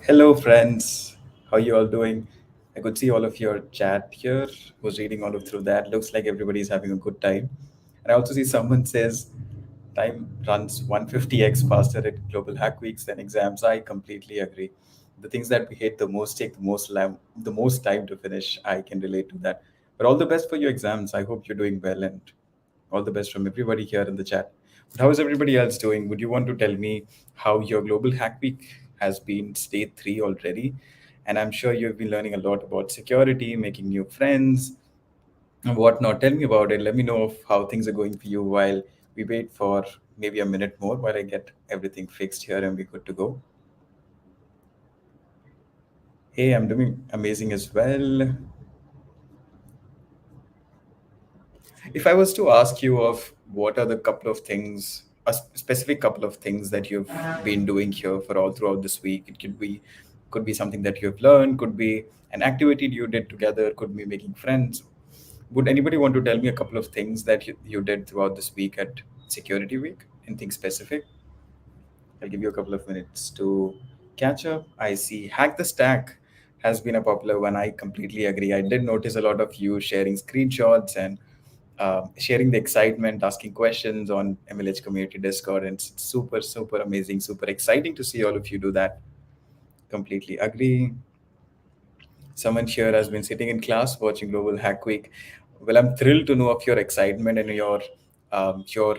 Hello, friends. How you all doing? I could see all of your chat here. Was reading all of through that. Looks like everybody's having a good time. And I also see someone says time runs 150x faster at global hack weeks than exams. I completely agree. The things that we hate the most take the most time to finish. I can relate to that. But all the best for your exams. I hope you're doing well, and all the best from everybody here in the chat. But how is everybody else doing? Would you want to tell me how your Global Hack Week has been stage three already? And I'm sure you've been learning a lot about security, making new friends, and whatnot. Tell me about it. Let me know of how things are going for you while we wait for maybe a minute more while I get everything fixed here and we're good to go. Hey, I'm doing amazing as well. If I was to ask you of what are the couple of things, a specific couple of things that you've been doing here for all throughout this week, it could be something that you've learned, could be an activity you did together, could be making friends. Would anybody want to tell me a couple of things that you did throughout this week at Security Week? Anything specific? I'll give you a couple of minutes to catch up. I see Hack the Stack has been a popular one. I completely agree. I did notice a lot of you sharing screenshots and sharing the excitement, asking questions on MLH Community Discord. And it's super, super amazing, super exciting to see all of you do that. Completely agree. Someone here has been sitting in class watching Global Hack Week. Well, I'm thrilled to know of your excitement and your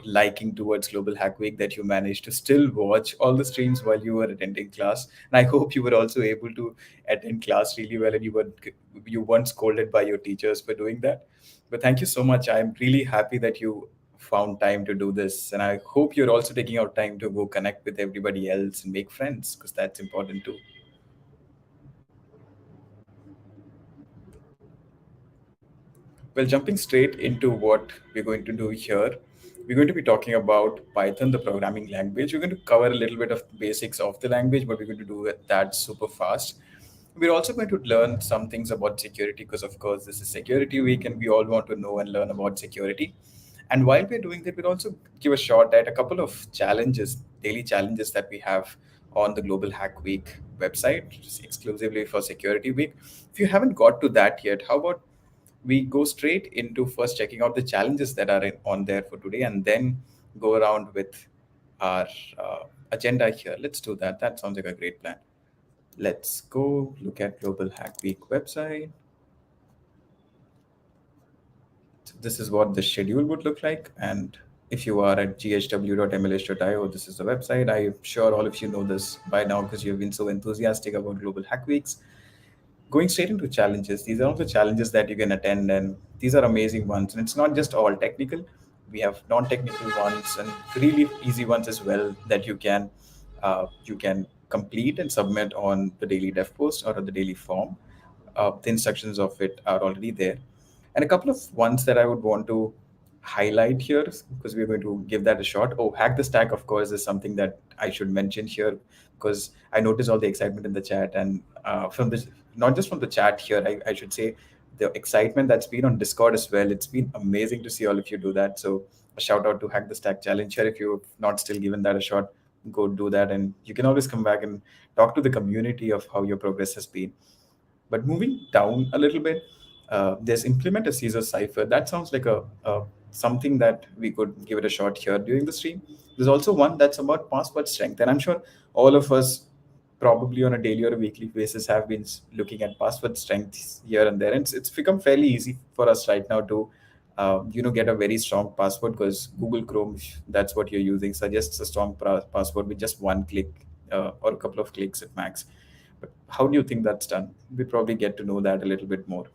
liking towards Global Hack Week, that you managed to still watch all the streams while you were attending class. And I hope you were also able to attend class really well, and you weren't scolded by your teachers for doing that. But thank you so much. I'm really happy that you found time to do this, and I hope you're also taking out time to go connect with everybody else and make friends, because that's important too. Well, jumping straight into what we're going to do here, we're going to be talking about Python, the programming language. We're going to cover a little bit of basics of the language, but we're going to do that super fast. We're also going to learn some things about security because, of course, this is Security Week and we all want to know and learn about security. And while we're doing that, we'll also give a shot at a couple of challenges, daily challenges that we have on the Global Hack Week website, just exclusively for Security Week. If you haven't got to that yet, how about we go straight into first checking out the challenges that are on there for today and then go around with our agenda here. Let's do that. That sounds like a great plan. Let's go look at Global Hack Week website. So this is what the schedule would look like. And if you are at ghw.mlh.io, this is the website. I'm sure all of you know this by now because you've been so enthusiastic about Global Hack Weeks. Going straight into challenges, these are also challenges that you can attend, and these are amazing ones. And it's not just all technical, we have non-technical ones and really easy ones as well that you can complete and submit on the daily dev post or the daily form. The instructions of it are already there, and a couple of ones that I would want to highlight here because we're going to give that a shot. Oh, hack the stack, of course, is something that I should mention here because I notice all the excitement in the chat and from this, not just from the chat here, I should say the excitement that's been on Discord as well. It's been amazing to see all of you do that. So a shout out to Hack the Stack Challenge here. If you've not still given that a shot, go do that. And you can always come back and talk to the community of how your progress has been. But moving down a little bit, there's implement a Caesar cipher. That sounds like a something that we could give it a shot here during the stream. There's also one that's about password strength, and I'm sure all of us probably on a daily or a weekly basis have been looking at password strength here and there. And it's become fairly easy for us right now to get a very strong password because Google Chrome, if that's what you're using, suggests a strong password with just one click or a couple of clicks at max. But how do you think that's done? We probably get to know that a little bit more.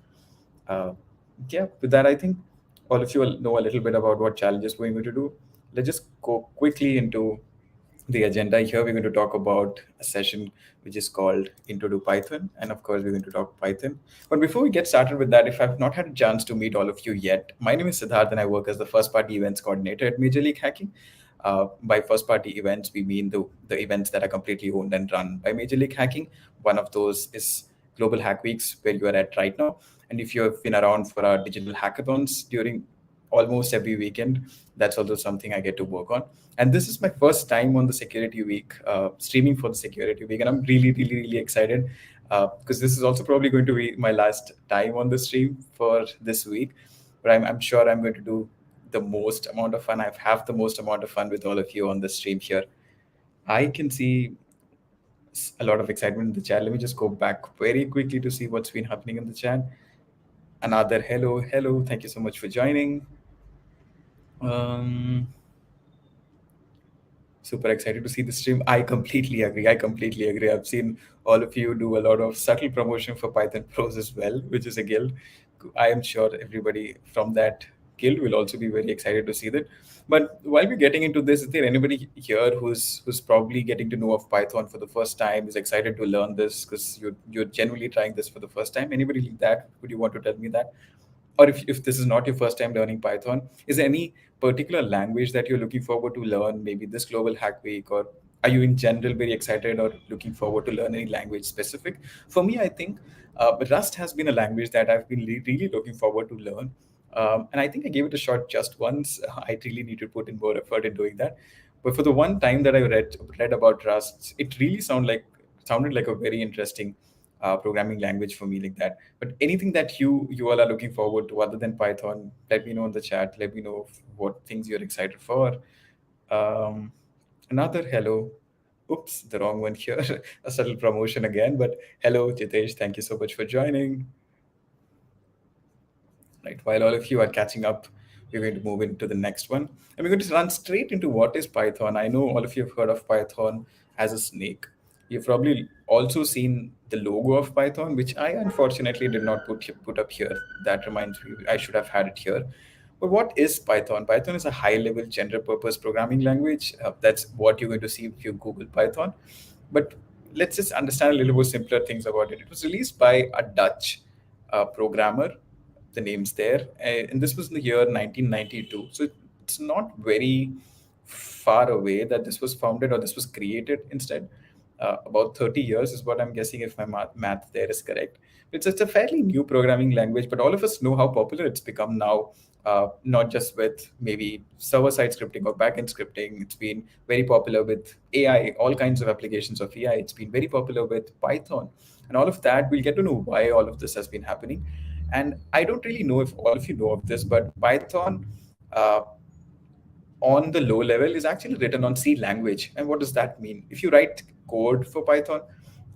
Uh, yeah, with that, I think all of you will know a little bit about what challenges we're going to do. Let's just go quickly into the agenda. Here we're going to talk about a session which is called Intro to Python, and of course we're going to talk Python. But before we get started with that, if I've not had a chance to meet all of you yet, my name is Siddharth and I work as the first party events coordinator at Major League Hacking. By first party events, we mean the events that are completely owned and run by Major League Hacking. One of those is Global Hack Weeks, where you are at right now. And if you have been around for our digital hackathons during almost every weekend, that's also something I get to work on. And this is my first time on the Security Week, streaming for the Security Week. And I'm really, really, really excited because this is also probably going to be my last time on the stream for this week. But I'm sure I'm going to do the most amount of fun. I have the most amount of fun with all of you on the stream here. I can see a lot of excitement in the chat. Let me just go back very quickly to see what's been happening in the chat. Another hello, hello. Thank you so much for joining. Super excited to see the stream. I completely agree. I've seen all of you do a lot of subtle promotion for Python Pros as well, which is a guild. I am sure everybody from that guild will also be very excited to see that. But while we're getting into this, is there anybody here who's probably getting to know of Python for the first time, is excited to learn this because you're genuinely trying this for the first time? Anybody like that? Would you want to tell me that? Or if this is not your first time learning Python, is there any particular language that you're looking forward to learn, maybe this Global Hack Week, or are you in general very excited or looking forward to learn any language specific? For me, I think Rust has been a language that I've been really looking forward to learn. And I think I gave it a shot just once. I really need to put in more effort in doing that. But for the one time that I read about Rust, it really sounded like a very interesting programming language for me like that. But anything that you all are looking forward to other than Python, let me know in the chat. Let me know what things you're excited for. Um, Another hello. Oops, the wrong one here. A subtle promotion again. But hello, Jitesh. Thank you so much for joining. Right. While all of you are catching up, we're going to move into the next one. And we're going to run straight into what is Python. I know all of you have heard of Python as a snake. You've probably also seen the logo of Python, which I unfortunately did not put up here. That reminds me, I should have had it here. But what is Python? Python is a high-level general-purpose programming language. That's what you're going to see if you Google Python. But let's just understand a little more simpler things about it. It was released by a Dutch programmer the names there. And this was in the year 1992. So it's not very far away that this was founded or this was created instead. About 30 years is what I'm guessing, if my math there is correct. It's a fairly new programming language, but all of us know how popular it's become now, not just with maybe server-side scripting or back-end scripting. It's been very popular with AI, all kinds of applications of AI. It's been very popular with Python. And all of that, we'll get to know why all of this has been happening. And I don't really know if all of you know of this, but Python on the low level is actually written on C language. And what does that mean? If you write code for Python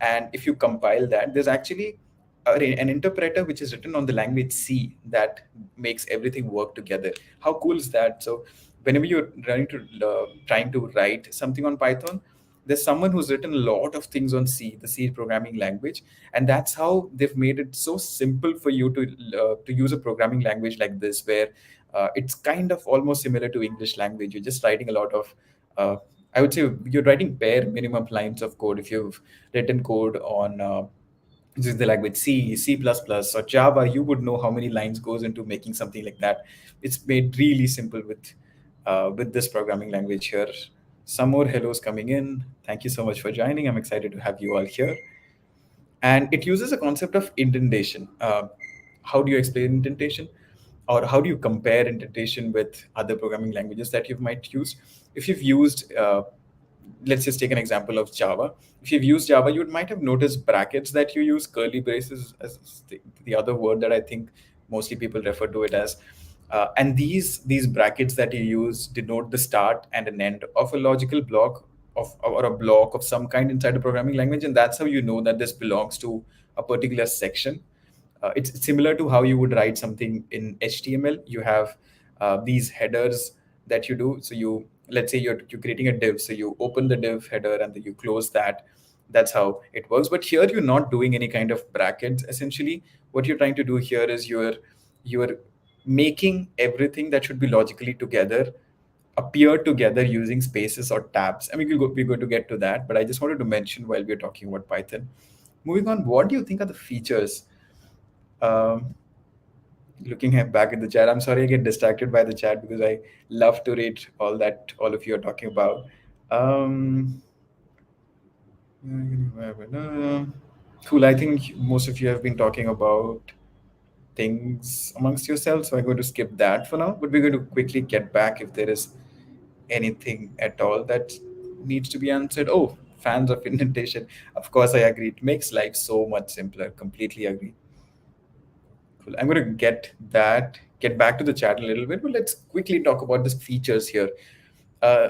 and if you compile that, there's actually an interpreter which is written on the language C that makes everything work together. How cool is that? So whenever you're trying to write something on Python, there's someone who's written a lot of things on C, the C programming language, and that's how they've made it so simple for you to use a programming language like this, where it's kind of almost similar to English language. You're just writing a lot of, uh, I would say, you're writing bare minimum lines of code. If you've written code on this is the language C, C++, or Java, you would know how many lines goes into making something like that. It's made really simple with this programming language here. Some more hellos coming in. Thank you so much for joining. I'm excited to have you all here. And it uses a concept of indentation. How do you explain indentation? Or how do you compare indentation with other programming languages that you might use? If you've used, let's just take an example of Java. If you've used Java, you might have noticed brackets that you use, curly braces as the other word that I think mostly people refer to it as. And these brackets that you use denote the start and an end of a logical block of or a block of some kind inside a programming language, and that's how you know that this belongs to a particular section. It's similar to how you would write something in HTML. You have these headers that you do. So you, let's say you're creating a div. So you open the div header and then you close that. That's how it works. But here you're not doing any kind of brackets. Essentially, what you're trying to do here is you're making everything that should be logically together appear together using spaces or tabs. I mean, we're going to get to that, but I just wanted to mention while we're talking about Python. Moving on, what do you think are the features? Um, Looking back at the chat, I'm sorry I get distracted by the chat because I love to read all that all of you are talking about. Um, cool. I think most of you have been talking about things amongst yourselves, so I'm going to skip that for now. But we're going to quickly get back if there is anything at all that needs to be answered. Oh, fans of indentation. Of course, I agree. It makes life so much simpler. Completely agree. Cool. I'm going to get back to the chat a little bit, but let's quickly talk about the features here. Uh,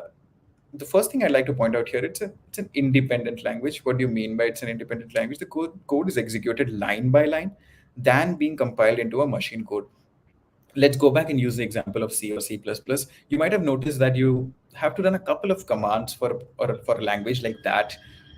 the first thing I'd like to point out here, it's an independent language. What do you mean by it's an independent language? The code is executed line by line, than being compiled into a machine code. Let's go back and use the example of C or C++. You might have noticed that you have to run a couple of commands for a language like that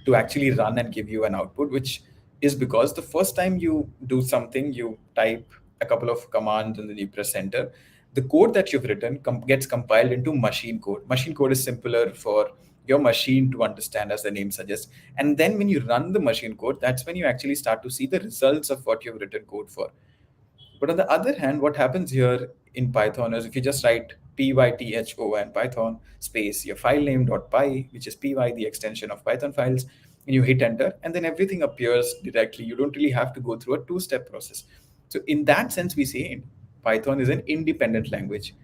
to actually run and give you an output, which is because the first time you do something, you type a couple of commands and then you press enter. The code that you've written gets compiled into machine code. Machine code is simpler for your machine to understand, as the name suggests. And then when you run the machine code, that's when you actually start to see the results of what you've written code for. But on the other hand, what happens here in Python is if you just write python Python space your file name .py, which is py, the extension of Python files, and you hit enter, and then everything appears directly. You don't really have to go through a two-step process. So in that sense, we say Python is an independent language.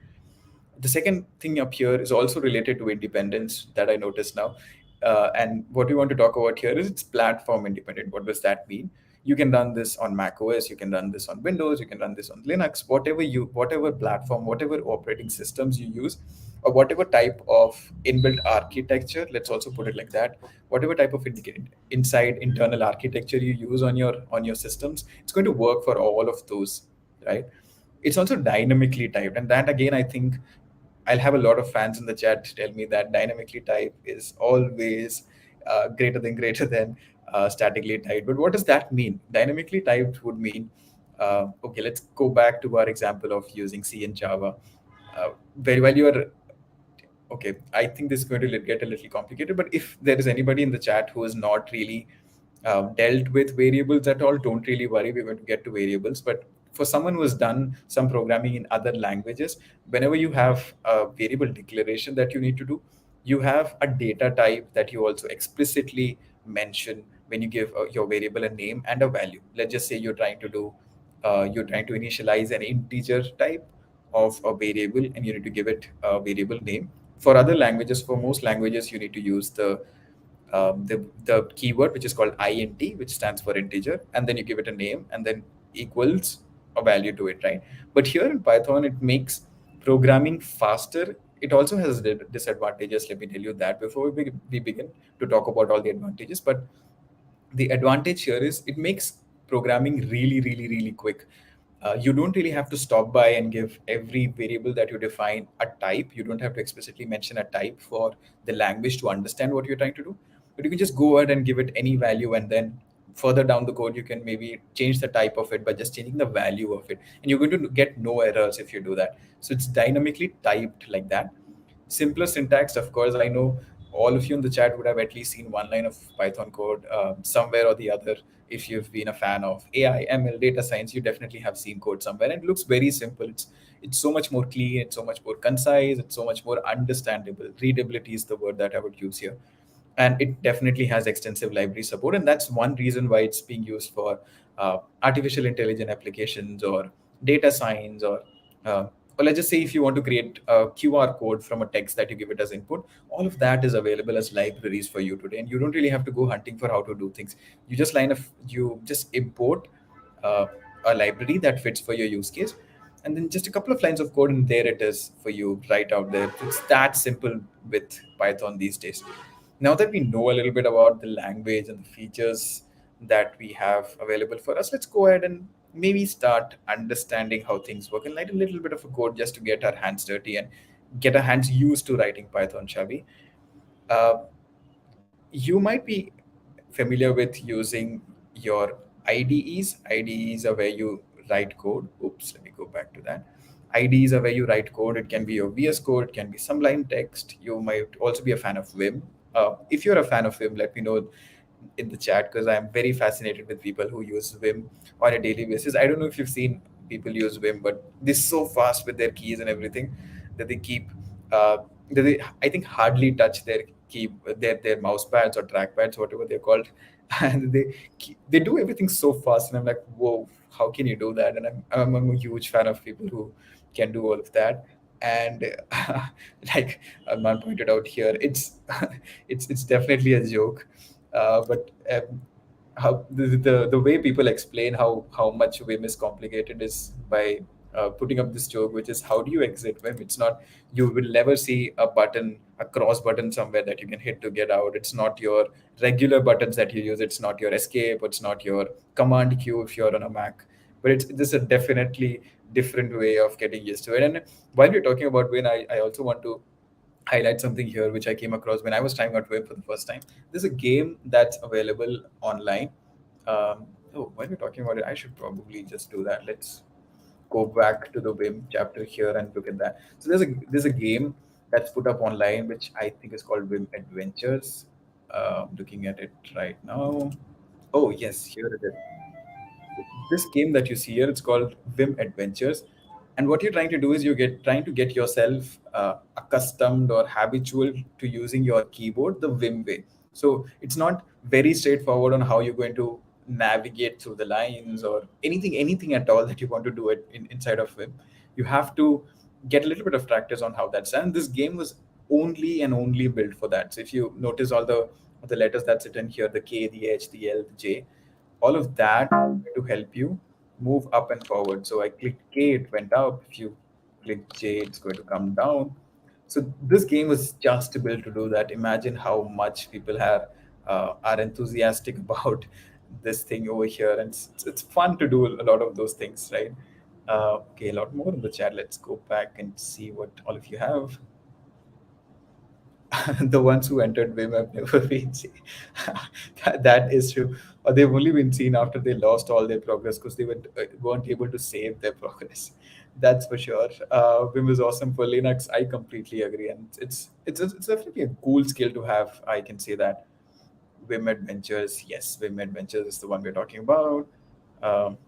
The second thing up here is also related to independence that I noticed now. And what we want to talk about here is it's platform independent. What does that mean? You can run this on Mac OS, you can run this on Windows, you can run this on Linux, whatever platform, whatever operating systems you use, or whatever type of inbuilt architecture, let's also put it like that, whatever type of inside internal architecture you use on your systems, it's going to work for all of those, right? It's also dynamically typed, and that again, I think I'll have a lot of fans in the chat tell me that dynamically typed is always greater than statically typed. But what does that mean? Dynamically typed would mean, okay, let's go back to our example of using C and Java. Very well, you are okay. I think this is going to get a little complicated, but if there is anybody in the chat who is not really dealt with variables at all, don't really worry. We're going to get to variables, but for someone who has done some programming in other languages, whenever you have a variable declaration that you need to do, you have a data type that you also explicitly mention when you give your variable a name and a value. Let's just say you're trying to initialize an integer type of a variable, and you need to give it a variable name. For other languages, for most languages, you need to use the keyword which is called int, which stands for integer, and then you give it a name and then equals a value to it, right? But here in Python, it makes programming faster. It also has disadvantages. Let me tell you that before we begin to talk about all the advantages. But the advantage here is it makes programming really, really, really quick. You don't really have to stop by and give every variable that you define a type. You don't have to explicitly mention a type for the language to understand what you're trying to do. But you can just go ahead and give it any value, and then further down the code, you can maybe change the type of it by just changing the value of it. And you're going to get no errors if you do that. So it's dynamically typed like that. Simpler syntax, of course. I know all of you in the chat would have at least seen one line of Python code somewhere or the other. If you've been a fan of AI, ML, data science, you definitely have seen code somewhere, and it looks very simple. It's so much more clean, it's so much more concise, it's so much more understandable. Readability is the word that I would use here. And it definitely has extensive library support, and that's one reason why it's being used for artificial intelligence applications, or data science, uh, or let's just say if you want to create a QR code from a text that you give it as input. All of that is available as libraries for you today, and you don't really have to go hunting for how to do things. You just import uh, a library that fits for your use case, and then just a couple of lines of code, and there it is for you right out there. It's that simple with Python these days. Now that we know a little bit about the language and the features that we have available for us, let's go ahead and maybe start understanding how things work and write a little bit of a code just to get our hands dirty and get our hands used to writing Python, shall we? Uh, you might be familiar with using your IDEs. IDEs are where you write code. Oops, let me go back to that. IDEs are where you write code. It can be your VS Code, it can be some line text. You might also be a fan of Vim. If you're a fan of Vim, let me know in the chat, because I'm very fascinated with people who use Vim on a daily basis. I don't know if you've seen people use Vim, but they're so fast with their keys and everything that they keep uh, that they, I think, hardly touch their their mouse pads or track pads, whatever they're called, and they do everything so fast, and I'm like, whoa, how can you do that? And I'm a huge fan of people who can do all of that. And like Arman pointed out here, it's definitely a joke, but how the way people explain how much Vim is complicated is by putting up this joke, which is, how do you exit Vim? It's not, you will never see a cross button somewhere that you can hit to get out. It's not your regular buttons that you use. It's not your escape. It's not your command queue if you're on a Mac. But it's this is a definitely different way of getting used to it. And while we're talking about Vim, I also want to highlight something here which I came across when I was trying out Web for the first time. There's a game that's available online. While we're talking about it, I should probably just do that. Let's go back to the Vim chapter here and look at that. So there's a game that's put up online which I think is called Vim Adventures. Looking at it right now. Oh yes, here it is. This game that you see here, it's called Vim Adventures, and what you're trying to do is trying to get yourself accustomed or habitual to using your keyboard the Vim way. So it's not very straightforward on how you're going to navigate through the lines or anything at all that you want to do it inside of Vim. You have to get a little bit of practice on how that's done. This game was only and only built for that. So if you notice all the letters that's written here, the K, the H, the L, the J, all of that to help you move up and forward. So I clicked K, it went up. If you click J, it's going to come down. So this game was just built to do that. Imagine how much people are enthusiastic about this thing over here, and it's fun to do a lot of those things, right? Okay, a lot more in the chat. Let's go back and see what all of you have. The ones who entered Vim have never been seen. That is true. Or they've only been seen after they lost all their progress because they weren't able to save their progress. That's for sure. Vim is awesome for Linux. I completely agree, and it's definitely a cool skill to have. I can say that. Vim Adventures, yes, Vim Adventures is the one we're talking about. Um,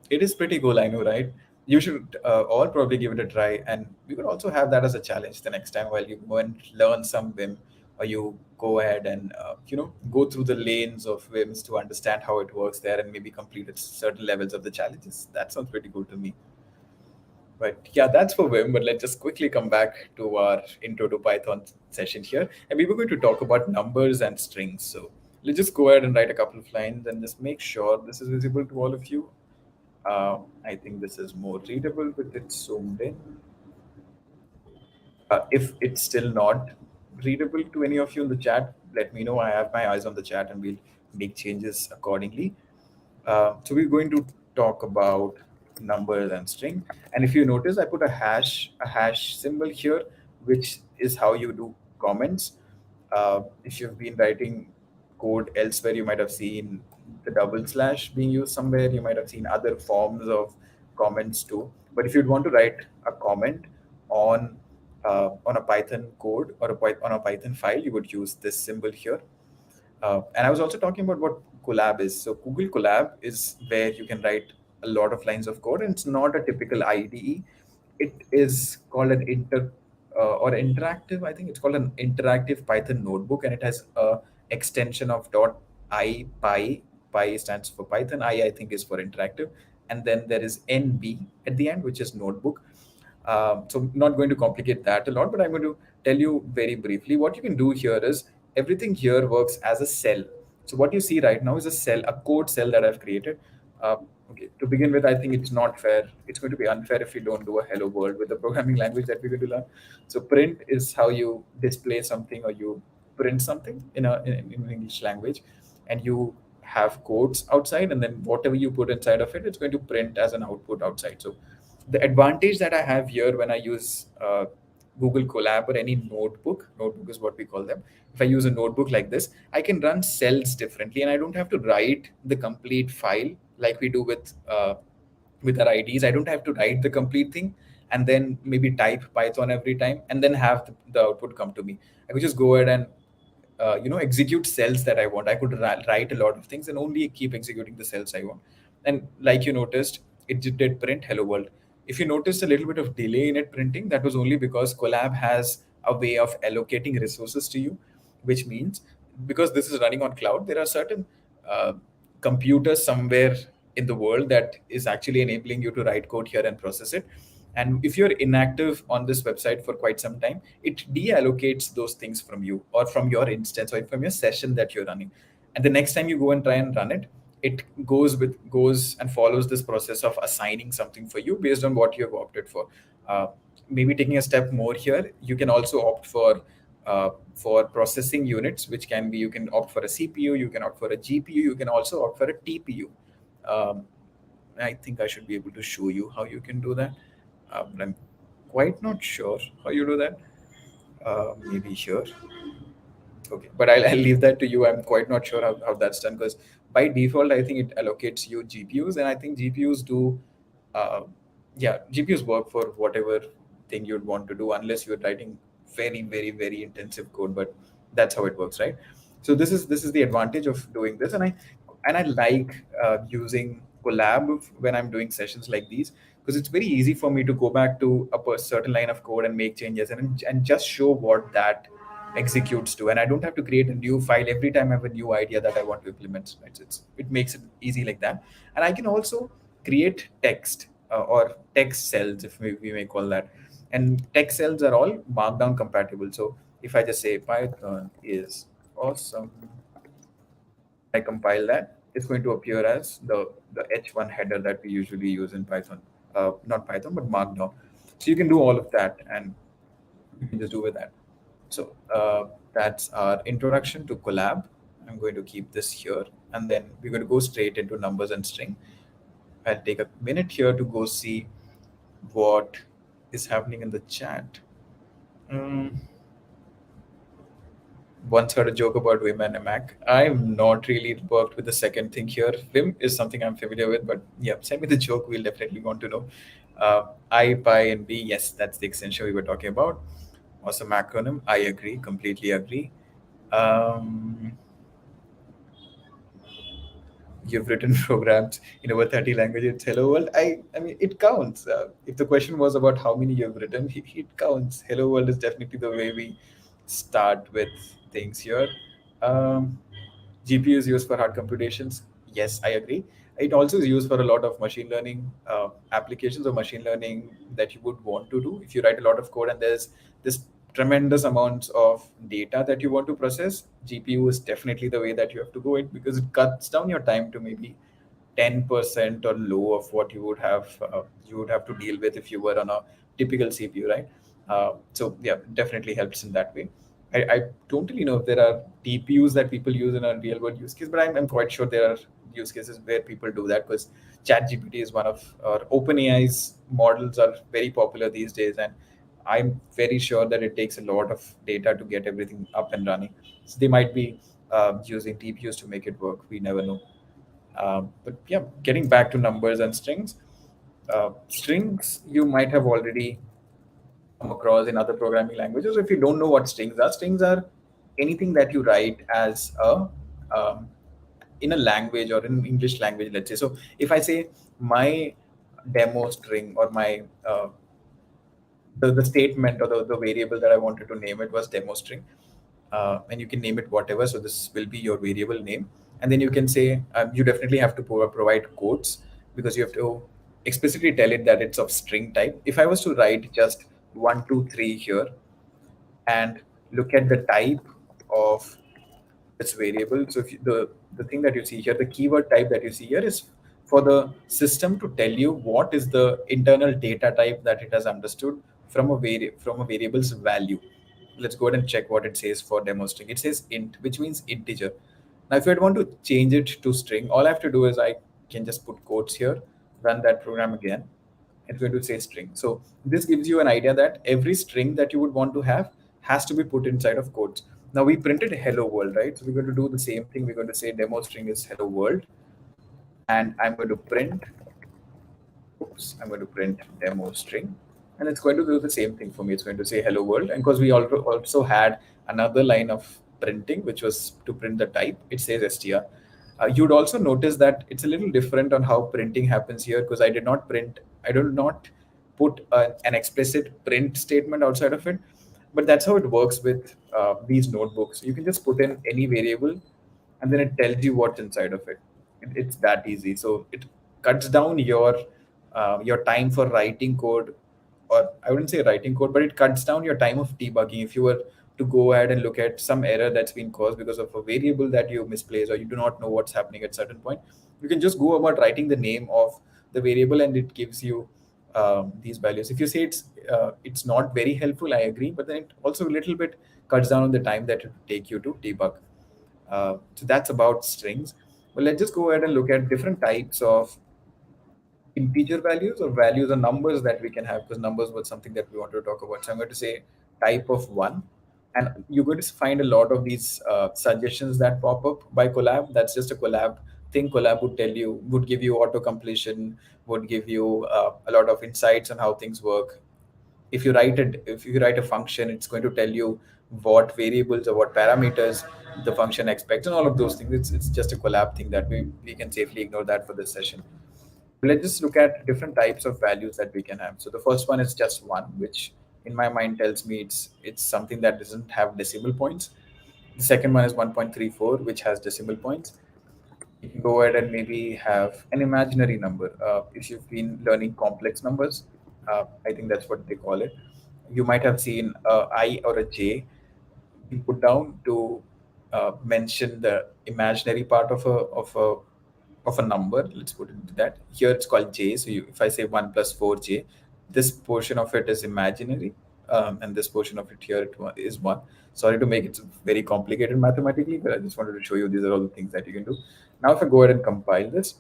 It is pretty cool, I know, right? You should all probably give it a try, and we could also have that as a challenge the next time while you go and learn some Vim, or you go ahead and go through the lanes of Vims to understand how it works there, and maybe complete at certain levels of the challenges. That sounds pretty cool to me. But yeah, that's for Vim. But let's just quickly come back to our intro to Python session here, and we were going to talk about numbers and strings. So let's just go ahead and write a couple of lines and just make sure this is visible to all of you. I think this is more readable with it zoomed in. If it's still not readable to any of you in the chat, let me know. I have my eyes on the chat and we'll make changes accordingly. So we're going to talk about numbers and string. And if you notice, I put a hash symbol here, which is how you do comments. If you've been writing code elsewhere, you might have seen the double slash being used somewhere. You might have seen other forms of comments too. But if you'd want to write a comment on on a Python code or on a Python file, you would use this symbol here. And I was also talking about what Colab is. So Google Colab is where you can write a lot of lines of code, and it's not a typical IDE. It is called an or interactive. I think it's called an interactive Python notebook, and it has a extension of .ipy. Py stands for Python. I think is for interactive, and then there is NB at the end, which is notebook. So I'm not going to complicate that a lot, but I'm going to tell you very briefly. What you can do here is everything here works as a cell. So what you see right now is a cell, a code cell that I've created. Uh, okay, to begin with, I think it's not fair. It's going to be unfair if you don't do a hello world with the programming language that we're going to learn. So print is how you display something or you print something in English language, and you have codes outside, and then whatever you put inside of it, it's going to print as an output outside. So the advantage that I have here when I use Google Colab or any notebook is what we call them. If I use a notebook like this, I can run cells differently, and I don't have to write the complete file like we do with our IDs. I don't have to write the complete thing and then maybe type Python every time and then have the output come to me. I could just go ahead and execute cells that I want. I could write a lot of things and only keep executing the cells I want. And like you noticed, it did print hello world. If you noticed a little bit of delay in it printing, that was only because Colab has a way of allocating resources to you, which means because this is running on cloud, there are certain uh, computers somewhere in the world that is actually enabling you to write code here and process it. And if you're inactive on this website for quite some time, it deallocates those things from you or from your instance or from your session that you're running. And the next time you go and try and run it, it goes and follows this process of assigning something for you based on what you have opted for. Uh, Maybe taking a step more here, you can also opt for processing units, which can be you can opt for a CPU, you can opt for a GPU, you can also opt for a TPU. Um, I think I should be able to show you how you can do that. But I'm quite not sure how you do that. Maybe here. Okay, but I'll leave that to you. I'm quite not sure how that's done because by default, I think it allocates you GPUs, and I think GPUs do, uh, yeah, GPUs work for whatever thing you'd want to do, unless you're writing very, very, very intensive code. But that's how it works, right? So this is the advantage of doing this, and I like using Collab when I'm doing sessions like these because it's very easy for me to go back to a certain line of code and make changes and just show what that executes to, and I don't have to create a new file every time I have a new idea that I want to implement. Right? It makes it easy like that, and I can also create text or text cells, if we may call that, and text cells are all markdown compatible. So if I just say Python is awesome, I compile that, it's going to appear as the H1 header that we usually use in Python, not Python but Markdown. So you can do all of that, and you can just do with that. So that's our introduction to Collab. I'm going to keep this here, and then we're going to go straight into numbers and string. I'll take a minute here to go see what is happening in the chat. Mm, Once heard a joke about Vim and a Mac. I've not really worked with the second thing here. Vim is something I'm familiar with, but yeah, send me the joke. We'll definitely want to know. I, Pi, and B, yes, that's the extension we were talking about. Awesome acronym. I agree, completely agree. Um, you've written programs in over 30 languages. Hello world. I mean, it counts. If the question was about how many you've written, it counts. Hello world is definitely the way we start with things here. Um, GPU is used for hard computations. Yes, I agree. It also is used for a lot of machine learning applications or machine learning that you would want to do. If you write a lot of code and there's this tremendous amounts of data that you want to process, GPU is definitely the way that you have to go in, because it cuts down your time to maybe 10% or low of what you would have to deal with if you were on a typical CPU, right? So yeah, definitely helps in that way. I don't really know if there are TPUs that people use in a real world use case, but I'm quite sure there are use cases where people do that, because ChatGPT is one of, or OpenAI's models are very popular these days, and I'm very sure that it takes a lot of data to get everything up and running. So they might be using TPUs to make it work. We never know. But yeah, getting back to numbers and strings, strings you might have already come across in other programming languages. If you don't know what strings are anything that you write as a um, in a language or in English language, let's say. So if I say my demo string, or my the statement, or the variable that I wanted to name it was demo string, and you can name it whatever. So this will be your variable name, and then you can say you definitely have to provide quotes, because you have to explicitly tell it that it's of string type. If I was to write just 1 2 3 here and look at the type of its variable. So if the thing that you see here, the keyword type that you see here is for the system to tell you what is the internal data type that it has understood from from a variable's value. Let's go ahead and check what it says for demo string. It says int, which means integer. Now, if I want to change it to string, all I have to do is I can just put quotes here, run that program again. It's going to say string. So this gives you an idea that every string that you would want to have has to be put inside of quotes. Now we printed hello world, right? So we're going to do the same thing. We're going to say demo string is hello world, and I'm going to print, oops, I'm going to print demo string, and it's going to do the same thing for me. It's going to say hello world, and because we also had another line of printing, which was to print the type, it says str. You'd also notice that it's a little different on how printing happens here, because I did not put an explicit print statement outside of it, but that's how it works with these notebooks. You can just put in any variable, and then it tells you what's inside of it. It's that easy. So it cuts down your time for writing code, or I wouldn't say writing code, but it cuts down your time of debugging. If you were to go ahead and look at some error that's been caused because of a variable that you misplaced, or you do not know what's happening at certain point, you can just go about writing the name of the variable, and it gives you these values. If you say it's not very helpful, I agree, but then it also a little bit cuts down on the time that it will take you to debug. So that's about strings. But let's just go ahead and look at different types of integer values, or values or numbers that we can have, because numbers was something that we wanted to talk about. So I'm going to say type of one, and you're going to find a lot of these suggestions that pop up by Collab. That's just a Collab thing. Collab would give you auto completion, would give you a lot of insights on how things work. If you write a function, it's going to tell you what variables or what parameters the function expects, and all of those things. It's just a Collab thing that we can safely ignore that for this session. Let's just look at different types of values that we can have. So the first one is just one, which in my mind tells me it's something that doesn't have decimal points. The second one is 1.34, which has decimal points. You can go ahead and maybe have an imaginary number. If you've been learning complex numbers, I think that's what they call it. You might have seen a I or a J be put down to mention the imaginary part of a number. Let's put it into that. Here it's called J. So if I say 1 + 4J, this portion of it is imaginary, and this portion of it here is one. Sorry to make it very complicated mathematically, but I just wanted to show you these are all the things that you can do. Now, if I go ahead and compile this,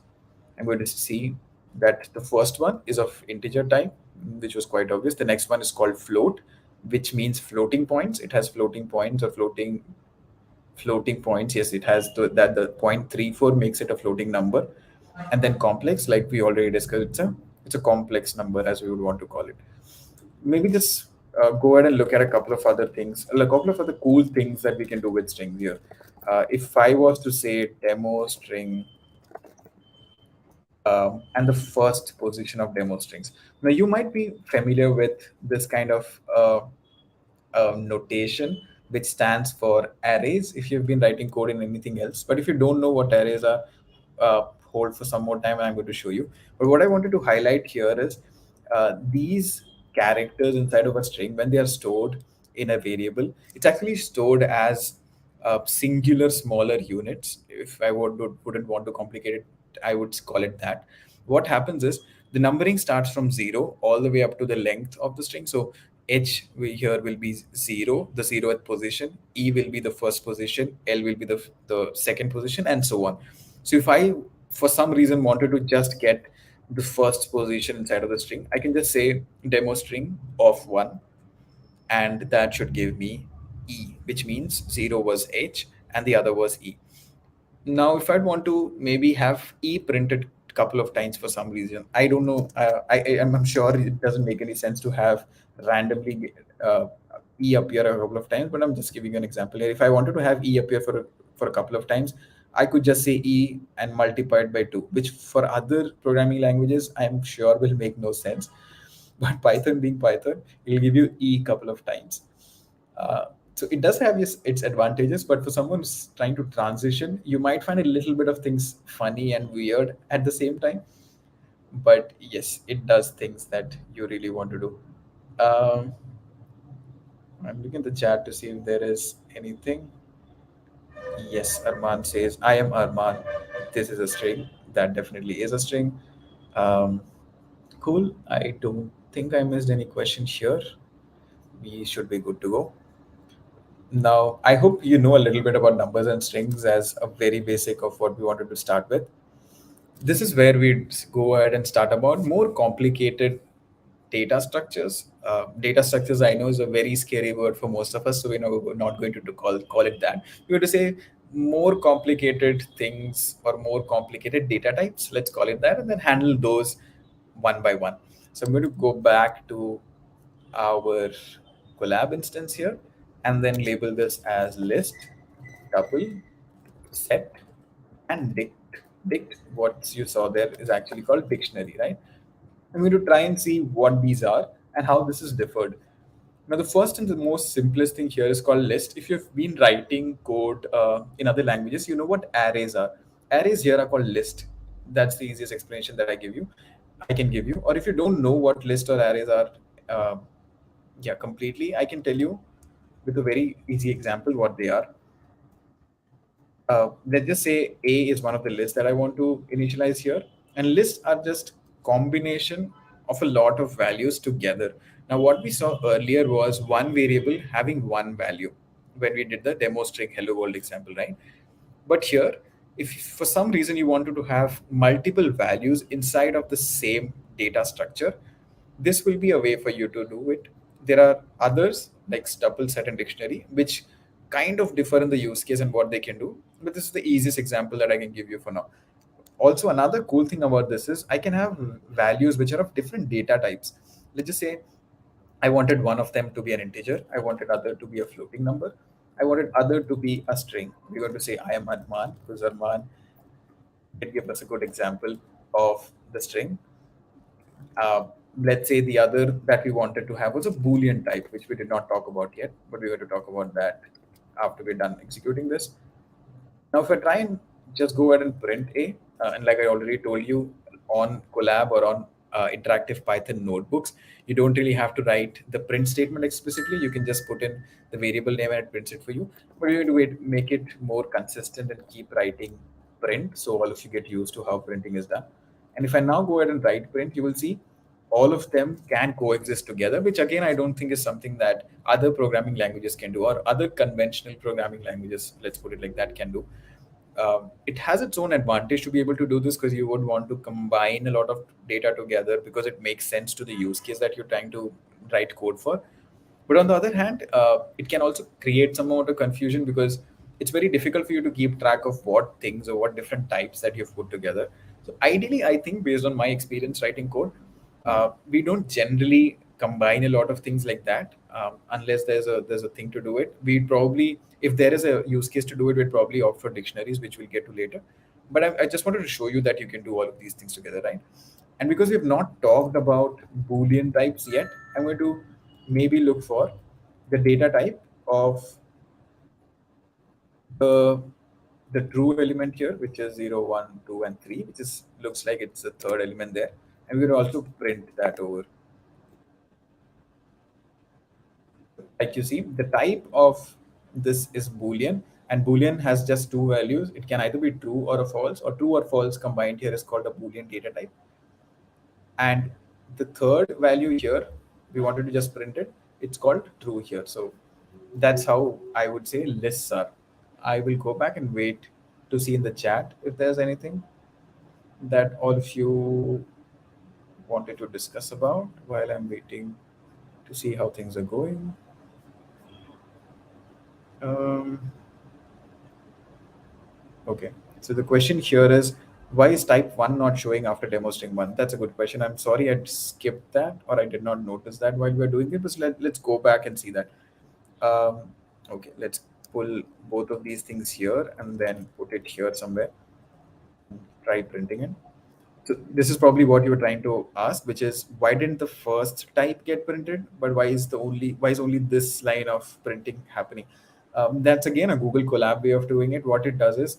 I'm going to see that the first one is of integer type, which was quite obvious. The next one is called float, which means floating points. It has floating points or floating points. Yes, it has that the 0.34 makes it a floating number. And then complex, like we already discussed, it's a complex number, as we would want to call it. Maybe just go ahead and look at a couple of other things, a couple of other cool things that we can do with strings here. If I was to say demo string and the first position of demo strings. Now, you might be familiar with this kind of notation, which stands for arrays if you've been writing code in anything else. But if you don't know what arrays are, hold for some more time and I'm going to show you. But what I wanted to highlight here is these characters inside of a string, when they are stored in a variable, it's actually stored as singular smaller units. If I wouldn't want to complicate it, I would call it that. What happens is the numbering starts from 0 all the way up to the length of the string. So here will be 0, the 0th position, E will be the first position, L will be the second position, and so on. So if I, for some reason, wanted to just get the first position inside of the string, I can just say demo string of 1, and that should give me E, which means 0 was H and the other was E. Now, if I'd want to maybe have E printed a couple of times for some reason, I don't know. I'm sure it doesn't make any sense to have randomly E appear a couple of times, but I'm just giving you an example here. If I wanted to have E appear for a couple of times, I could just say E and multiply it by 2, which for other programming languages, I'm sure will make no sense. But Python being Python, it'll give you E couple of times. So it does have its advantages, but for someone who's trying to transition, you might find a little bit of things funny and weird at the same time. But yes, it does things that you really want to do. Um, I'm looking at the chat to see if there is anything. Yes, Arman says, I am Arman. This is a string. That definitely is a string. Um, cool. I don't think I missed any questions here. We should be good to go. Now, I hope you know a little bit about numbers and strings as a very basic of what we wanted to start with. This is where we go ahead and start about more complicated data structures. Data structures, I know, is a very scary word for most of us, so we're not going to call it that. We're going to say more complicated things or more complicated data types. Let's call it that, and then handle those one by one. So I'm going to go back to our collab instance here, and then label this as list, tuple, set, and dict. Dict, what you saw there is actually called dictionary, right? I'm going to try and see what these are and how this is differed. Now, the first and the most simplest thing here is called list. If you've been writing code in other languages, you know what arrays are. Arrays here are called list. That's the easiest explanation that I can give you. Or if you don't know what list or arrays are, uh, yeah, completely, I can tell you with a very easy example what they are. Let's just say A is one of the lists that I want to initialize here. And lists are just combination of a lot of values together. Now, what we saw earlier was one variable having one value when we did the demo string hello world example, right? But here, if for some reason you wanted to have multiple values inside of the same data structure, this will be a way for you to do it. There are others like tuple, set, and dictionary, which kind of differ in the use case and what they can do. But this is the easiest example that I can give you for now. Also, another cool thing about this is I can have values which are of different data types. Let's just say I wanted one of them to be an integer. I wanted other to be a floating number. I wanted other to be a string. We're going to say I am Adman, because Arman can give us a good example of the string. Uh, let's say the other that we wanted to have was a Boolean type, which we did not talk about yet, but we're going to talk about that after we're done executing this. Now, if I try and just go ahead and print A, and like I already told you on Collab or on interactive Python notebooks, you don't really have to write the print statement explicitly. You can just put in the variable name and it prints it for you. But you need to make it more consistent and keep writing print so all of you get used to how printing is done. And if I now go ahead and write print, you will see all of them can coexist together, which again, I don't think is something that other programming languages can do or other conventional programming languages, let's put it like that, can do. It has its own advantage to be able to do this because you would want to combine a lot of data together because it makes sense to the use case that you're trying to write code for. But on the other hand, it can also create some amount of confusion because it's very difficult for you to keep track of what things or what different types that you've put together. So ideally, I think based on my experience writing code, we don't generally combine a lot of things like that unless there's a thing to do it. We probably, if there is a use case to do it, we'd probably opt for dictionaries, which we'll get to later. But I just wanted to show you that you can do all of these things together, right? And because we've not talked about Boolean types yet, I'm going to maybe look for the data type of the the true element here, which is 0, 1, 2, and 3, which is looks like it's the third element there. And we're also print that over. Like you see, the type of this is Boolean, and Boolean has just two values. It can either be true or a false, or true or false combined here is called a Boolean data type. And the third value here, we wanted to just print it. It's called true here. So that's how I would say lists are. I will go back and wait to see in the chat if there's anything that all of you wanted to discuss about while I'm waiting to see how things are going. Um, okay. So the question here is, why is type 1 not showing after demo string 1? That's a good question. I'm sorry I skipped that or I did not notice that while we were doing it, but let's go back and see that. Okay, let's pull both of these things here and then put it here somewhere. Try printing it. So this is probably what you were trying to ask, which is why didn't the first type get printed, but why is only this line of printing happening? That's again a Google Colab way of doing it. What it does is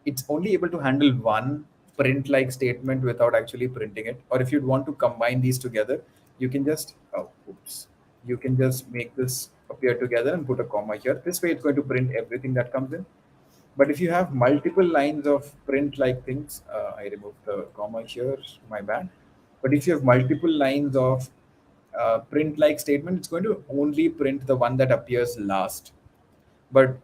it's only able to handle one print like statement without actually printing it. Or if you'd want to combine these together, you can just you can just make this appear together and put a comma here. This way, it's going to print everything that comes in. But if you have multiple lines of print like things, I removed the comma here, my bad. But if you have multiple lines of print like statement, it's going to only print the one that appears last. But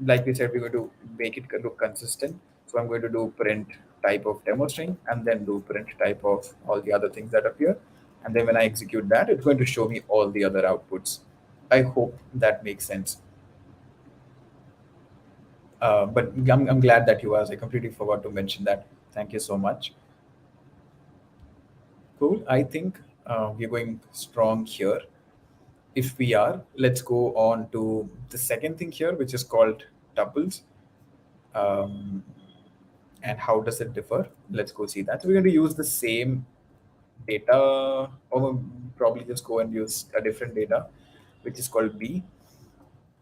like we said, we're going to make it look consistent. So I'm going to do print type of demo string and then do print type of all the other things that appear. And then when I execute that, it's going to show me all the other outputs. I hope that makes sense. But I'm glad that you asked. I completely forgot to mention that. Thank you so much. Cool. I think we're going strong here. If we are, let's go on to the second thing here, which is called tuples. Um, and how does it differ? Let's go see that. So we're going to use the same data, or probably just go and use a different data, which is called B.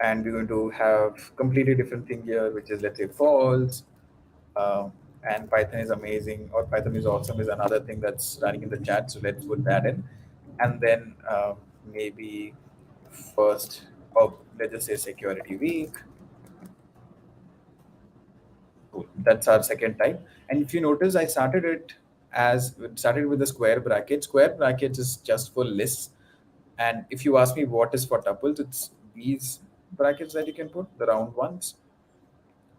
And we're going to have completely different thing here, which is, let's say, false. Um, and Python is amazing, or Python is awesome is another thing that's running in the chat. So let's put that in. And then maybe first, oh, let's just say security week. Cool. That's our second type. And if you notice, I started with the square bracket. Square brackets is just for lists. And if you ask me what is for tuples, it's these brackets that you can put, the round ones.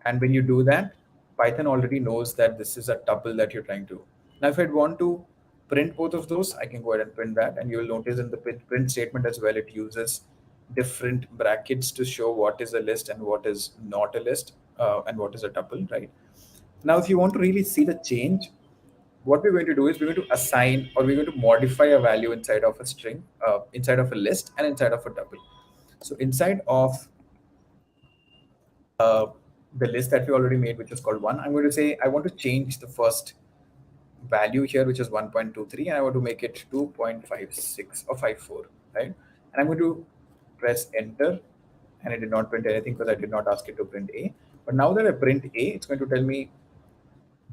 And when you do that, Python already knows that this is a tuple that you're trying to. Now, if I'd want to print both of those, I can go ahead and print that. And you'll notice in the print statement as well, it uses different brackets to show what is a list and what is not a list, and what is a tuple, right? Now, if you want to really see the change, what we're going to do is we're going to assign, or we're going to modify a value inside of a string, inside of a list, and inside of a tuple. So inside of uh, the list that we already made, which is called 1, I'm going to say I want to change the first value here, which is 1.23, and I want to make it 2.56 or 54, right? And I'm going to press enter, and it did not print anything because I did not ask it to print A. But now that I print A, it's going to tell me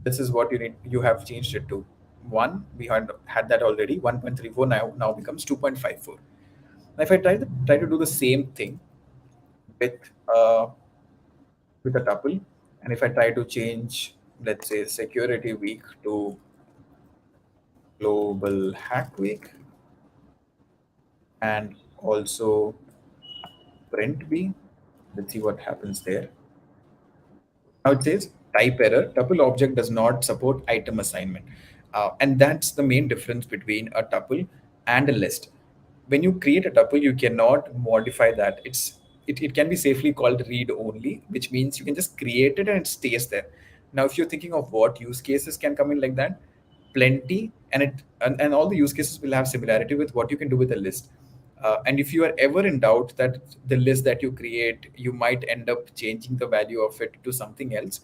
this is what you need. You have changed it to 1. We had that already. 1.34 now becomes 2.54. Now, if I try to do the same thing with uh, with a tuple, and if I try to change, let's say, security week to global hack week, and also print B, let's see what happens there. Now it says type error, tuple object does not support item assignment. And that's the main difference between a tuple and a list. When you create a tuple, you cannot modify that. It can be safely called read only, which means you can just create it and it stays there. Now, if you're thinking of what use cases can come in like that, plenty, and all the use cases will have similarity with what you can do with a list. And if you are ever in doubt that the list that you create, you might end up changing the value of it to something else,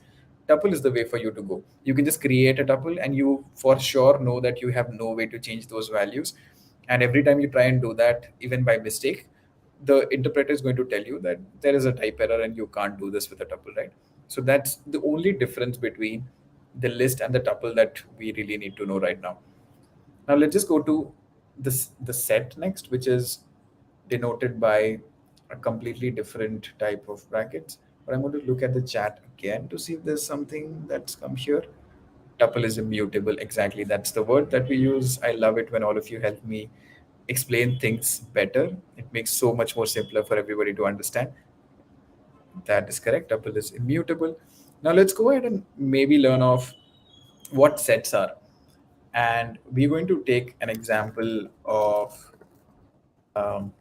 tuple is the way for you to go. You can just create a tuple, and you for sure know that you have no way to change those values. And every time you try and do that, even by mistake, the interpreter is going to tell you that there is a type error and you can't do this with a tuple, right? So that's the only difference between the list and the tuple that we really need to know right now. Now let's just go to the set next, which is denoted by a completely different type of brackets. But I'm going to look at the chat again to see if there's something that's come here. Tuple is immutable. Exactly. That's the word that we use. I love it when all of you help me explain things better. It makes so much more simpler for everybody to understand. That is correct. Tuple is immutable. Now let's go ahead and maybe learn off what sets are. And we're going to take an example of trying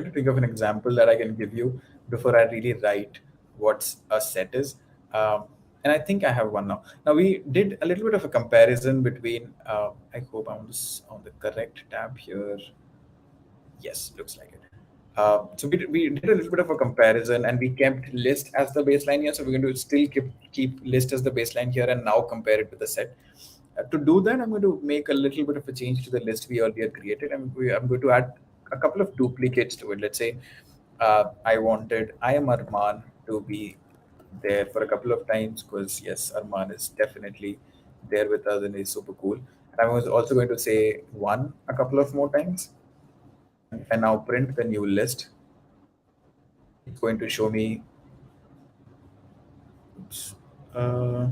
to think of an example that I can give you before I really write what a set is. And I think I have one now. Now we did a little bit of a comparison between. I hope I'm just on the correct tab here. Yes, looks like it. So we did a little bit of a comparison, and we kept list as the baseline here. So we're going to still keep list as the baseline here, and now compare it with the set. To do that, I'm going to make a little bit of a change to the list we earlier created. I'm going to add a couple of duplicates to it. Let's say I wanted I am Arman to be there for a couple of times because yes, Arman is definitely there with us and he's super cool. And I was also going to say one a couple of more times. If I now print the new list, it's going to show me. Oops, uh,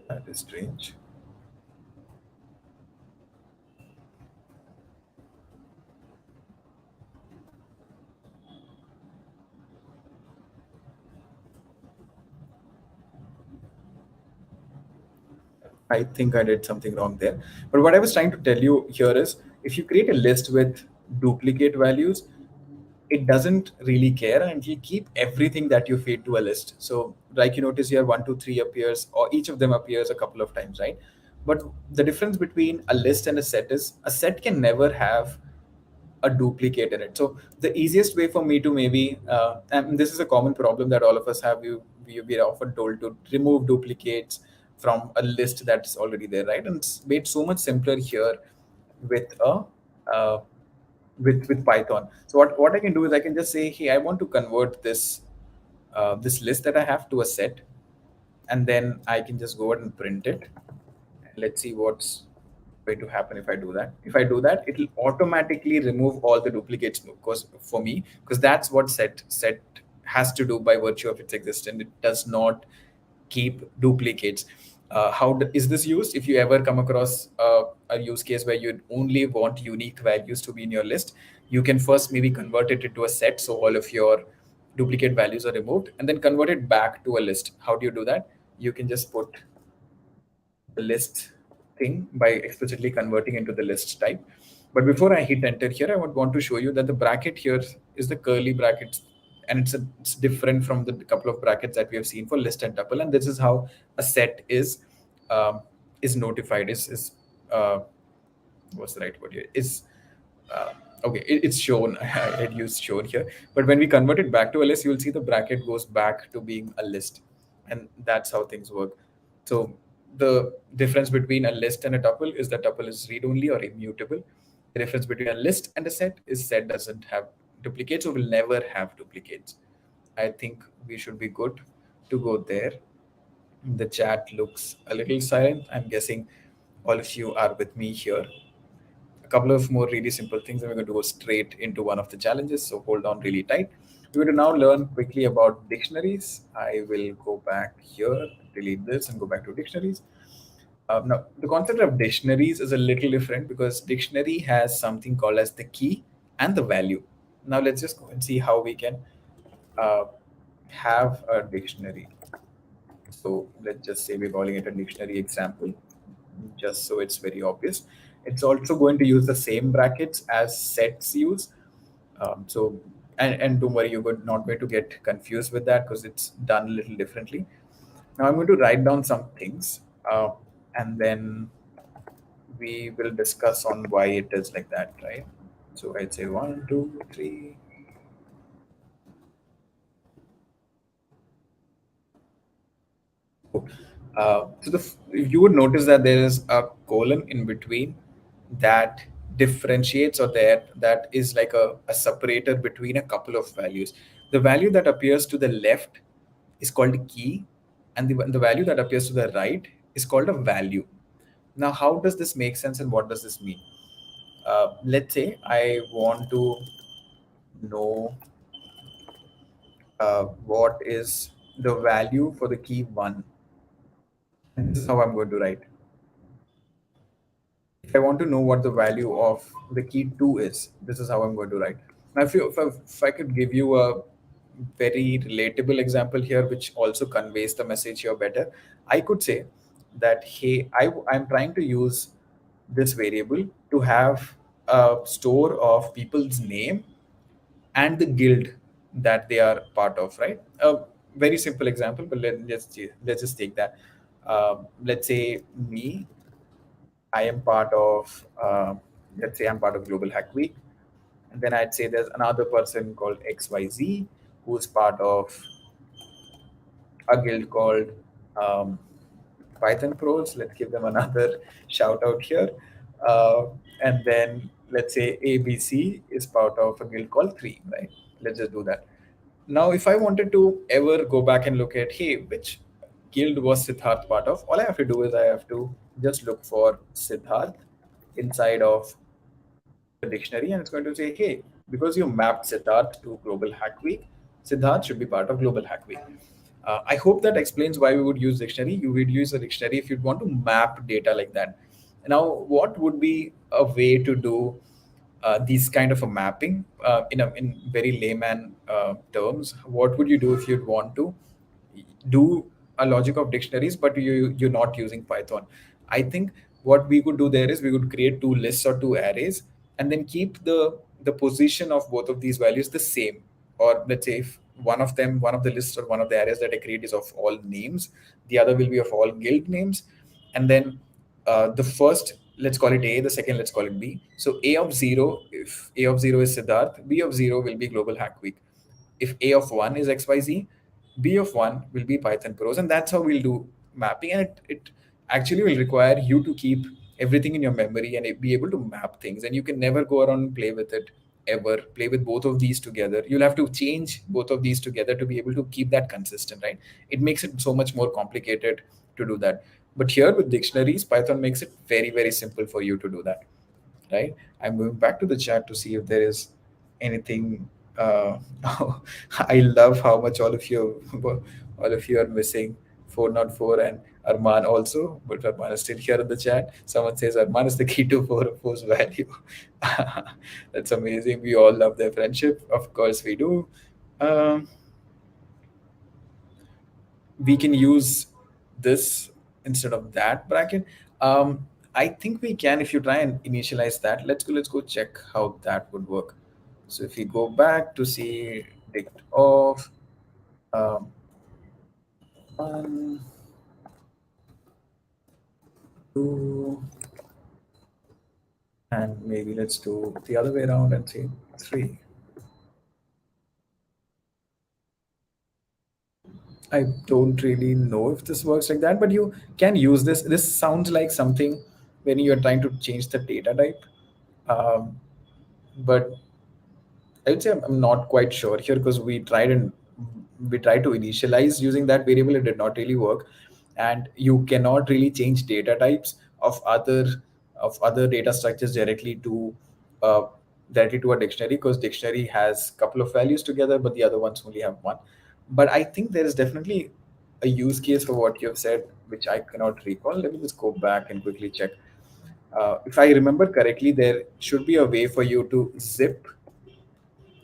that is strange. I think I did something wrong there. But what I was trying to tell you here is if you create a list with duplicate values, it doesn't really care and it'll keep everything that you feed to a list. So, like you notice here, 1, 2, 3 appears, or each of them appears a couple of times, right? But the difference between a list and a set is a set can never have a duplicate in it. So the easiest way for me to maybe, and this is a common problem that all of us have, we are often told to remove duplicates from a list that's already there, right? And it's made so much simpler here with a uh, with Python. So what I can do is I can just say, hey, I want to convert this list that I have to a set, and then I can just go ahead and print it. Let's see what's going to happen if I do that. If I do that, it'll automatically remove all the duplicates because for me, because that's what set has to do by virtue of its existence. It does not keep duplicates. Is this used? If you ever come across a use case where you only want unique values to be in your list, you can first maybe convert it into a set so all of your duplicate values are removed, and then convert it back to a list. How do you do that? You can just put the list thing by explicitly converting into the list type. But before I hit enter here, I would want to show you that the bracket here is the curly brackets, and it's different from the couple of brackets that we have seen for list and tuple. And this is how a set um, is notified. Is what's the right word here? Is okay, it's shown. I had used shown here, but when we convert it back to a list, you'll see the bracket goes back to being a list, and that's how things work. So the difference between a list and a tuple is that tuple is read only or immutable. The difference between a list and a set is set doesn't have duplicates or will never have duplicates. I think we should be good to go there. The chat looks a little silent. I'm guessing all of you are with me here. A couple of more really simple things, and we're going to go straight into one of the challenges. So hold on really tight. We're going to now learn quickly about dictionaries. I will go back here, delete this, and go back to dictionaries. Now, the concept of dictionaries is a little different because dictionary has something called as the key and the value. Now, let's just go and see how we can uh, have a dictionary. So let's just say we're calling it a dictionary example, just so it's very obvious. It's also going to use the same brackets as sets use. So, and don't worry, not going to get confused with that because it's done a little differently. Now I'm going to write down some things, and then we will discuss on why it is like that, right? So I'd say 1, 2, 3. You would notice that there is a colon in between that differentiates, or that is like a separator between a couple of values. The value that appears to the left is called a key, and the value that appears to the right is called a value. Now, how does this make sense and what does this mean? Let's say I want to know what is the value for the key 1. And this is how I'm going to write. If I want to know what the value of the key 2 is, this is how I'm going to write. Now, if I could give you a very relatable example here, which also conveys the message here better, I could say that, hey, I'm trying to use this variable to have a store of people's name and the guild that they are part of, right? A very simple example, but let's just take that. Let's say me, I am part of, let's say I'm part of Global Hack Week. And then I'd say there's another person called XYZ who's part of a guild called um, Python Pros. Let's give them another shout out here. Uh, and then let's say ABC is part of a guild called Three, right? Let's just do that. Now, if I wanted to ever go back and look at, hey, which guild was Siddharth part of, all I have to do is I have to just look for Siddharth inside of the dictionary, and it's going to say, hey, because you mapped Siddharth to Global Hack Week, Siddharth should be part of Global Hack Week. I hope that explains why we would use dictionary. You would use a dictionary if you'd want to map data like that. Now, what would be a way to do these kind of a mapping in very layman terms? What would you do if you'd want to do a logic of dictionaries, but you're not using Python? I think what we could do there is we would create two lists or two arrays, and then keep the position of both of these values the same. Or let's say if one of the lists or one of the arrays that I create is of all names, the other will be of all guild names, and then the first, let's call it A, the second, let's call it B. So A of 0, if A of 0 is Siddharth, B of 0 will be Global Hack Week. If A of 1 is XYZ, B of 1 will be Python Pros. And that's how we'll do mapping. And it actually will require you to keep everything in your memory and be able to map things. And you can never go around and play with it ever, play with both of these together. You'll have to change both of these together to be able to keep that consistent, right? It makes it so much more complicated to do that. But here with dictionaries, Python makes it very, very simple for you to do that, right? I'm going back to the chat to see if there is anything. I love how much all of you are missing 404 and Arman also, but Arman is still here in the chat. Someone says Arman is the key to 404's value. That's amazing. We all love their friendship. Of course, we do. Um, we can use this instead of that bracket. I think we can if you try and initialize that. Let's go check how that would work. So if we go back to see dict of um, 1, 2, and maybe let's do the other way around and say 3. I don't really know if this works like that, but you can use this. This sounds like something when you're trying to change the data type. Um, but I would say I'm not quite sure here, because we tried to initialize using that variable. It did not really work, and you cannot really change data types of other data structures uh, directly to a dictionary, because dictionary has couple of values together, but the other ones only have one. But I think there is definitely a use case for what you have said, which I cannot recall. Let me just go back and quickly check. If I remember correctly, there should be a way for you to zip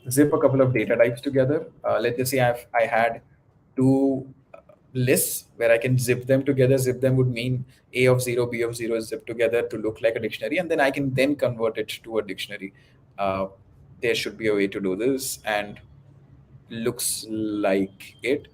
a couple of data types together. Let's just say I had two lists where I can zip them together. Zip them would mean A of 0, B of 0 is zipped together to look like a dictionary, and then I can then convert it to a dictionary. Uh, there should be a way to do this, and looks like it.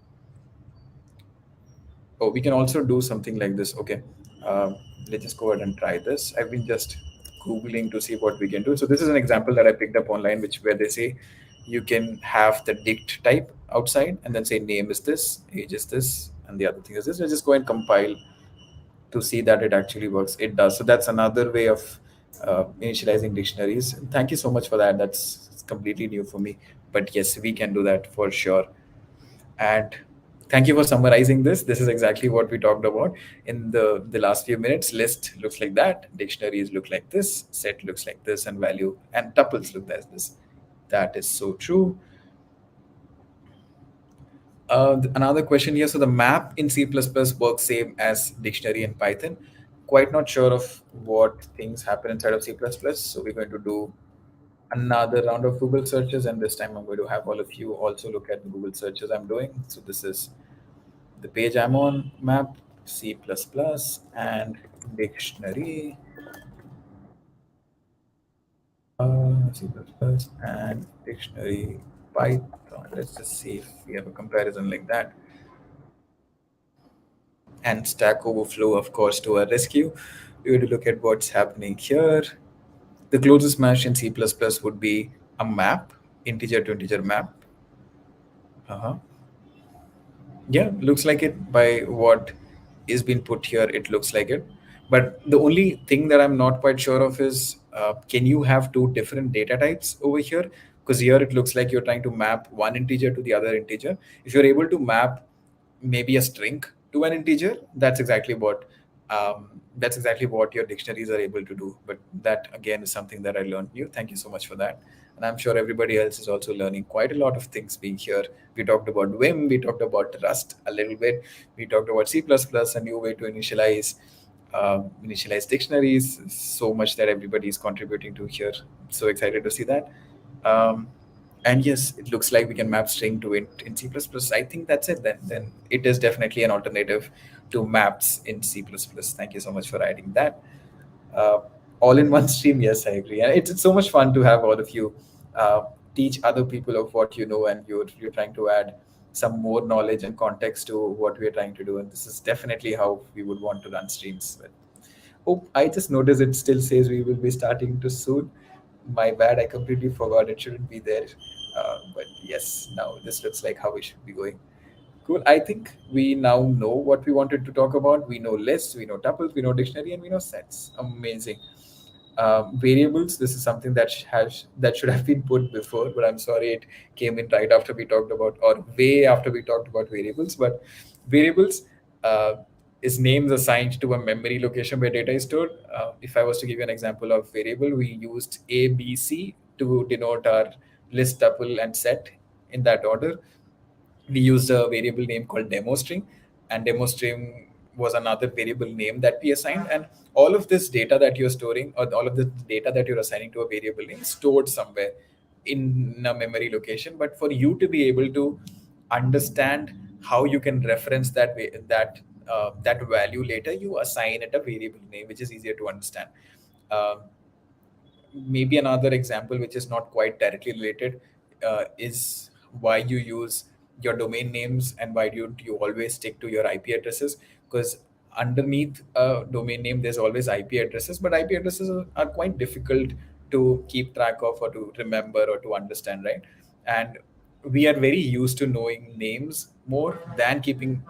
Oh, we can also do something like this. Okay. Um, let's just go ahead and try this. I've been just Googling to see what we can do. So this is an example that I picked up online, which where they say you can have the dict type outside and then say name is this, age is this, and the other thing is this. I just go and compile to see that it actually works. It does. So that's another way of initializing dictionaries. Thank you so much for that. That's completely new for me. But yes, we can do that for sure. And thank you for summarizing this. This is exactly what we talked about in the last few minutes. List looks like that. Dictionaries look like this. Set looks like this, and value and tuples look like this. That is so true. Another question here. So the map in C++ works same as dictionary in Python. Quite not sure of what things happen inside of C++. So we're going to do another round of Google searches, and this time I'm going to have all of you also look at the Google searches I'm doing. So this is the page I'm on, map, C++, and dictionary, C++, and dictionary Python. Let's just see if we have a comparison like that. And Stack Overflow, of course, to our rescue. We're going to look at what's happening here. The closest match in C++ would be a map, integer to integer map. Uh-huh. Yeah, looks like it by what is being put here. It looks like it. But the only thing that I'm not quite sure of is can you have two different data types over here? Because here it looks like you're trying to map one integer to the other integer. If you're able to map maybe a string to an integer, that's exactly what your dictionaries are able to do. But that again is something that I learned new. Thank you so much for that. And I'm sure everybody else is also learning quite a lot of things being here. We talked about Vim, we talked about Rust a little bit, we talked about C++, a new way to initialize dictionaries. So much that everybody is contributing to here. So excited to see that. Um, and yes, it looks like we can map string to int in C++. I think that's it then. Then it is definitely an alternative to maps in C++. Thank you so much for adding that. Uh, all in one stream, yes, I agree. And it's so much fun to have all of you uh, teach other people of what you know, and you're trying to add some more knowledge and context to what we're trying to do. And this is definitely how we would want to run streams. But, oh, I just noticed it still says we will be starting too soon. My bad, I completely forgot it shouldn't be there. But yes, now this looks like how we should be going. Cool. I think we now know what we wanted to talk about. We know lists, we know tuples, we know dictionary, and we know sets. Amazing. Variables. This is something that should have been put before, but I'm sorry it came in right after we talked about, or way after we talked about variables. But variables uh, is names assigned to a memory location where data is stored. If I was to give you an example of variable, we used A, B, C to denote our list, tuple, and set in that order. We used a variable name called demo string, and demo string was another variable name that we assigned. And all of this data that you're storing, or all of the data that you're assigning to a variable name, is stored somewhere in a memory location. But for you to be able to understand how you can reference that value later, you assign it a variable name, which is easier to understand. Um, Maybe another example which is not quite directly related is why you use your domain names, and why do you always stick to your IP addresses. Because underneath a domain name there's always IP addresses, but IP addresses are quite difficult to keep track of, or to remember, or to understand, right? And we are very used to knowing names more than keeping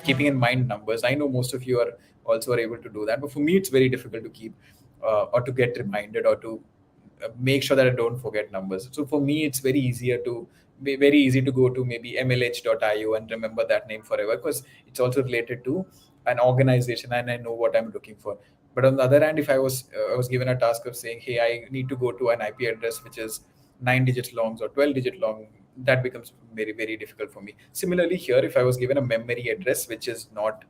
in mind numbers. I know most of you are also are able to do that, but for me it's very difficult to keep or to get reminded, or to make sure that I don't forget numbers. So for me it's very easy to go to maybe mlh.io and remember that name forever, because it's also related to an organization and I know what I'm looking for. But on the other hand, if I was given a task of saying, hey, I need to go to an IP address which is 9 digits long or 12 digit long, that becomes very, very difficult for me. Similarly here, if I was given a memory address which is not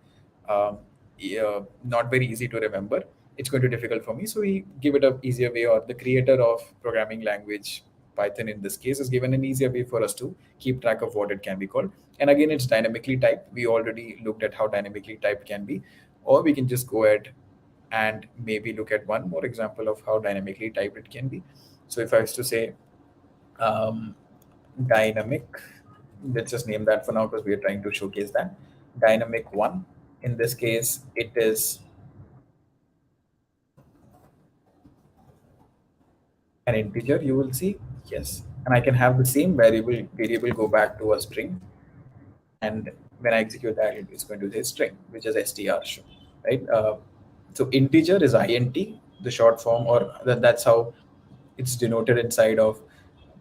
very easy to remember, it's going to be difficult for me. So we give it a easier way, or the creator of programming language Python in this case is given an easier way for us to keep track of what it can be called. And again, it's dynamically typed. We already looked at how dynamically typed can be, or we can just go ahead and maybe look at one more example of how dynamically typed it can be. So if I was to say um, dynamic, let's just name that for now because we are trying to showcase that. Dynamic one, in this case, it is an integer, you will see. Yes. And I can have the same variable go back to a string. And when I execute that, it's going to say string, which is str show, right? So integer is int, the short form, or that's how it's denoted inside of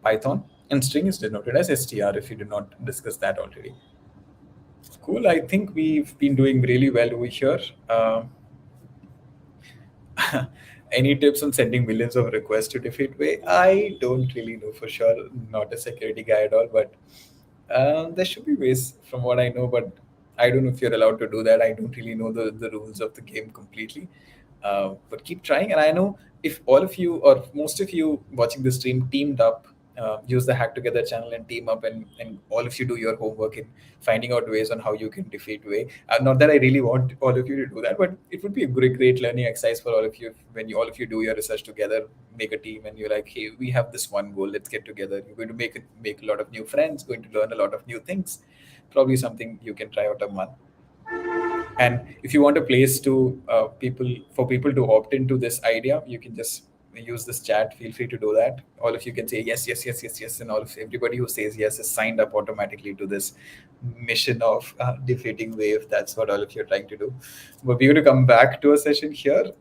Python, and string is denoted as str. If you did not discuss that already, cool. I think we've been doing really well over here. Any tips on sending millions of requests to defeat way? I don't really know for sure. Not a security guy at all, but there should be ways from what I know. But I don't know if you're allowed to do that. I don't really know the rules of the game completely. But keep trying. And I know if all of you or most of you watching the stream teamed up, use the Hack Together channel and team up, and all of you do your homework in finding out ways on how you can defeat way. Not that I really want all of you to do that, but it would be a great learning exercise for all of you when all of you do your research together, make a team, and you're like, hey, we have this one goal. Let's get together. You're going to make a lot of new friends, going to learn a lot of new things. Probably something you can try out a month. And if you want a place to people to opt into this idea, you can just use this chat. Feel free to do that. All of you can say yes, yes, yes, yes, yes, and all of everybody who says yes is signed up automatically to this mission of defeating wave. That's what all of you are trying to do. But we're going to come back to a session here.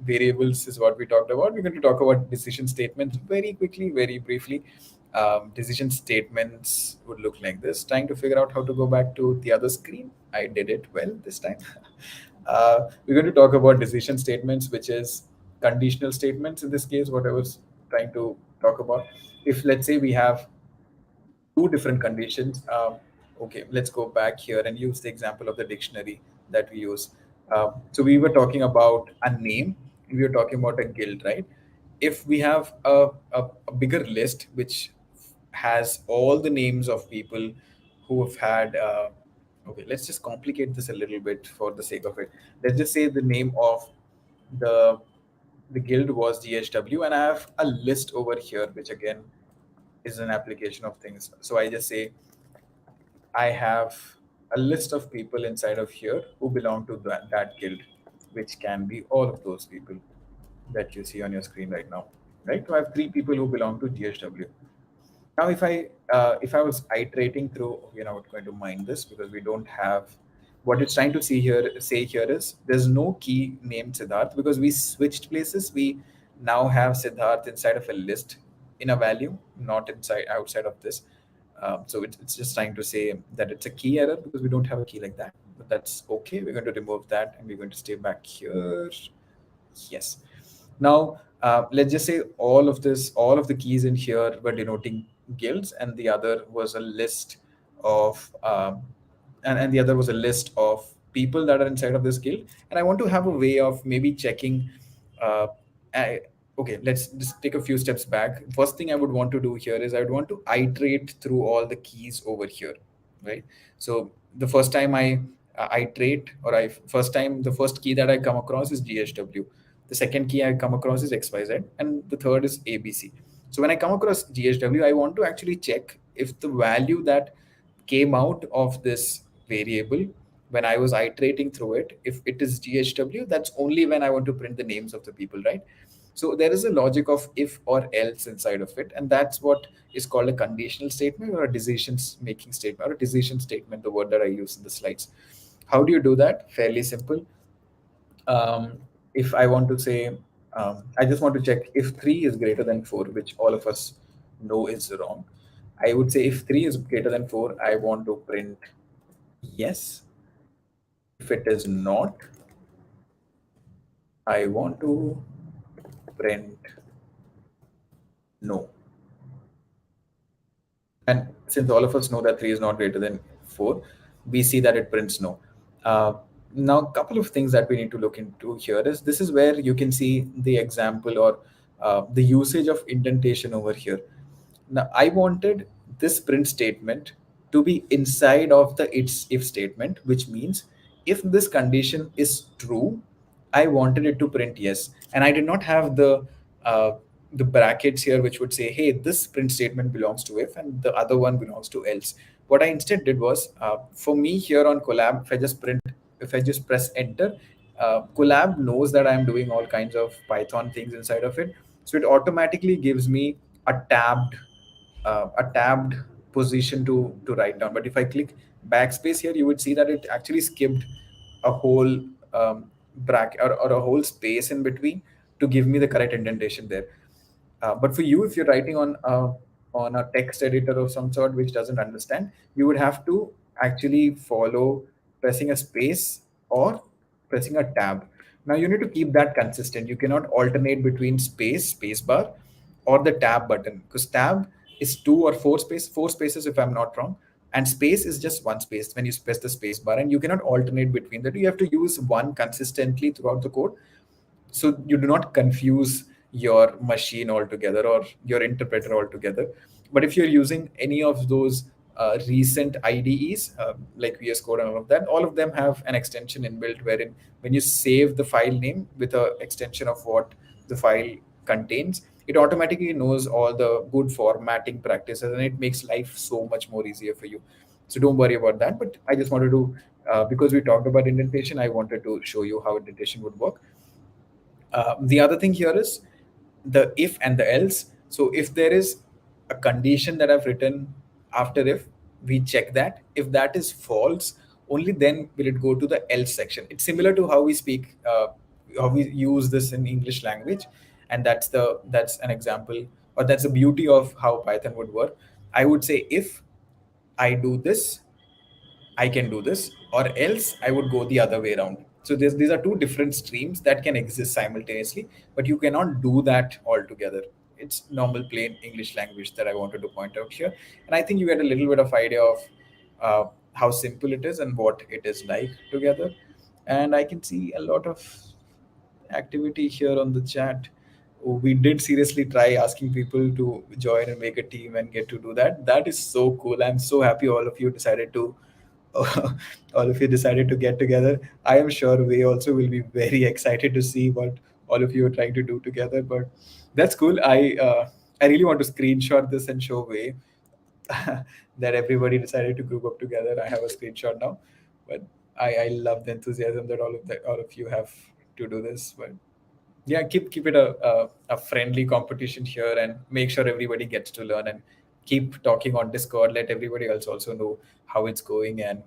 Variables is what we talked about. We're going to talk about decision statements very quickly, very briefly. Decision statements would look like this. Trying to figure out how to go back to the other screen. I did it well this time. We're going to talk about decision statements, which is conditional statements in this case, what I was trying to talk about. If let's say we have two different conditions, okay, let's go back here and use the example of the dictionary that we use. So we were talking about a name, and we were talking about a guild, right? If we have a bigger list which has all the names of people who have had okay, let's just complicate this a little bit for the sake of it. Let's just say the name of the the guild was GHW, and I have a list over here, which again is an application of things. So I just say I have a list of people inside of here who belong to that guild, which can be all of those people that you see on your screen right now. Right? So I have three people who belong to GHW. Now, if I was iterating through, we're not going to mind this because we don't have what it's trying to say here is there's no key named Siddharth because we switched places. We now have Siddharth inside of a list in a value, not inside outside of this. So it's just trying to say that it's a key error because we don't have a key like that. But that's okay. We're going to remove that and we're going to stay back here. Yes. Now, let's just say all of the keys in here were denoting guilds, and the other was a list of, and the other was a list of people that are inside of this guild. And I want to have a way of maybe checking. Uh, okay, let's just take a few steps back. First thing I would want to do here is I would want to iterate through all the keys over here, right? So the first time I iterate, or I first time the first key that I come across is GHW, the second key I come across is XYZ, and the third is ABC. So when I come across GHW, I want to actually check if the value that came out of this variable when I was iterating through it, if it is GHW, that's only when I want to print the names of the people, right? So there is a logic of if or else inside of it, and that's what is called a conditional statement or a decision making statement or a decision statement, the word that I use in the slides. How do you do that? Fairly simple. um, if I want to say, I just want to check if 3 is greater than 4, which all of us know is wrong. I would say if 3 is greater than 4, I want to print yes. If it is not, I want to print no. And since all of us know that 3 is not greater than 4, we see that it prints no. Now, a couple of things that we need to look into here is this is where you can see the example or the usage of indentation over here. Now, I wanted this print statement to be inside of the its if statement, which means if this condition is true, I wanted it to print yes, and I did not have uh, the brackets here, which would say, hey, this print statement belongs to if, and the other one belongs to else. What I instead did was, for me here on Collab, if I just press enter, Collab knows that I'm doing all kinds of Python things inside of it, so it automatically gives me a tabbed position to write down. But if I click backspace here, you would see that it actually skipped a whole bracket, or a whole space in between to give me the correct indentation there. But for you, if you're writing on a text editor of some sort which doesn't understand, you would have to actually follow pressing a space or pressing a tab. Now you need to keep that consistent. You cannot alternate between space bar, or the tab button, because tab is two or four spaces if I'm not wrong, and space is just one space when you press the space bar, and you cannot alternate between the two. You have to use one consistently throughout the code, so you do not confuse your machine altogether or your interpreter altogether. But if you're using any of those recent IDEs, like VS Code and all of them have an extension inbuilt wherein when you save the file name with a extension of what the file contains, it automatically knows all the good formatting practices, and it makes life so much more easier for you. So don't worry about that. But I just wanted to, because we talked about indentation, I wanted to show you how indentation would work. The other thing here is the if and the else. So if there is a condition that I've written after if, we check that. If that is false, only then will it go to the else section. It's similar to how we speak, how we use this in English language, and that's an example, or that's the beauty of how Python would work. I would say if I do this, I can do this, or else I would go the other way around. So these are two different streams that can exist simultaneously, but you cannot do that altogether. It's normal plain English language that I wanted to point out here. And I think you get a little bit of idea of how simple it is and what it is like together. And I can see a lot of activity here on the chat. We did seriously try asking people to join and make a team and get to do that. That is so cool. I'm so happy all of you decided to all of you decided to get together. I am sure we also will be very excited to see what all of you are trying to do together. But that's cool. I really want to screenshot this and show way that everybody decided to group up together. I have a screenshot now, but I love the enthusiasm that all of you have to do this. But yeah, keep it a friendly competition here, and make sure everybody gets to learn, and keep talking on Discord. Let everybody else also know how it's going, and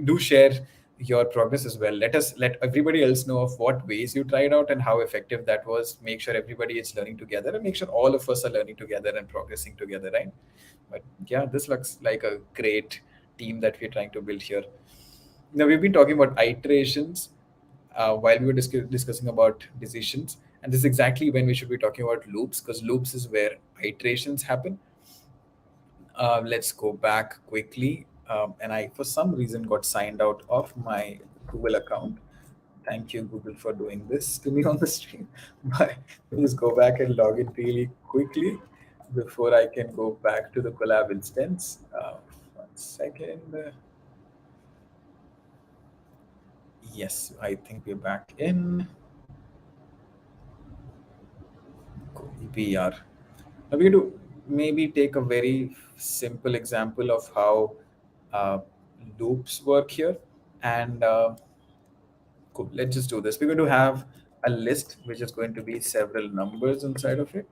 do share your progress as well. Let everybody else know of what ways you tried out and how effective that was. Make sure everybody is learning together, and make sure all of us are learning together and progressing together, right? But yeah, this looks like a great team that we're trying to build here. Now we've been talking about iterations while we were discussing about decisions, and this is exactly when we should be talking about loops, because loops is where iterations happen. Let's go back quickly. And I, for some reason, got signed out of my Google account. Thank you, Google, for doing this to me on the stream. But please go back and log in really quickly before I can go back to the collab instance. 1 second. Yes, I think we're back in. Cool. We are. Now we're going to maybe take a very simple example of how uh, loops work here. And cool, let's just do this. We're going to have a list which is going to be several numbers inside of it.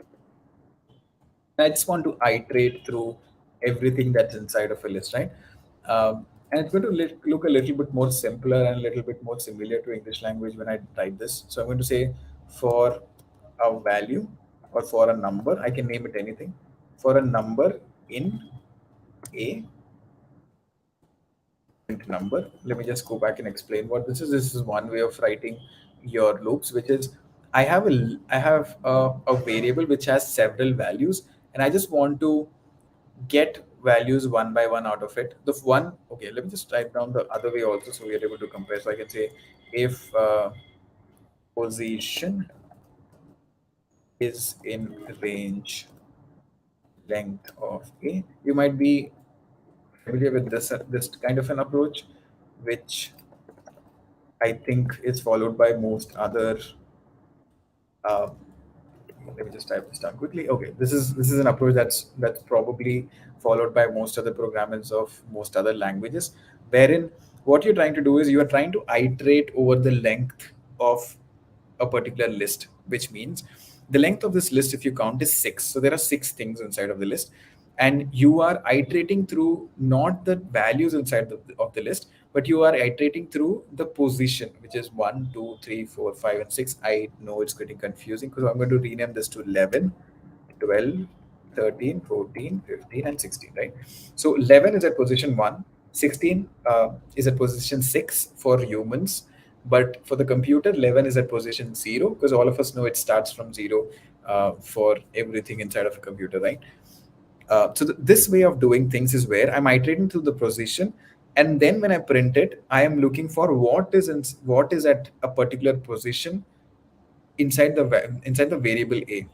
I just want to iterate through everything that's inside of a list, right? And it's going to look a little bit more simpler and a little bit more similar to English language when I type this. So I'm going to say for a value or for a number, I can name it anything. For a number in a number, let me just go back and explain what this is. This is one way of writing your loops, which is I have a variable which has several values, and I just want to get values one by one out of it. The one, okay, let me just write down the other way also so we are able to compare. So I can say if position is in range length of a. You might be familiar with this kind of an approach, which I think is followed by most other. Uh, Let me just type this down quickly. Okay, this is an approach that's probably followed by most other programmers of most other languages, wherein what you're trying to do is you are trying to iterate over the length of a particular list, which means the length of this list, if you count, is six. So there are six things inside of the list, and you are iterating through not the values inside of the list, but you are iterating through the position, which is 1, 2, 3, 4, 5, and 6. I know it's getting confusing because I'm going to rename this to 11, 12, 13, 14, 15, and 16, right? So 11 is at position 1, 16 is at position 6 for humans, but for the computer, 11 is at position 0 because all of us know it starts from 0 for everything inside of a computer, right? This way of doing things is where I'm iterating through the position, and then when I print it, I am looking for what is at a particular position inside the variable A.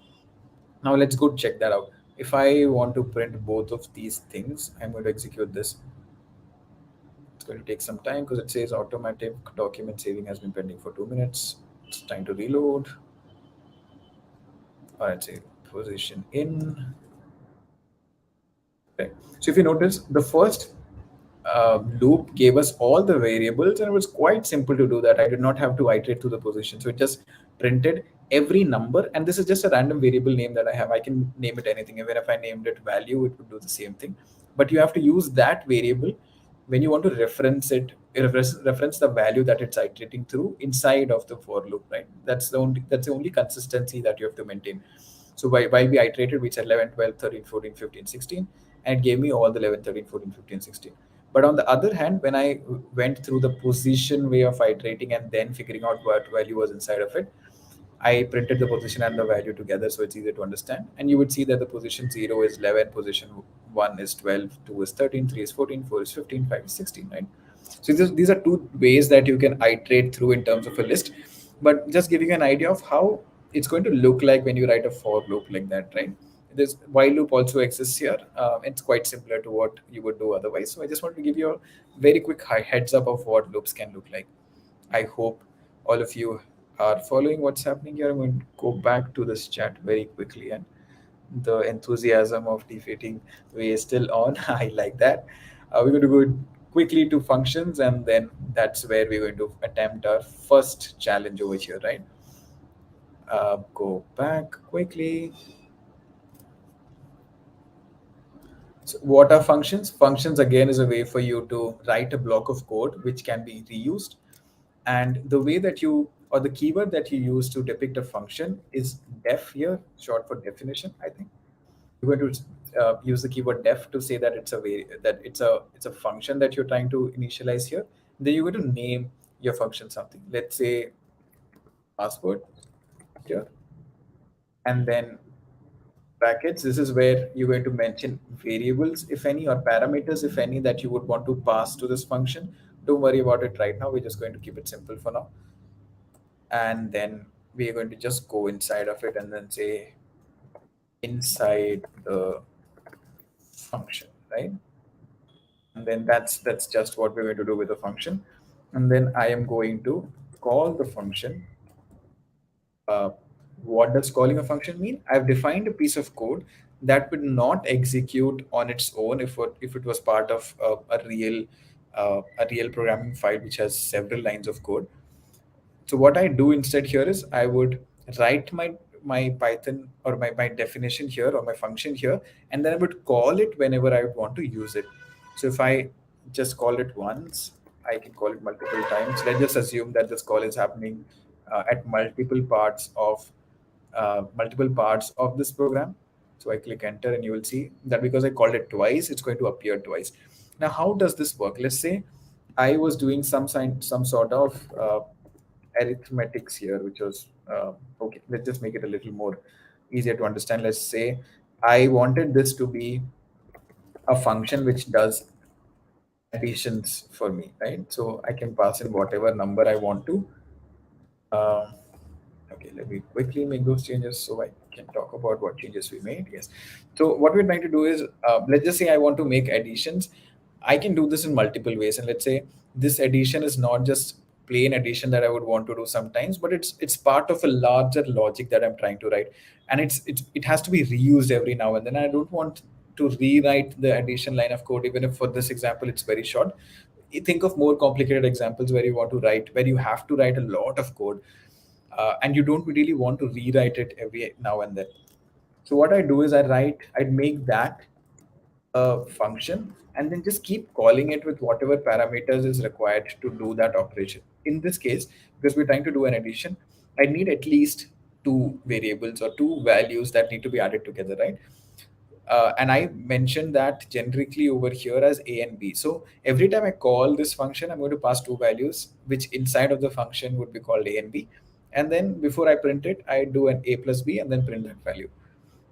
Now let's go check that out. If I want to print both of these things, I'm going to execute this. It's going to take some time because it says automatic document saving has been pending for 2 minutes. It's time to reload. All right, say position in. Okay. So if you notice, the first loop gave us all the variables, and it was quite simple to do that. I did not have to iterate through the position. So it just printed every number, and this is just a random variable name that I have. I can name it anything. Even if I named it value, it would do the same thing. But you have to use that variable when you want to reference it, reference the value that it's iterating through inside of the for loop, right? That's the only consistency that you have to maintain. So while we iterated, we said 11, 12, 13, 14, 15, 16, and it gave me all the 11, 13, 14, 15, 16. But on the other hand, when I went through the position way of iterating and then figuring out what value was inside of it, I printed the position and the value together so it's easier to understand. And you would see that the position 0 is 11, position 1 is 12, 2 is 13, 3 is 14, 4 is 15, 5 is 16, right? So these are two ways that you can iterate through in terms of a list, but just giving you an idea of how it's going to look like when you write a for loop like that, right? This while loop also exists here. It's quite similar to what you would do otherwise. So I just want to give you a very quick heads up of what loops can look like. I hope all of you are following what's happening here. I'm going to go back to this chat very quickly, and the enthusiasm of defeating way is still on. I like that. We're going to go quickly to functions, and then that's where we're going to attempt our first challenge over here, right? Go back quickly. So what are functions? Functions again is a way for you to write a block of code which can be reused. And the way that you, or the keyword that you use to depict a function is def here, short for definition, I think. You're going to use the keyword def to say that it's a function that you're trying to initialize here. Then you're going to name your function something. Let's say password here, and then brackets. This is where you're going to mention variables, if any, or parameters, if any, that you would want to pass to this function. Don't worry about it right now. We're just going to keep it simple for now. And then we're going to just go inside of it and then say inside the function, right? And then that's just what we're going to do with the function. And then I am going to call the function. uh, what does calling a function mean? I've defined a piece of code that would not execute on its own if it was part of a real programming file which has several lines of code. So what I do instead here is I would write my Python or my definition here or my function here, and then I would call it whenever I would want to use it. So if I just call it once, I can call it multiple times. Let's just assume that this call is happening at multiple parts of this program. So I click enter, and you will see that because I called it twice, it's going to appear twice. Now, how does this work? Let's say I was doing some sort of arithmetics here, which was okay. Let's just make it a little more easier to understand. Let's say I wanted this to be a function which does additions for me, right? So I can pass in whatever number I want to. Um, okay, let me quickly make those changes so I can talk about what changes we made. Yes. So what we're trying to do is, let's just say I want to make additions. I can do this in multiple ways, and let's say this addition is not just plain addition that I would want to do sometimes, but it's part of a larger logic that I'm trying to write, and it has to be reused every now and then. I don't want to rewrite the addition line of code, even if for this example it's very short. You think of more complicated examples where you have to write a lot of code, and you don't really want to rewrite it every now and then. So what I do is I'd make that a function and then just keep calling it with whatever parameters is required to do that operation. In this case, because we're trying to do an addition, I need at least two variables or two values that need to be added together, right? And I mentioned that generically over here as a and b. So every time I call this function, I'm going to pass two values, which inside of the function would be called a and b. And then before I print it, I do an a plus b and then print that value.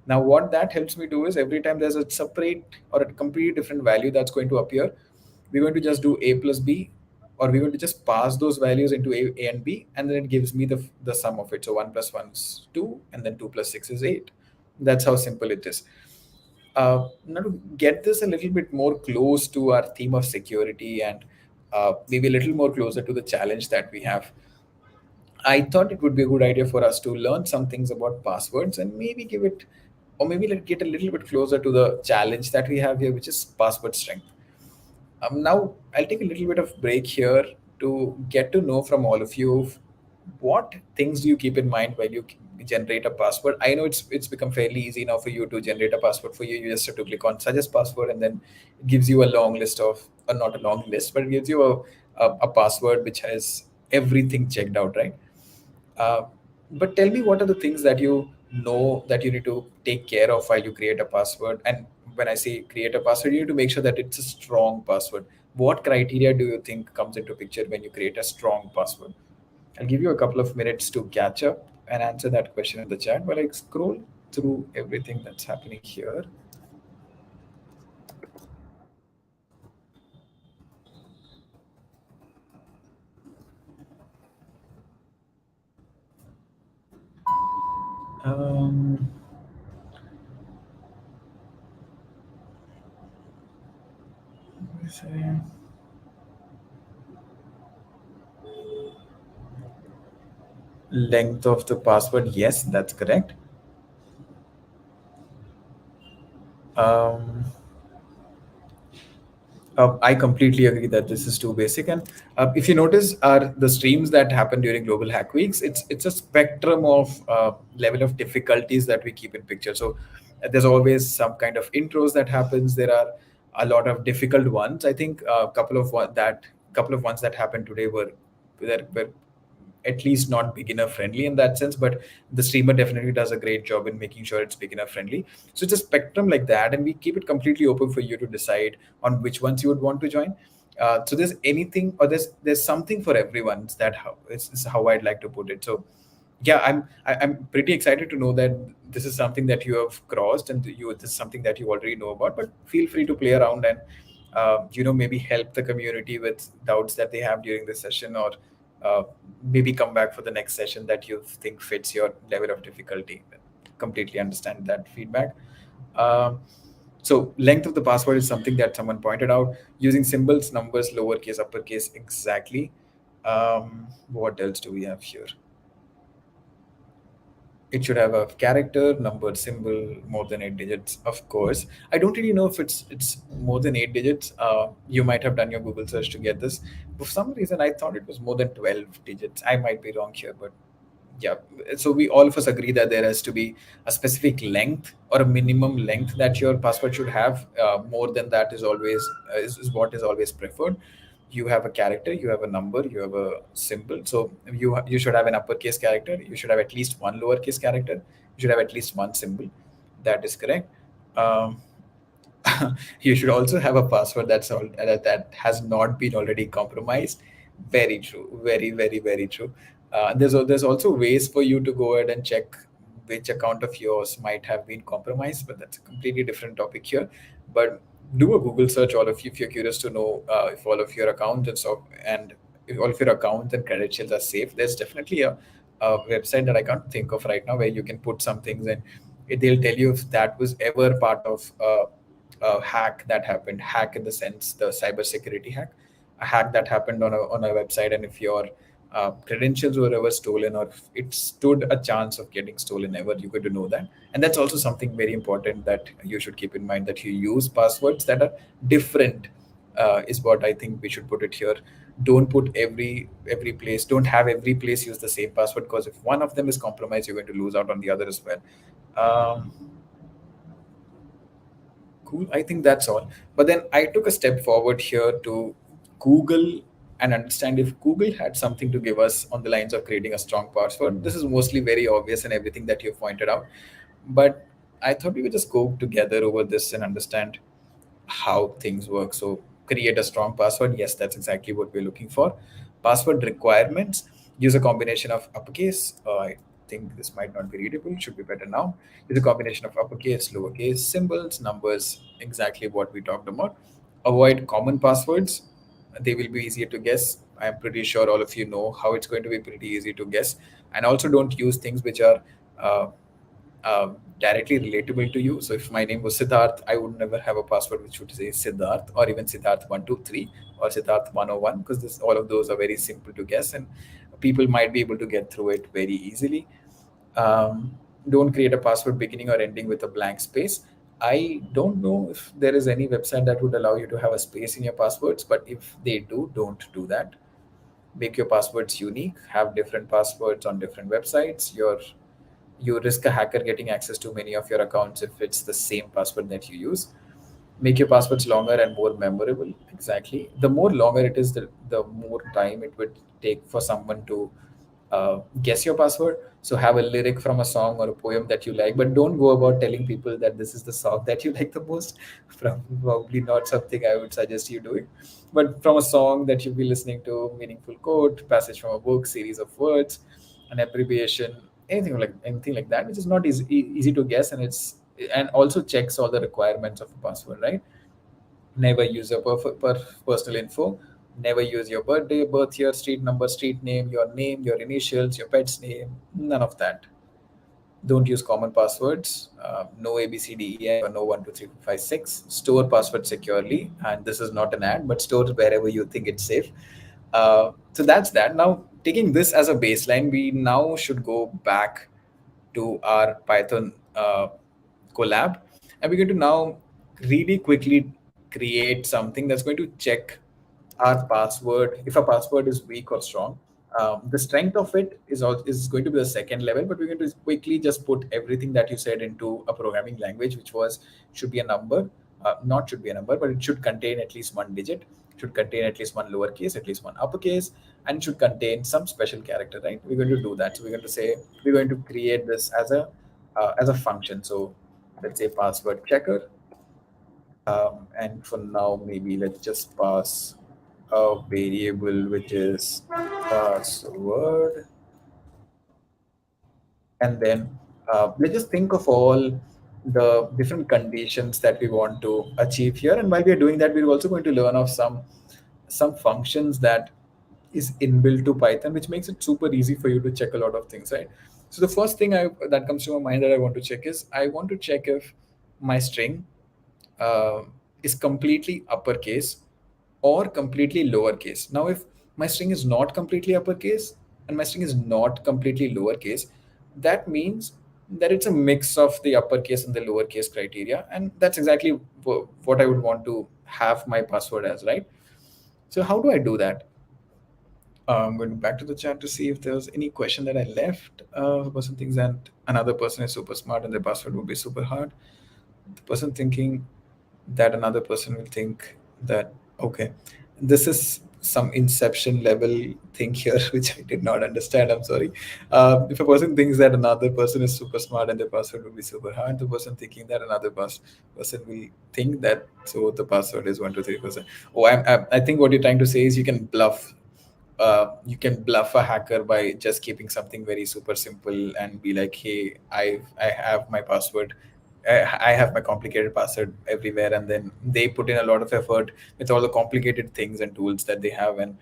Now, what that helps me do is every time there's a separate or a completely different value that's going to appear, we're going to just do a plus b, or we're going to just pass those values into a and b, and then it gives me the sum of it. So 1 plus 1 is 2, and then 2 plus 6 is 8. That's how simple it is. Now, to get this a little bit more close to our theme of security and maybe a little more closer to the challenge that we have, I thought it would be a good idea for us to learn some things about passwords and maybe give it, or maybe let get a little bit closer to the challenge that we have here, which is password strength. Now, I'll take a little bit of break here to get to know from all of you what things do you keep in mind when you generate a password. I know it's become fairly easy now for you to generate a password. For you, you just have to click on suggest password, and then it gives you a long list of, or not a long list, but it gives you a password which has everything checked out, right? Uh, but tell me, what are the things that you know that you need to take care of while you create a password? And when I say create a password, you need to make sure that it's a strong password. What criteria do you think comes into picture when you create a strong password? I'll give you a couple of minutes to catch up and answer that question in the chat while I scroll through everything that's happening here. Um, let me see. Length of the password, yes, that's correct. Um, I completely agree that this is too basic. And if you notice, are the streams that happen during Global Hack Weeks, it's a spectrum of level of difficulties that we keep in picture. So there's always some kind of intros that happens. There are a lot of difficult ones. I think a couple of ones that happened today were at least not beginner friendly in that sense, but the streamer definitely does a great job in making sure it's beginner friendly. So it's a spectrum like that, and we keep it completely open for you to decide on which ones you would want to join. So there's anything, or there's something for everyone. Is how I'd like to put it. So yeah, I'm pretty excited to know that this is something that you have crossed, and this is something that you already know about. But feel free to play around and maybe help the community with doubts that they have during the session, or maybe come back for the next session that you think fits your level of difficulty. Completely understand that feedback. Um, so length of the password is something that someone pointed out. Using symbols, numbers, lowercase, uppercase, exactly. What else do we have here? It should have a character, number, symbol, more than 8 digits. Of course, I don't really know if it's more than 8 digits. You might have done your Google search to get this. For some reason, I thought it was more than 12 digits. I might be wrong here, but yeah. So we all of us agree that there has to be a specific length or a minimum length that your password should have. More than that is always is what is always preferred. You have a character, you have a number, you have a symbol. So you should have an uppercase character, you should have at least one lowercase character, you should have at least one symbol. That is correct. um, you should also have a password that has not been already compromised. Very true. Very, very, very true. There's also ways for you to go ahead and check which account of yours might have been compromised, but that's a completely different topic here. But do a Google search, all of you, if you're curious to know if all of your accounts and if all of your accounts and credentials are safe. There's definitely a website that I can't think of right now where you can put some things and they'll tell you if that was ever part of hack that happened. Hack in the sense the cybersecurity hack, a hack that happened on a website, and if your credentials were ever stolen, or if it stood a chance of getting stolen ever, you got to know that. And that's also something very important that you should keep in mind, that you use passwords that are different. Is what I think we should put it here. Don't put every place. Don't have every place use the same password, because if one of them is compromised, you're going to lose out on the other as well. Um, Cool. I think that's all. But then I took a step forward here to Google and understand if Google had something to give us on the lines of creating a strong password. This is mostly very obvious in everything that you've pointed out. But I thought we would just go together over this and understand how things work. So create a strong password. Yes, that's exactly what we're looking for. Password requirements. Use a combination of uppercase. I think this might not be readable. Should be better now. Use a combination of uppercase, lowercase, symbols, numbers. Exactly what we talked about. Avoid common passwords. They will be easier to guess. I'm pretty sure all of you know how it's going to be pretty easy to guess. And also don't use things which are uh, directly relatable to you. So if my name was Siddharth, I would never have a password which would say Siddharth or even Siddharth123 or Siddharth101, because this all of those are very simple to guess and people might be able to get through it very easily. Don't create a password beginning or ending with a blank space. I don't know if there is any website that would allow you to have a space in your passwords, but if they do, don't do that. Make your passwords unique. Have different passwords on different websites. You risk a hacker getting access to many of your accounts if it's the same password that you use. Make your passwords longer and more memorable. Exactly, the more longer it is, the more time it would take for someone to guess your password. So have a lyric from a song or a poem that you like, but don't go about telling people that this is the song that you like the most. Probably not something I would suggest you doing. But from a song that you'll be listening to, meaningful quote, passage from a book, series of words, an abbreviation, anything like that, which is not easy to guess, and also checks all the requirements of a password, right? Never use your personal info. Never use your birthday, birth year, street number, street name, your initials, your pet's name. None of that. Don't use common passwords. No ABCDEF or no 1 2 3 4 5 6. Store password securely, and this is not an ad, but store wherever you think it's safe. So that's that. Now, taking this as a baseline, we now should go back to our Python collab, and we're going to now really quickly create something that's going to check our password, if a password is weak or strong. The strength of it is going to be the second level, but we're going to quickly just put everything that you said into a programming language, which was should be a number, not should be a number, but it should contain at least one digit, should contain at least one lowercase, at least one uppercase, and it should contain some special character, right? We're going to do that. So we're going to say we're going to create this as a function. So let's say password checker, and for now, maybe let's just pass a variable which is password, and then let's just think of all the different conditions that we want to achieve here. And while we are doing that, we're also going to learn of some functions that is inbuilt to Python, which makes it super easy for you to check a lot of things, right? So the first thing that comes to my mind that I want to check is I want to check if my string uh, is completely uppercase or completely lowercase. Now, if my string is not completely uppercase and my string is not completely lowercase, that means that it's a mix of the uppercase and the lowercase criteria. And that's exactly what I would want to have my password as, right? So, how do I do that? I'm going back to the chat to see if there was any question that I left. The person thinks that another person is super smart and their password would be super hard. The person thinking that another person will think that, okay, this is some inception level thing here which I did not understand. I'm sorry. If a person thinks that another person is super smart and the password will be super hard, the person thinking that another person will think that, so the password is 1 2 3%. Oh, I think what you're trying to say is you can bluff a hacker by just keeping something very super simple and be like, hey, I have my password, I have my complicated password everywhere, and then they put in a lot of effort with all the complicated things and tools that they have, and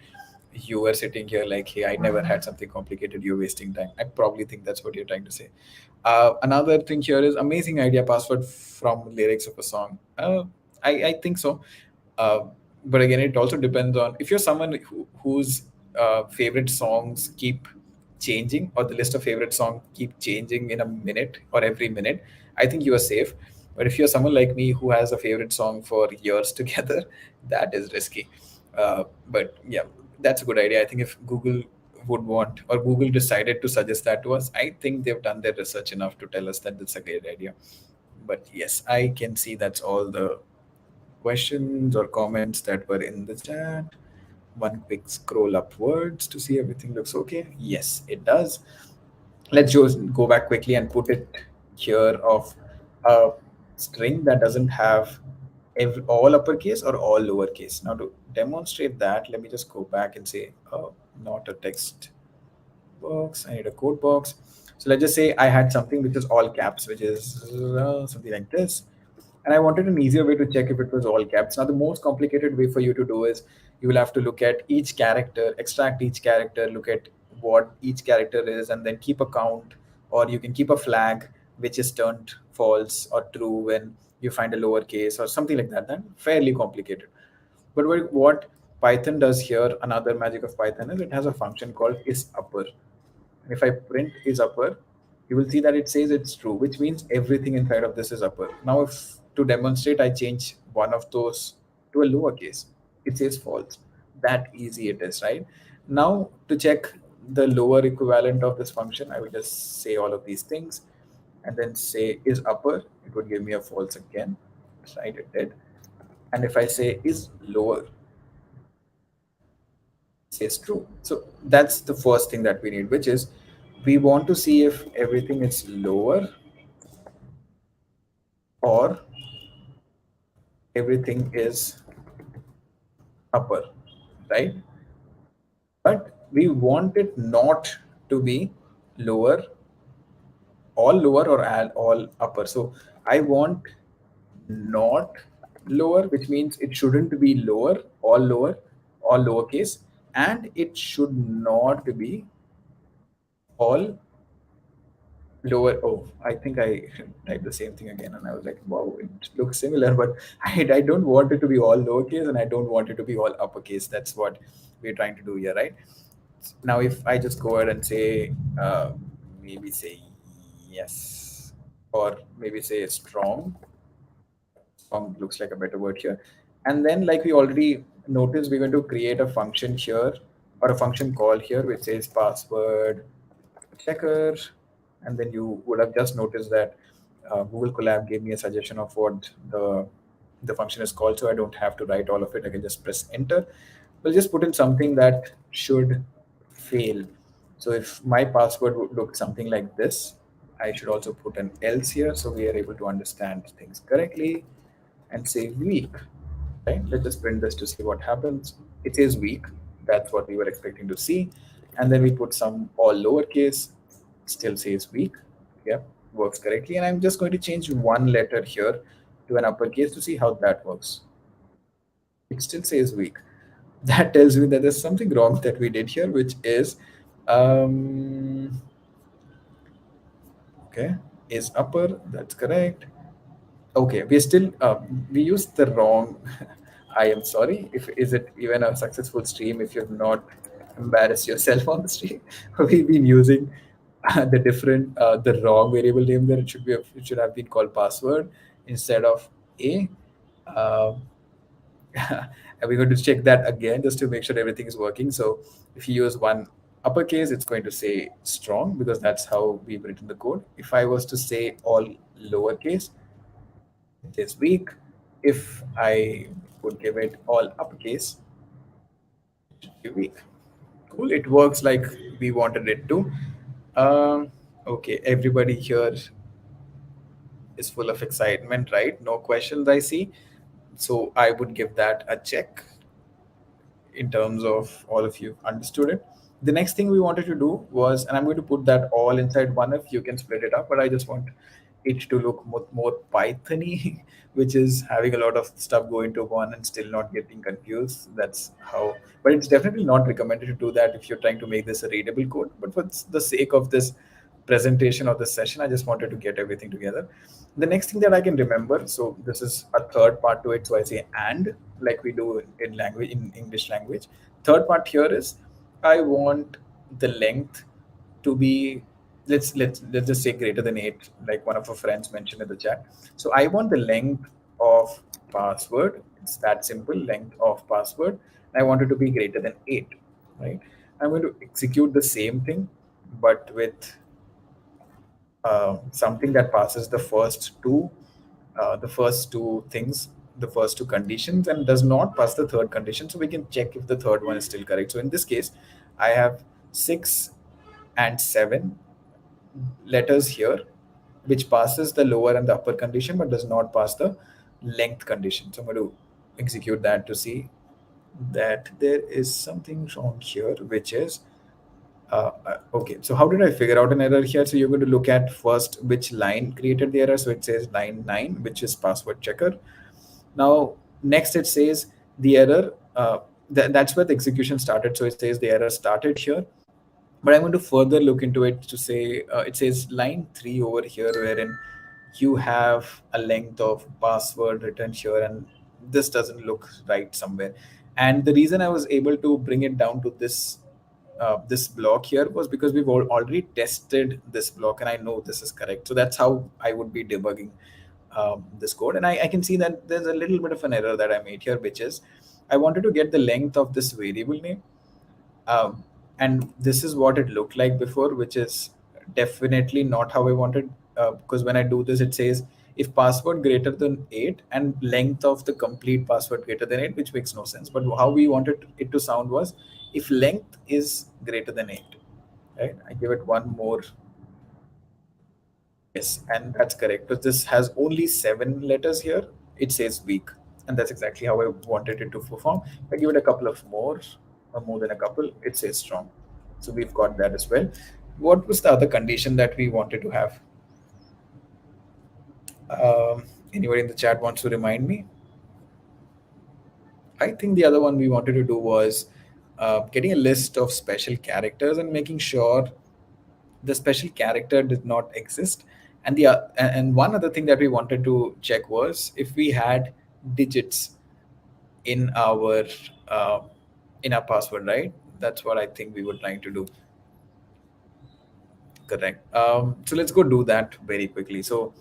you were sitting here like, hey, I never had something complicated, you're wasting time. I probably think that's what you're trying to say. Another thing here is amazing idea, password from lyrics of a song. I think so. uh, but again, it also depends on if you're someone whose favorite songs keep changing, or the list of favorite songs keep changing in a minute or every minute. I think you are safe. But if you're someone like me who has a favorite song for years together, that is risky. But yeah, that's a good idea. I think if Google would want, or Google decided to suggest that to us, I think they've done their research enough to tell us that that's a great idea. But yes, I can see that's all the questions or comments that were in the chat. One quick scroll upwards to see everything looks okay. Yes, it does. Let's just go back quickly and put it here of a string that doesn't have all uppercase or all lowercase. Now to demonstrate that, let me just go back and say, oh, not a text box. I need a code box. So let's just say I had something which is all caps, which is something like this. And I wanted an easier way to check if it was all caps. Now, the most complicated way for you to do is you will have to look at each character, extract each character, look at what each character is, and then keep a count, or you can keep a flag which is turned false or true when you find a lowercase or something like that. Then fairly complicated. But what Python does here, another magic of Python is it has a function called isUpper. And if I print is upper, you will see that it says it's true, which means everything inside of this is upper. Now, if to demonstrate, I change one of those to a lowercase, it says false. That easy it is, right? Now, to check the lower equivalent of this function, I will just say all of these things and then say is upper, it would give me a false again, right? It did. And if I say is lower, says true. So that's the first thing that we need, which is we want to see if everything is lower or everything is upper, right? But we want it not to be lower, all lower or all upper. So I want not lower, which means it shouldn't be lower, all lowercase, and it should not be all lower. Oh, I think I typed the same thing again, and I was like, wow, it looks similar, but I don't want it to be all lowercase and I don't want it to be all uppercase. That's what we're trying to do here, right? Now if I just go ahead and say maybe say yes, or maybe say strong looks like a better word here, and then like we already noticed, we're going to create a function here or a function call here which says password checker, and then you would have just noticed that Google Colab gave me a suggestion of what the function is called, so I don't have to write all of it. I can just press enter. We'll just put in something that should fail. So if my password would look something like this, I should also put an else here so we are able to understand things correctly and say weak. Right? Let's just print this to see what happens. It is weak. That's what we were expecting to see. And then we put some all lowercase, still says weak. Yep, works correctly. And I'm just going to change one letter here to an uppercase to see how that works. It still says weak. That tells me that there's something wrong that we did here, which is okay, is upper. That's correct. Okay, we still we used the wrong. I am sorry. If is it even a successful stream if you've not embarrassed yourself on the stream? We've been using the wrong variable name there. It should have been called password instead of a. Um, and we're going to check that again just to make sure everything is working. So if you use one uppercase, it's going to say strong because that's how we've written the code. If I was to say all lowercase, this week. If I would give it all uppercase, it should be weak. Cool. It works like we wanted it to. Okay, everybody here is full of excitement, right? No questions, I see. So I would give that a check in terms of all of you understood it. The next thing we wanted to do was, and I'm going to put that all inside one if you can split it up, but I just want it to look more Pythony, which is having a lot of stuff going to one and still not getting confused. That's how, but it's definitely not recommended to do that if you're trying to make this a readable code. But for the sake of this presentation of this session, I just wanted to get everything together. The next thing that I can remember, so this is a third part to it. So I say and like we do in language in English language. Third part here is I want the length to be let's just say greater than 8, like one of our friends mentioned in the chat. So I want the length of password. It's that simple, length of password. I want it to be greater than 8, right? I'm going to execute the same thing, but with something that passes the first two. the first two things, the first two conditions, and does not pass the third condition. So we can check if the third one is still correct. So in this case, I have 6 and 7 letters here, which passes the lower and the upper condition but does not pass the length condition. So I'm going to execute that to see that there is something wrong here, which is okay. So how did I figure out an error here? So you're going to look at first which line created the error. So it says line 9, which is password checker. Now, next it says the error, that's where the execution started. So it says the error started here. But I'm going to further look into it to say it says line 3 over here, wherein you have a length of password written here, and this doesn't look right somewhere. And the reason I was able to bring it down to this block here was because we've already tested this block, and I know this is correct. So that's how I would be debugging this code. And I can see that there's a little bit of an error that I made here, which is I wanted to get the length of this variable name. And this is what it looked like before, which is definitely not how I wanted. Because when I do this, it says if password greater than 8 and length of the complete password greater than 8, which makes no sense. But how we wanted it to sound was if length is greater than 8, right? I give it one more. Yes, and that's correct. Because this has only 7 letters here, it says weak. And that's exactly how I wanted it to perform. If I give it a couple of more, or more than a couple, it says strong. So we've got that as well. What was the other condition that we wanted to have? Anybody in the chat wants to remind me? I think the other one we wanted to do was getting a list of special characters and making sure the special character did not exist. And and one other thing that we wanted to check was if we had digits in our uh, in our password, right? That's what I think we were trying to do. Correct. So let's go do that very quickly. So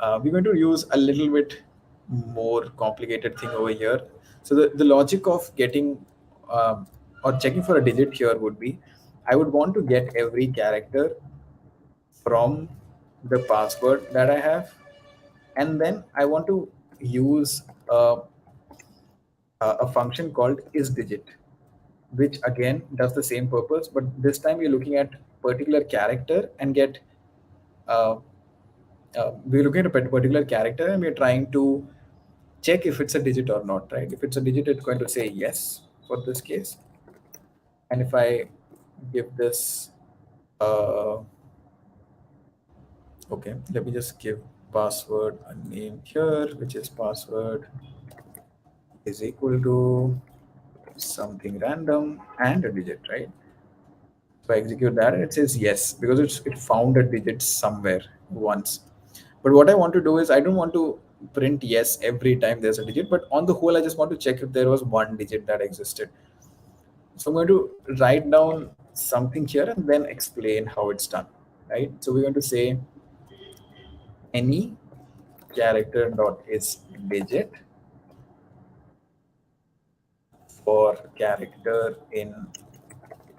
we're going to use a little bit more complicated thing over here. So the logic of getting or checking for a digit here would be I would want to get every character from the password that I have, and then I want to use a function called isDigit, which again does the same purpose, but this time you're looking at particular character and get uh, we're looking at a particular character and we're trying to check if it's a digit or not, right? If it's a digit, it's going to say yes for this case. And if I give this, uh, okay, let me just give password a name here, which is password is equal to something random and a digit, right? So I execute that and it says yes because it found a digit somewhere once. But what I want to do is I don't want to print yes every time there's a digit, but on the whole, I just want to check if there was one digit that existed. So I'm going to write down something here and then explain how it's done, right? So we're going to say any character dot is digit for character in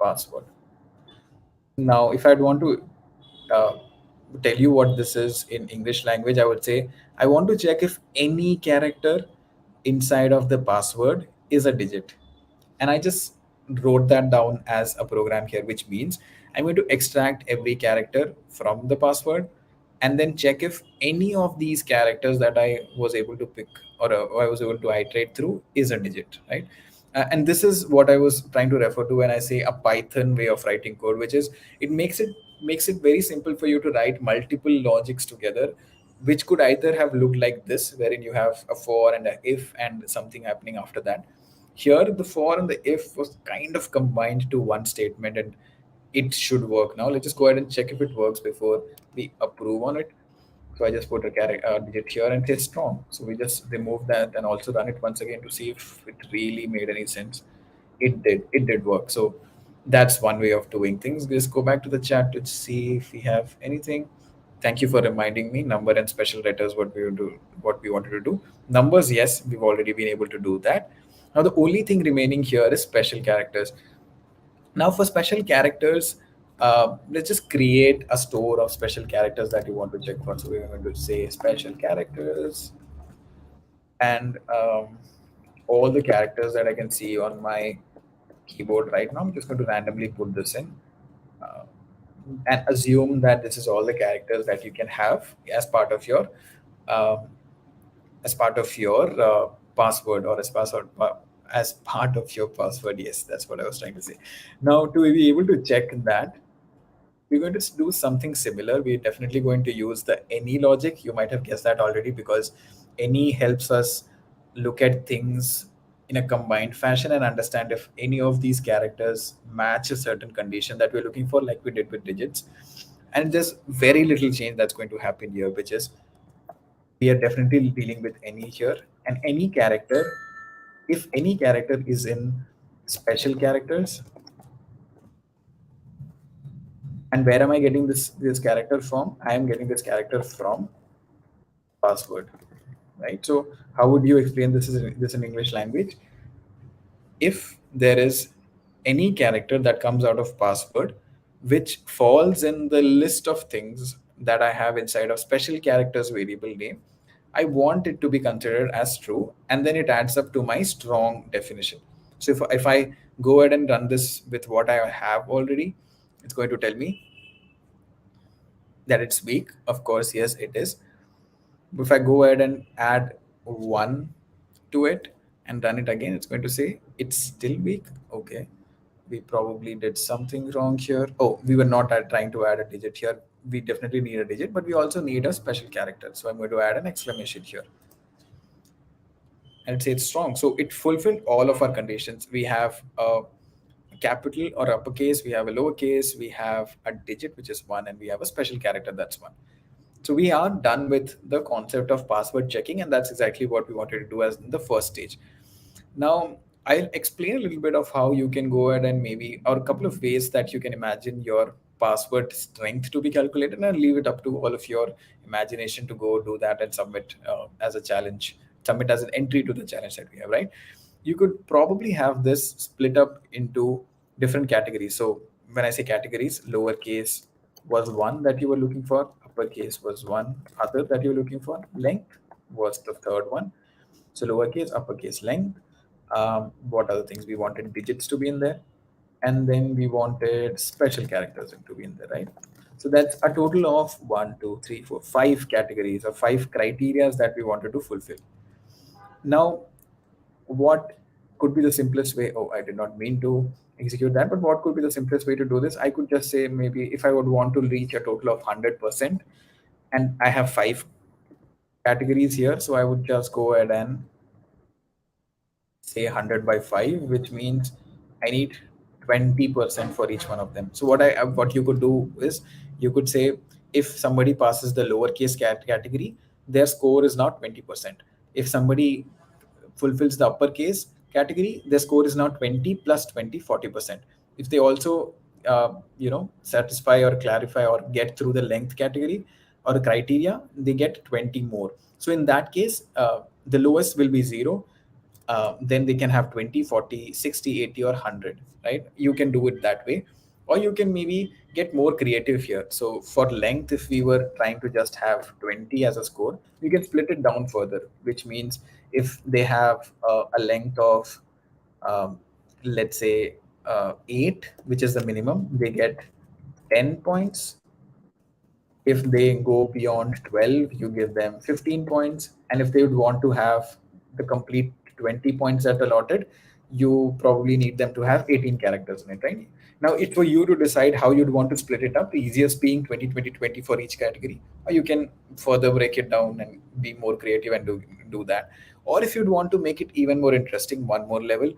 password. Now, if I'd want to uh, tell you what this is in English language, I would say I want to check if any character inside of the password is a digit. And I just wrote that down as a program here, which means I'm going to extract every character from the password and then check if any of these characters that I was able to pick or I was able to iterate through is a digit, right? And this is what I was trying to refer to when I say a Python way of writing code, which is it makes it very simple for you to write multiple logics together, which could either have looked like this, wherein you have a for and a if and something happening after that. Here, the for and the if was kind of combined to one statement, and it should work. Now, let's just go ahead and check if it works before we approve on it. So I just put a digit here and say strong. So we just remove that and also run it once again to see if it really made any sense. It did. It did work. So that's one way of doing things. Just go back to the chat to see if we have anything. Thank you for reminding me. Number and special letters, what we wanted to do. Numbers, yes, we've already been able to do that. Now the only thing remaining here is special characters. Now for special characters, let's just create a store of special characters that you want to check for. So we're going to say special characters, and all the characters that I can see on my keyboard right now, I'm just going to randomly put this in, uh, and assume that this is all the characters that you can have um, as part of your password, or as part of your password. Yes, that's what I was trying to say. Now, to be able to check that, we're going to do something similar. We're definitely going to use the any logic. You might have guessed that already, because any helps us look at things in a combined fashion and understand if any of these characters match a certain condition that we're looking for, like we did with digits. And there's very little change that's going to happen here, which is we are definitely dealing with any here, and any character, if any character is in special characters. And where am I getting this character from? I am getting this character from password, right? So how would you explain this in English language? If there is any character that comes out of password which falls in the list of things that I have inside of special characters variable name, I want it to be considered as true, and then it adds up to my strong definition. So if I go ahead and run this with what I have already, it's going to tell me that it's weak. Of course, yes, it is. If I go ahead and add one to it and run it again, it's going to say it's still weak. Okay, we probably did something wrong here. Oh, we were not trying to add a digit here. We definitely need a digit, but we also need a special character. So I'm going to add an exclamation here, and say it's strong. So it fulfilled all of our conditions. We have a capital or uppercase, we have a lowercase, we have a digit, which is one, and we have a special character, that's one. So we are done with the concept of password checking, and that's exactly what we wanted to do as the first stage. Now, I'll explain a little bit of how you can go ahead and maybe, or a couple of ways that you can imagine your password strength to be calculated, and leave it up to all of your imagination to go do that and submit as a challenge, submit as an entry to the challenge that we have, right? You could probably have this split up into different categories. So when I say categories, lowercase was one that you were looking for, uppercase was one other that you were looking for, length was the third one. So lowercase, uppercase, length. What other things we wanted? Digits to be in there, and then we wanted special characters to be in there, right? So that's a total of one, two, three, four, five categories or five criterias that we wanted to fulfill. Now, what could be the simplest way? Oh, I did not mean to execute that, but what could be the simplest way to do this? I could just say, maybe if I would want to reach a total of 100%, and I have five categories here, so I would just go ahead and say 100 by 5, which means I need 20% for each one of them. So what you could do is, you could say, if somebody passes the lowercase category, their score is not 20%. If somebody fulfills the uppercase category, their score is now 20 plus 20, 40%. If they also satisfy or clarify or get through the length category or the criteria, they get 20 more. So in that case, the lowest will be 0. Then they can have 20, 40, 60, 80, or 100, right? You can do it that way, or you can maybe get more creative here. So for length, if we were trying to just have 20 as a score, we can split it down further, which means if they have a length of let's say 8, which is the minimum, they get 10 points. If they go beyond 12, you give them 15 points. And if they would want to have the complete 20 points that allotted, you probably need them to have 18 characters in it, right? Now it's for you to decide how you'd want to split it up, the easiest being 20, 20, 20 for each category, or you can further break it down and be more creative and do that. Or if you'd want to make it even more interesting, one more level,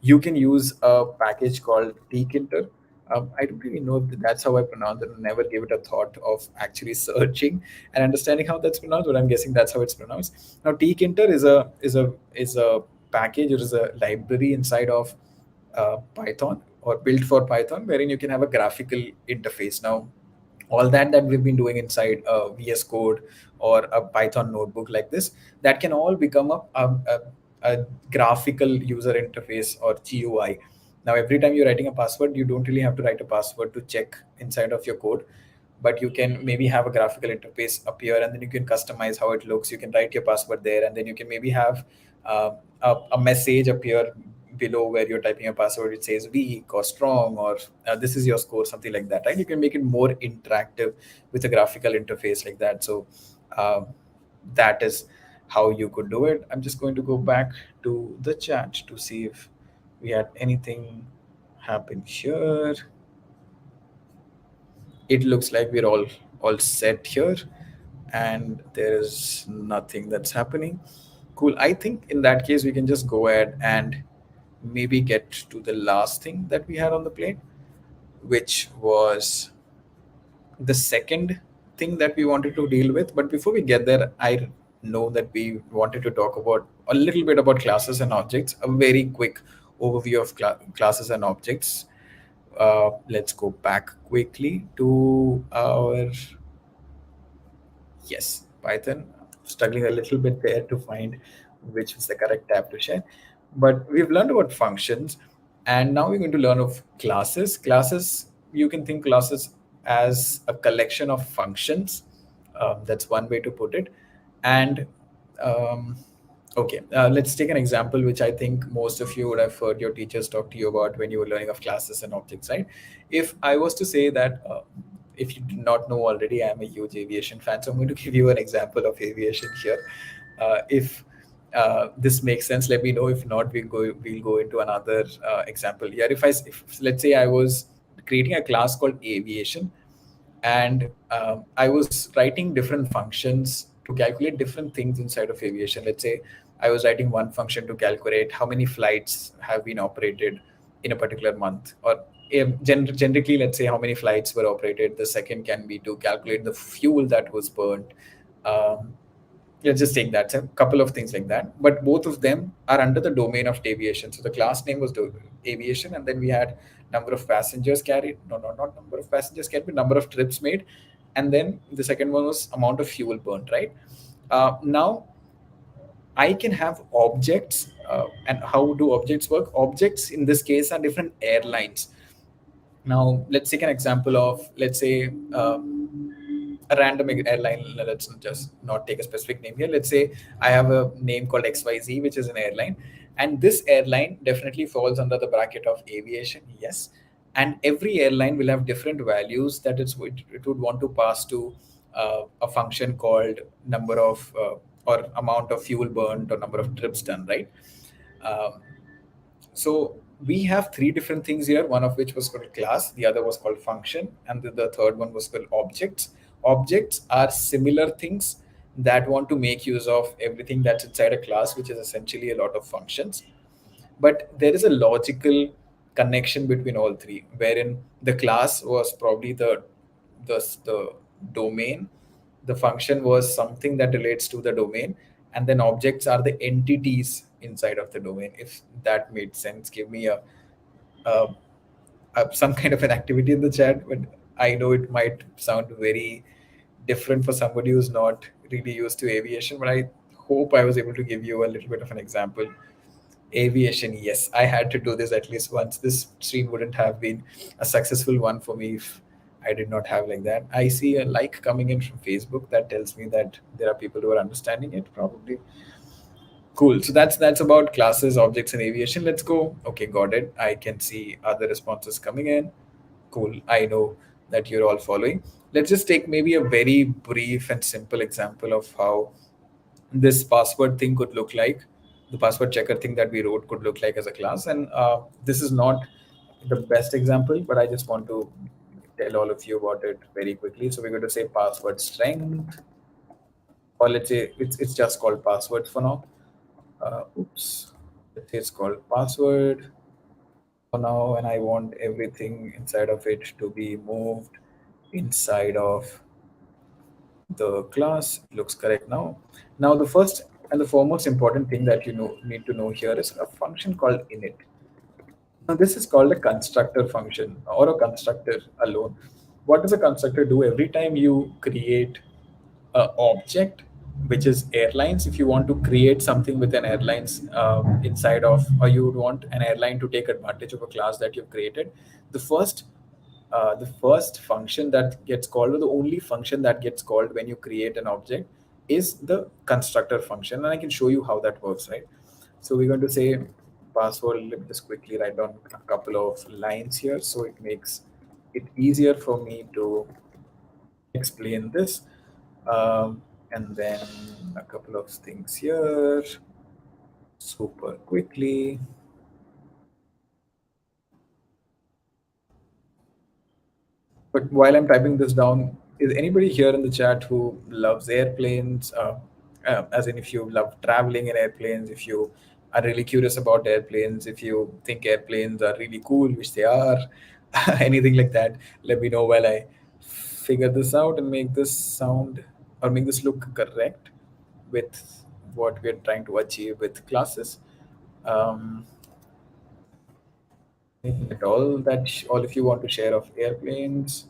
you can use a package called tkinter. I don't really know if that's how I pronounce it. I never gave it a thought of actually searching and understanding how that's pronounced, but I'm guessing that's how it's pronounced. Now, tkinter is a package, or is a library inside of Python, or built for Python, wherein you can have a graphical interface. Now, all that we've been doing inside VS Code or a Python notebook like this, that can all become a graphical user interface or GUI, Now every time you're writing a password, you don't really have to write a password to check inside of your code, but you can maybe have a graphical interface appear, and then you can customize how it looks. You can write your password there, and then you can maybe have a message appear below where you're typing a password. It says weak or strong, or this is your score, something like that, right? You can make it more interactive with a graphical interface like that. So um, that is how you could do it. I'm just going to go back to the chat to see if we had anything happen here. It looks like we're all set here, and there is nothing that's happening. Cool. I think in that case we can just go ahead and maybe get to the last thing that we had on the plate, which was the second thing that we wanted to deal with. But before we get there, I know that we wanted to talk about a little bit about classes and objects, a very quick overview of classes and objects. Let's go back quickly to our, yes, Python. Struggling a little bit there to find which is the correct tab to share. But we've learned about functions, and now we're going to learn of classes. Classes, you can think classes as a collection of functions. That's one way to put it. And um, okay, let's take an example which I think most of you would have heard your teachers talk to you about when you were learning of classes and objects, right? If I was to say that, if you do not know already, I'm a huge aviation fan, so I'm going to give you an example of aviation here. If this makes sense, let me know. If not, we'll go into another example here. If let's say I was creating a class called aviation, and I was writing different functions to calculate different things inside of aviation. Let's say I was writing one function to calculate how many flights have been operated in a particular month, or generically, let's say how many flights were operated. The second can be to calculate the fuel that was burned. Um, let's just take that. So a couple of things like that, but both of them are under the domain of aviation. So the class name was aviation, and then we had number of passengers carried, not number of passengers carried, but number of trips made, and then the second one was amount of fuel burned, right? Now I can have objects, and how do objects work? Objects in this case are different airlines. Now, let's take an example of, let's say, a random airline. Let's just not take a specific name here. Let's say I have a name called XYZ, which is an airline. And this airline definitely falls under the bracket of aviation, yes. And every airline will have different values that it would want to pass to a function called number of, or amount of fuel burned or number of trips done, right? Um, so we have three different things here, one of which was called class, the other was called function, and the third one was called objects. Objects are similar things that want to make use of everything that's inside a class, which is essentially a lot of functions. But there is a logical connection between all three, wherein the class was probably the domain, the function was something that relates to the domain, and then objects are the entities inside of the domain. If that made sense, give me a, some kind of an activity in the chat. But I know it might sound very different for somebody who's not really used to aviation, but I hope I was able to give you a little bit of an example. Aviation, yes, I had to do this at least once. This stream wouldn't have been a successful one for me if I did not have like that. I see a like coming in from Facebook that tells me that there are people who are understanding it, probably. Cool. So that's about classes, objects, and aviation. Let's go. Okay, got it. I can see other responses coming in. Cool. I know that you're all following. Let's just take maybe a very brief and simple example of how this password thing could look like. The password checker thing that we wrote could look like as a class. And this is not the best example, but I just want to tell all of you about it very quickly. So we're going to say password strength, or let's say it's just called password for now. Oops. Let's say it's called password for now, and I want everything inside of it to be moved inside of the class. Looks correct now. Now the first and the foremost important thing that you need to know here is a function called init. Now this is called a constructor function or a constructor alone. What does a constructor do? Every time you create an object, which is airlines. If you want to create something with an airlines inside of, or you would want an airline to take advantage of a class that you've created, the first function that gets called, or the only function that gets called when you create an object, is the constructor function. And I can show you how that works, right? So we're going to say password. Let me just quickly write down a couple of lines here so it makes it easier for me to explain this. And then a couple of things here super quickly. But while I'm typing this down, is anybody here in the chat who loves airplanes? As in, if you love traveling in airplanes, if you are really curious about airplanes, if you think airplanes are really cool, which they are, anything like that, let me know while I figure this out and make this sound or make this look correct with what we're trying to achieve with classes. Um, Anything at all that all of you want to share of airplanes?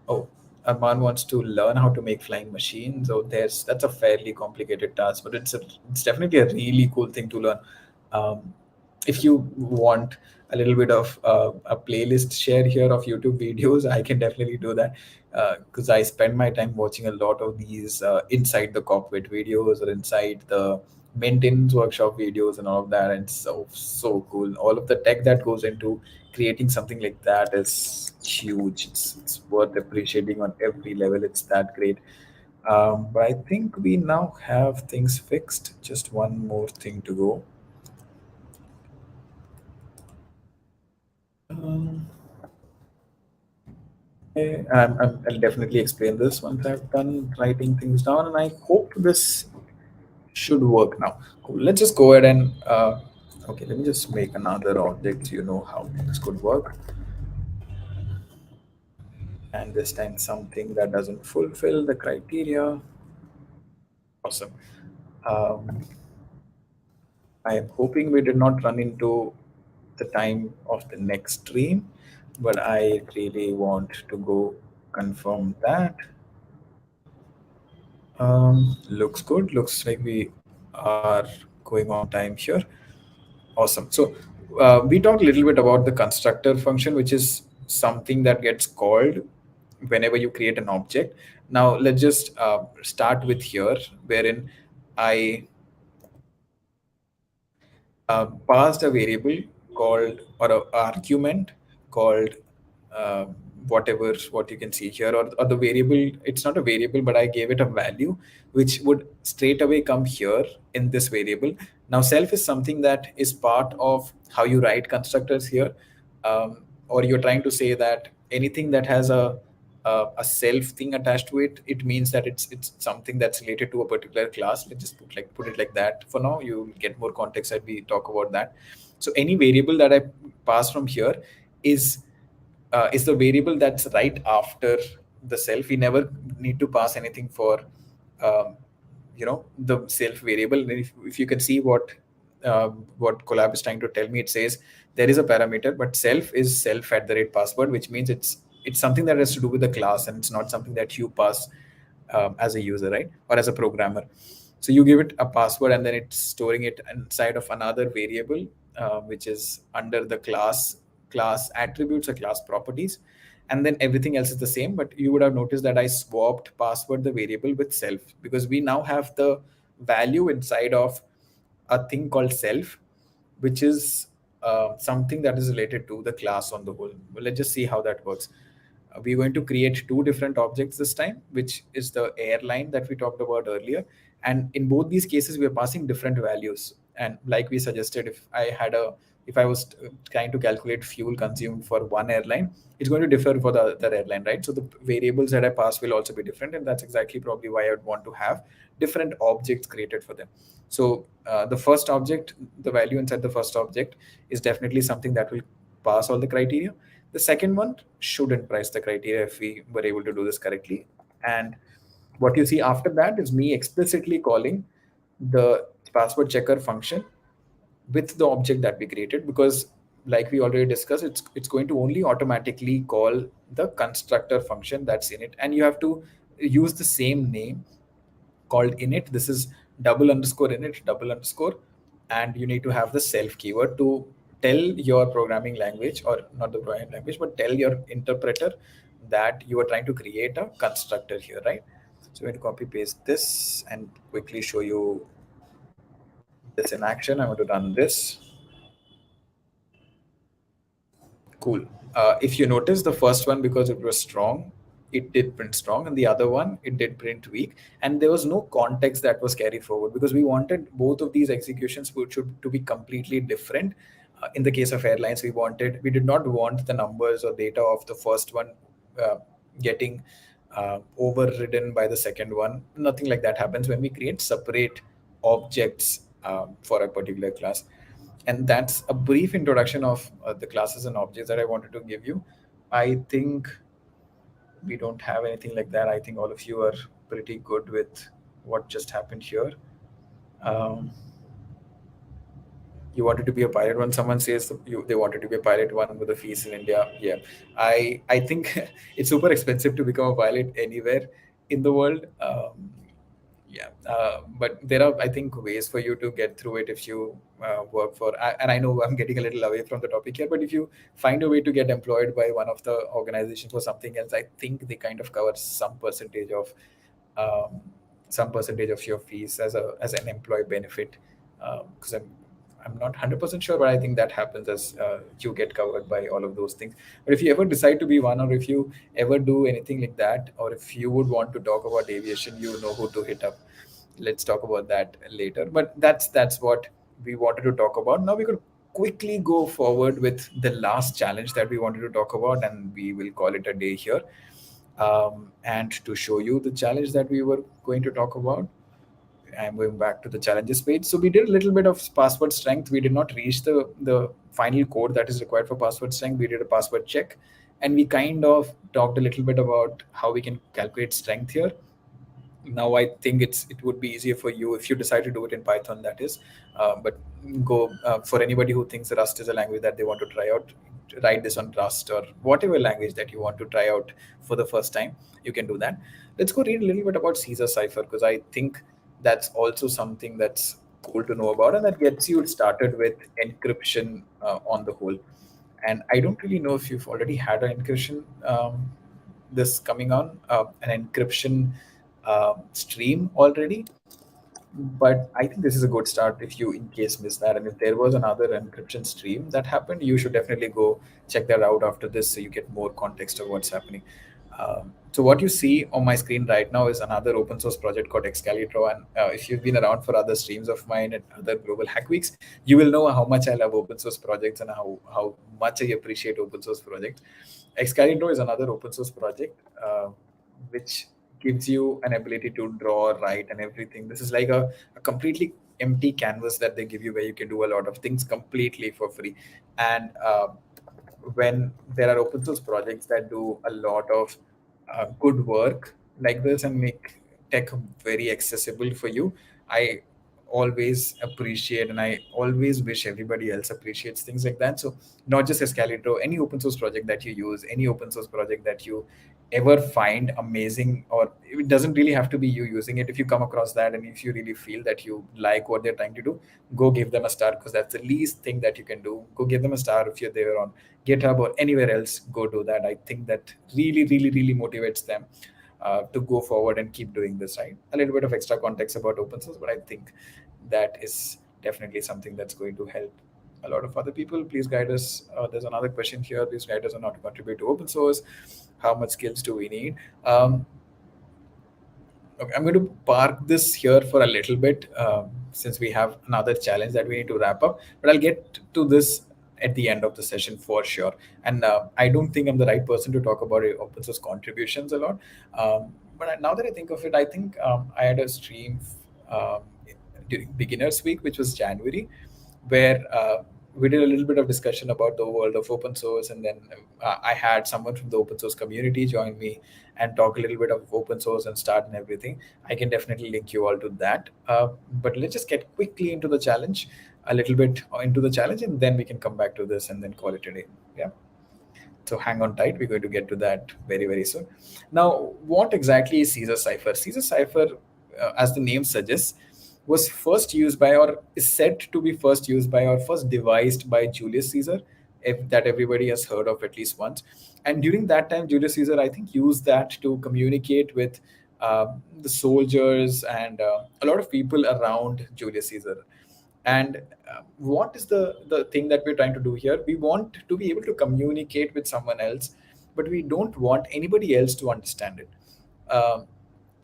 Oh, Arman wants to learn how to make flying machines. Oh, that's a fairly complicated task, but it's definitely a really cool thing to learn. If you want a little bit of a playlist share here of YouTube videos, I can definitely do that, because I spend my time watching a lot of these inside the cockpit videos or inside the maintenance workshop videos and all of that. And it's so cool. All of the tech that goes into creating something like that is huge. It's worth appreciating on every level. It's that great. But I think we now have things fixed. Just one more thing to go. Um, okay, I'll definitely explain this once I've done writing things down, and I hope this should work now. Cool. Let's just go ahead and okay. Let me just make another object so you know how things could work. And this time something that doesn't fulfill the criteria. Awesome. Um, I am hoping we did not run into the time of the next stream, but I really want to go confirm that. Looks good. Looks like we are going on time here. Awesome. So we talked a little bit about the constructor function, which is something that gets called whenever you create an object. Now let's just start with here, wherein I passed a variable called, or an argument called, uh, whatever what you can see here, or the variable. It's not a variable, but I gave it a value which would straight away come here in this variable. Now self is something that is part of how you write constructors here. Or you're trying to say that anything that has a self thing attached to it, it means that it's something that's related to a particular class. Let's just put it like that for now. You'll get more context as we talk about that. So any variable that I pass from here is is the variable that's right after the self. We never need to pass anything for um, the self variable. And if you can see what collab is trying to tell me, it says there is a parameter, but self is self at the rate password, which means it's something that has to do with the class, and it's not something that you pass as a user, right, or as a programmer. So you give it a password, and then it's storing it inside of another variable, which is under the class attributes or class properties. And then everything else is the same, but you would have noticed that I swapped password the variable with self, because we now have the value inside of a thing called self, which is something that is related to the class on the whole. Well, let's just see how that works. We're going to create two different objects this time, which is the airline that we talked about earlier. And in both these cases, we are passing different values. And like we suggested, if I was trying to calculate fuel consumed for one airline, it's going to differ for the other airline, right? So the variables that I pass will also be different, and that's exactly probably why I would want to have different objects created for them. So the first object, the value inside the first object, is definitely something that will pass all the criteria. The second one shouldn't price the criteria if we were able to do this correctly. And what you see after that is me explicitly calling the password checker function with the object that we created, because like we already discussed, it's going to only automatically call the constructor function that's in it, and you have to use the same name called init. This is double underscore init double underscore, and you need to have the self keyword to tell your programming language, or not the programming language, but tell your interpreter that you are trying to create a constructor here, right? So I'm going to copy paste this and quickly show you this in action. I'm going to run this. Cool. If you notice, the first one, because it was strong, it did print strong, and the other one, it did print weak. And there was no context that was carried forward because we wanted both of these executions to be completely different. In the case of airlines, we did not want the numbers or data of the first one uh, getting overridden by the second one. Nothing like that happens when we create separate objects for a particular class. And that's a brief introduction of the classes and objects that I wanted to give you. I think we don't have anything like that. I think all of you are pretty good with what just happened here. Um, you wanted to be a pilot when someone says they wanted to be a pilot one with the fees in India. Yeah, I think it's super expensive to become a pilot anywhere in the world. Yeah, but there are, I think, ways for you to get through it if you work for. And I know I'm getting a little away from the topic here, but if you find a way to get employed by one of the organizations for something else, I think they kind of cover um, some percentage of your fees as an employee benefit. Because I'm not 100% sure, but I think that happens as you get covered by all of those things. But if you ever decide to be one, or if you ever do anything like that, or if you would want to talk about aviation, you know who to hit up. Let's talk about that later. But that's what we wanted to talk about. Now we could quickly go forward with the last challenge that we wanted to talk about, and we will call it a day here. And to show you the challenge that we were going to talk about, I'm going back to the challenges page. So we did a little bit of password strength. We did not reach the final code that is required for password strength. We did a password check, and we kind of talked a little bit about how we can calculate strength here. Now I think it would be easier for you if you decide to do it in Python, that is. But go for anybody who thinks Rust is a language that they want to try out, write this on Rust or whatever language that you want to try out for the first time. You can do that. Let's go read a little bit about Caesar cipher, because I think that's also something that's cool to know about, and that gets you started with encryption on the whole. And I don't really know if you've already had an encryption this coming on an encryption stream already, but I think this is a good start if you in case miss that. And if there was another encryption stream that happened, you should definitely go check that out after this so you get more context of what's happening. So what you see on my screen right now is another open source project called Excalitro. And if you've been around for other streams of mine at other global hack weeks, you will know how much I love open source projects and how much I appreciate open source projects. Excalitro is another open source project which gives you an ability to draw, write, and everything. This is like a completely empty canvas that they give you where you can do a lot of things completely for free. And when there are open source projects that do a lot of good work like this and make tech very accessible for you, I always appreciate, and I always wish everybody else appreciates things like that. So not just Escalator, any open source project that you use, any open source project that you ever find amazing, or it doesn't really have to be you using it. If you come across that and if you really feel that you like what they're trying to do, go give them a star, because that's the least thing that you can do. Go give them a star. If you're there on GitHub or anywhere else, go do that. I think that really, really, really motivates them to go forward and keep doing this, right? A little bit of extra context about open source, but I think that is definitely something that's going to help a lot of other people. Please guide us. There's another question here. Please guide us on how to contribute to open source. How much skills do we need? Okay, I'm going to park this here for a little bit since we have another challenge that we need to wrap up. But I'll get to this at the end of the session for sure. And I don't think I'm the right person to talk about open source contributions a lot. Now that I think of it, I think I had a stream um, during Beginners Week, which was January, where we did a little bit of discussion about the world of open source, and then I had someone from the open source community join me and talk a little bit of open source and start and everything. I can definitely link you all to that. But let's just get quickly into the challenge, a little bit into the challenge, and then we can come back to this and then call it a day. Yeah. So hang on tight. We're going to get to that very, very soon. Now, what exactly is Caesar cipher? Caesar cipher as the name suggests, was first used by, or is said to be first used by, or first devised by Julius Caesar, if that everybody has heard of at least once. And during that time, Julius Caesar, I think, used that to communicate with the soldiers and a lot of people around Julius Caesar. And what is the thing that we're trying to do here? We want to be able to communicate with someone else, but we don't want anybody else to understand it. Um,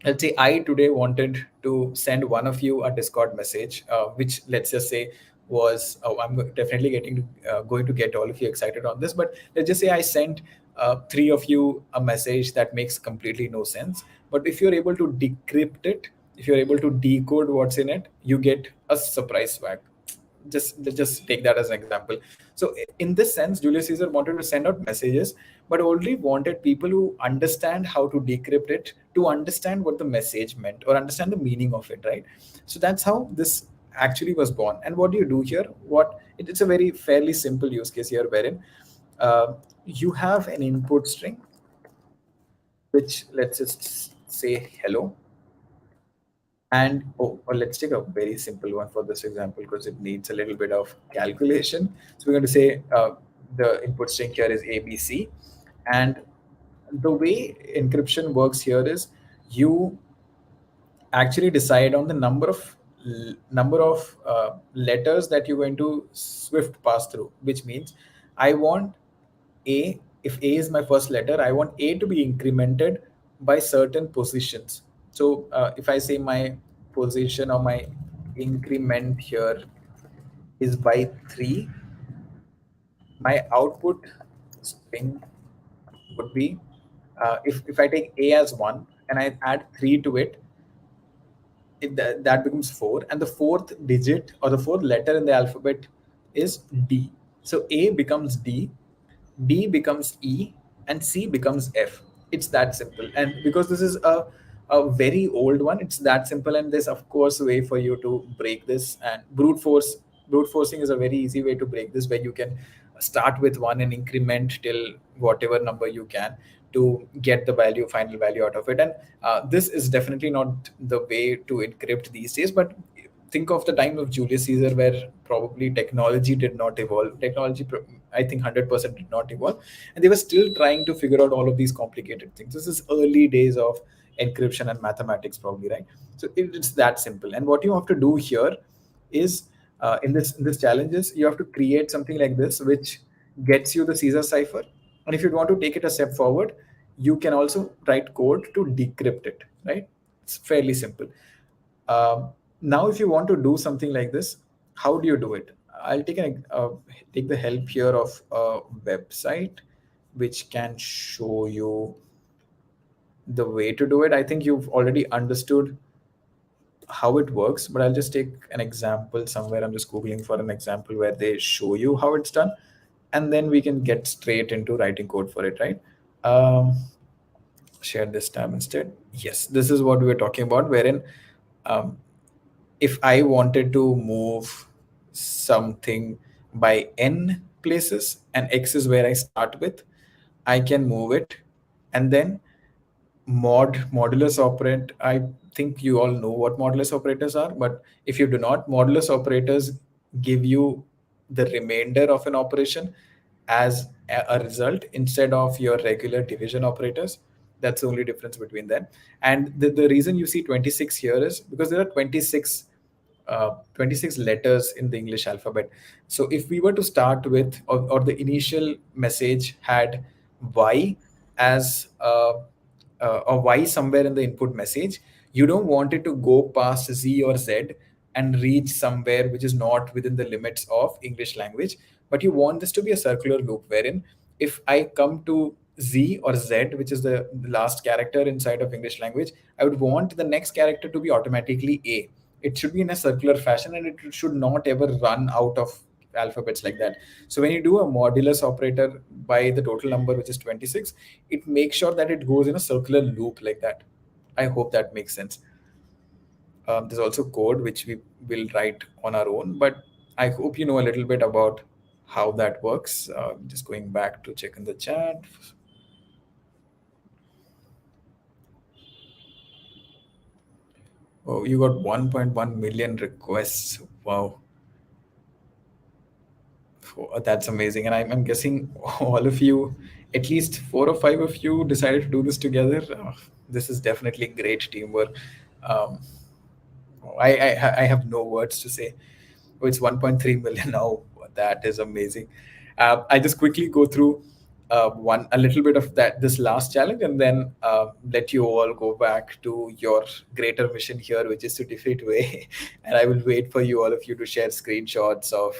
let's say I today wanted to send one of you a Discord message, which, let's just say, was, oh, I'm definitely going to get all of you excited on this, but let's just say I sent three of you a message that makes completely no sense. But if you're able to decrypt it, if you're able to decode what's in it, you get a surprise swag. Just take that as an example. So in this sense, Julius Caesar wanted to send out messages, but only wanted people who understand how to decrypt it, to understand what the message meant or understand the meaning of it, right? So that's how this actually was born. And what do you do here? It's a very fairly simple use case here, wherein you have an input string, which, let's just say hello. And oh, or let's take a very simple one for this example because it needs a little bit of calculation. So we're going to say the input string here is ABC. And the way encryption works here is you actually decide on the number of letters that you're going to swift pass through, which means I want a, if A is my first letter, I want A to be incremented by certain positions. So if I say my position or my increment here is by 3, my output string would be, if I take A as 1 and I add 3 to it, that becomes 4. And the fourth digit or the fourth letter in the alphabet is D. So A becomes D, B becomes E, and C becomes F. It's that simple. And because this is a very old one, it's that simple. And there's, of course, a way for you to break this. And brute forcing is a very easy way to break this, where you can start with one and increment till whatever number you can to get the final value out of it. And this is definitely not the way to encrypt these days, but think of the time of Julius Caesar, where probably technology did not evolve. I think, 100% did not evolve, and they were still trying to figure out all of these complicated things. This is early days of encryption and mathematics, probably, right? So it's that simple. And what you have to do here is, in this challenges, you have to create something like this, which gets you the Caesar cipher. And if you want to take it a step forward, you can also write code to decrypt it, right? It's fairly simple. Now, if you want to do something like this, how do you do it? I'll take the help here of a website which can show you the way to do it. I think you've already understood how it works, but I'll just take an example somewhere. I'm just Googling for an example where they show you how it's done, and then we can get straight into writing code for it, right? Um, Share this tab instead. Yes, this is what we were talking about, wherein um, if I wanted to move something by n places and x is where I start with, I can move it. And then modulus operand, I think you all know what modulus operators are, but if you do not, modulus operators give you the remainder of an operation as a result instead of your regular division operators. That's the only difference between them. And the reason you see 26 here is because there are 26 letters in the English alphabet. So if we were to start with, or the initial message had Y as a Y somewhere in the input message, you don't want it to go past Z or Z and reach somewhere which is not within the limits of English language. But you want this to be a circular loop, wherein if I come to Z or Z, which is the last character inside of English language, I would want the next character to be automatically A. It should be in a circular fashion, and it should not ever run out of alphabets like that. So when you do a modulus operator by the total number, which is 26, it makes sure that it goes in a circular loop like that. I hope that makes sense. There's also code which we will write on our own, but I hope you know a little bit about how that works. Just going back to check in the chat. Oh, you got 1.1 million requests. Wow. Oh, that's amazing. And I'm guessing all of you, at least four or five of you, decided to do this together. This is definitely great teamwork. Um, I have no words to say. Oh, it's 1.3 million now. That is amazing. I just quickly go through one a little bit of that this last challenge, and then let you all go back to your greater mission here, which is to defeat Way. And I will wait for you all of you to share screenshots of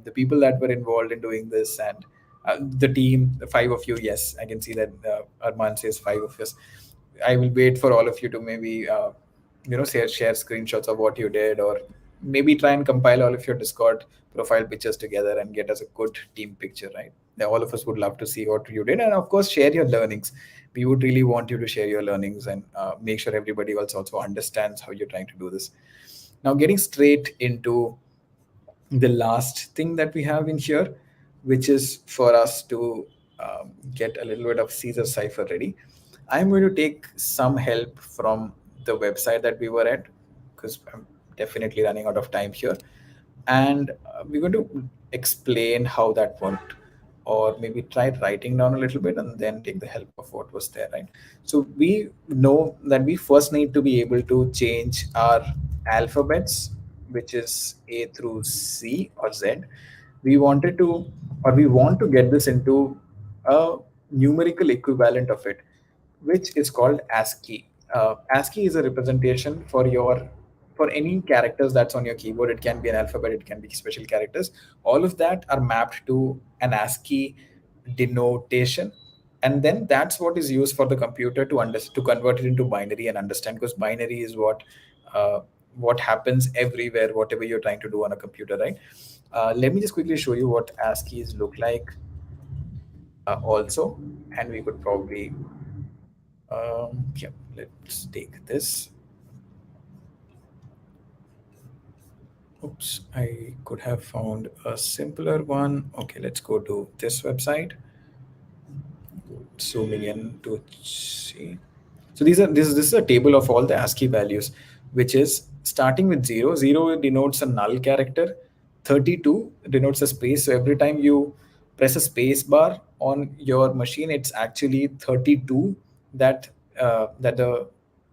the people that were involved in doing this and the team. The five of you, yes, I can see that Arman says five of us. I will wait for all of you to maybe share screenshots of what you did, or maybe try and compile all of your Discord profile pictures together and get us a good team picture, right? Now, all of us would love to see what you did, and of course, share your learnings. We would really want you to share your learnings and make sure everybody else also understands how you're trying to do this. Now, getting straight into the last thing that we have in here, which is for us to get a little bit of Caesar cipher ready. I'm going to take some help from the website that we were at, because I'm definitely running out of time here. And we're going to explain how that worked, or maybe try writing down a little bit and then take the help of what was there, right? So we know that we first need to be able to change our alphabets, which is A through C or Z. We wanted to, or we want to get this into a numerical equivalent of it, which is called ASCII. ASCII is a representation for any characters that's on your keyboard. It can be an alphabet, it can be special characters. All of that are mapped to an ASCII denotation, and then that's what is used for the computer to convert it into binary and understand. Because binary is uh, what happens everywhere, whatever you're trying to do on a computer, right? Let me just quickly show you what ASCIIs look like also, and we could probably yeah, let's take this. Oops, I could have found a simpler one. Okay, let's go to this website. Zooming in to see. So this is a table of all the ASCII values, which is starting with 0. 0 denotes a null character. 32 denotes a space. So every time you press a space bar on your machine, it's actually 32 that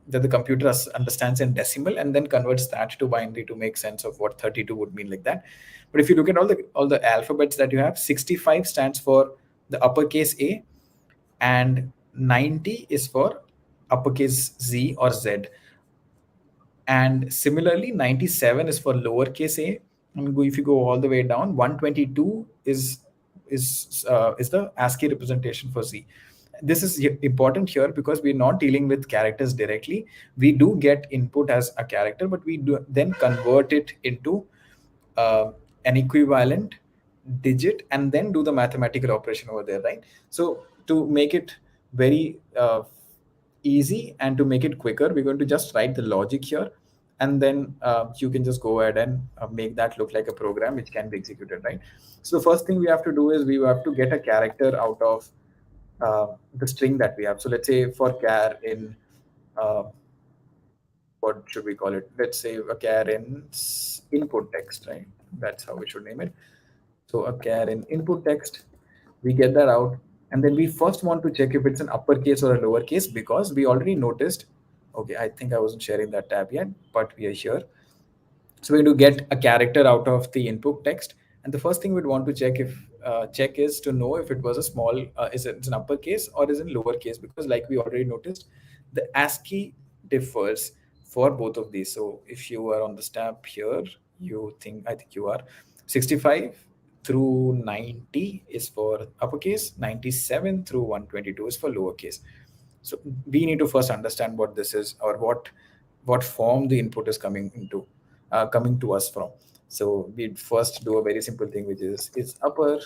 the computer understands in decimal and then converts that to binary to make sense of what 32 would mean, like that. But if you look at all the alphabets that you have, 65 stands for the uppercase A, and 90 is for uppercase Z or Z. And similarly, 97 is for lowercase a. And if you go all the way down, 122 is the ASCII representation for Z. This is important here because we're not dealing with characters directly. We do get input as a character, but we do then convert it into an equivalent digit and then do the mathematical operation over there, right? So to make it very easy and to make it quicker, we're going to just write the logic here, and then you can just go ahead and make that look like a program which can be executed, right? So the first thing we have to do is we have to get a character out of the string that we have. So let's say for char in uh, what should we call it? Let's say a char in input text, right? That's how we should name it. So a char in input text, we get that out, and then we first want to check if it's an uppercase or a lowercase, because we already noticed. Okay, I think I wasn't sharing that tab yet, but we are here. So we're going to get a character out of the input text, and the first thing we'd want to check is to know if it was a small, is it's an uppercase or is it lowercase, because like we already noticed, the ASCII differs for both of these. So if you are on the tab here, I think you are 65 through 90 is for uppercase, 97 through 122 is for lowercase. So we need to first understand what this is, or what form the input is coming to us from. So we first do a very simple thing, which is upper.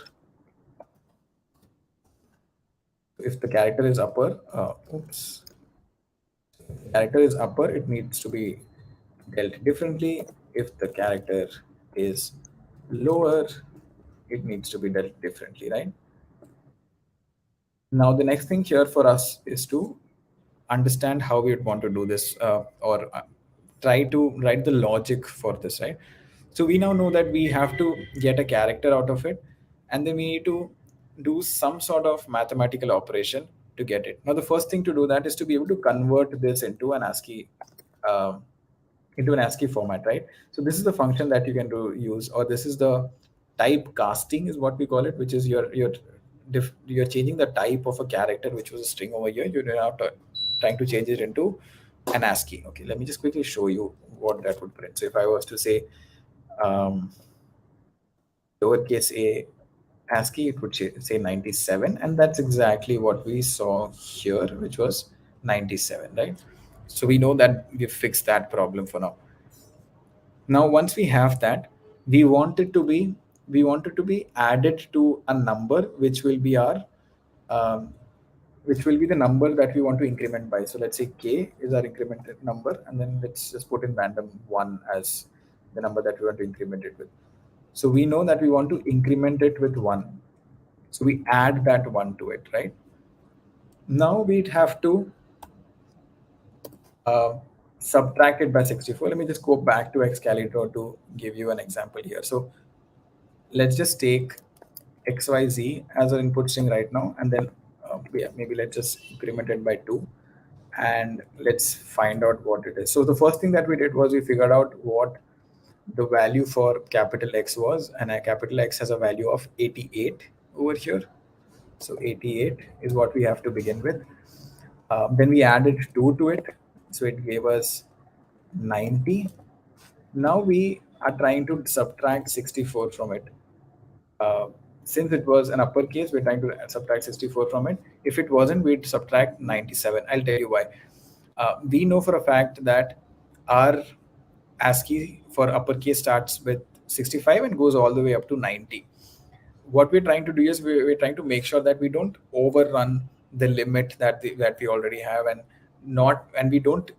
If the character is upper, character is upper, it needs to be dealt differently. If the character is lower, it needs to be dealt differently, right? Now the next thing here for us is to understand how we would want to do this, or try to write the logic for this, right? So we now know that we have to get a character out of it, and then we need to do some sort of mathematical operation to get it. Now, the first thing to do that is to be able to convert this um, into an ASCII format, right? So this is the function that you can do use, or this is the type casting is what we call it, which is you're changing the type of a character, which was a string over here. You're now trying to change it into an ASCII. Okay, let me just quickly show you what that would print. So if I was to say um, lowercase a ASCII, it would say 97, and that's exactly what we saw here, which was 97, right? So we know that we've fixed that problem for now. Now, once we have that, we want it to be we want it to be added to a number, which will be our um, which will be the number that we want to increment by. So let's say k is our incremented number, and then let's just put in random one as the number that we want to increment it with. So we know that we want to increment it with one. So we add that one to it, right? Now we'd have to uh, subtract it by 64. Let me just go back to Excalibur to give you an example here. So let's just take xyz as an input string right now, and then yeah, maybe let's just increment it by 2, and let's find out what it is. So the first thing that we did was we figured out what the value for capital X was, and a capital X has a value of 88 over here. So 88 is what we have to begin with. Then we added 2 to it, so it gave us 90. Now we are trying to subtract 64 from it. uh, since it was an uppercase, we're trying to subtract 64 from it. If it wasn't, we'd subtract 97. I'll tell you why. We know for a fact that our ASCII for uppercase starts with 65 and goes all the way up to 90. What we're trying to do is we're trying to make sure that we don't overrun the limit that we already have, and not and we don't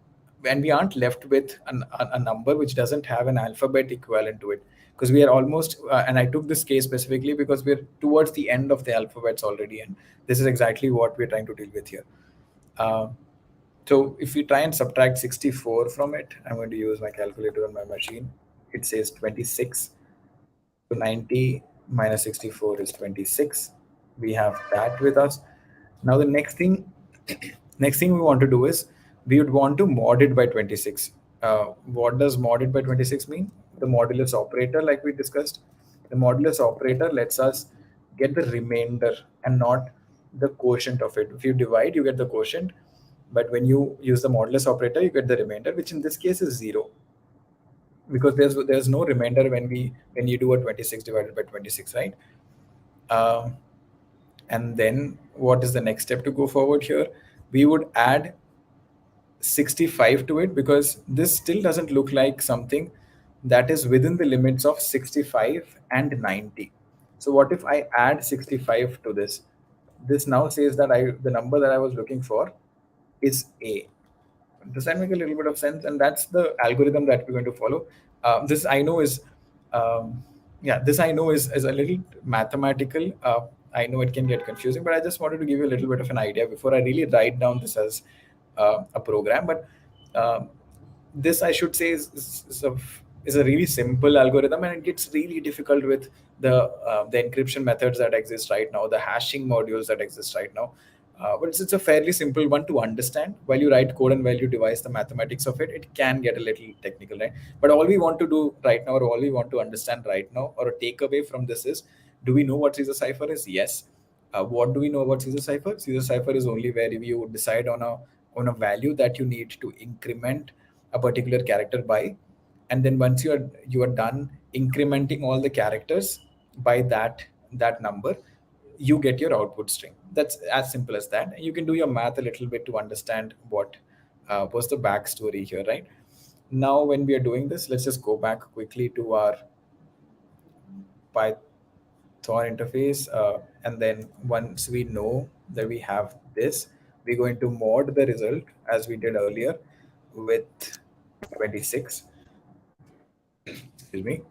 and we aren't left with a number which doesn't have an alphabet equivalent to it, because we are almost and I took this case specifically because we're towards the end of the alphabets already, and this is exactly what we're trying to deal with here. uh, so if we try and subtract 64 from it, I'm going to use my calculator on my machine. It says 26. So 90 minus 64 is 26. We have that with us. Now the next thing we want to do is we would want to mod it by 26. What does mod it by 26 mean? The modulus operator, like we discussed. The modulus operator lets us get the remainder and not the quotient of it. If you divide, you get the quotient. But when you use the modulus operator, you get the remainder, which in this case is 0, because there's no remainder when you do a 26 divided by 26, right? um, and then what is the next step to go forward here? We would add 65 to it, because this still doesn't look like something that is within the limits of 65 and 90. So what if I add 65 to this? This now says that the number that I was looking for is a. Does that make a little bit of sense? And that's the algorithm that we're going to follow. This I know is, yeah, this I know is a little mathematical. I know it can get confusing, but I just wanted to give you a little bit of an idea before I really write down this as a program. But this, I should say, is a really simple algorithm, and it gets really difficult with the encryption methods that exist right now, the hashing modules that exist right now. But it's a fairly simple one to understand. While you write code and while you devise the mathematics of it, it can get a little technical, right? But all we want to do right now, or all we want to understand right now, or a takeaway from this is, do we know what Caesar cipher is? Yes. What do we know about Caesar cipher? Caesar cipher is only where you decide on a value that you need to increment a particular character by, and then once you are done incrementing all the characters by that number, you get your output string. That's as simple as that. You can do your math a little bit to understand what was the backstory here, right? Now, when we are doing this, let's just go back quickly to our Python interface, and then once we know that we have this, we're going to mod the result as we did earlier with 26. Excuse me.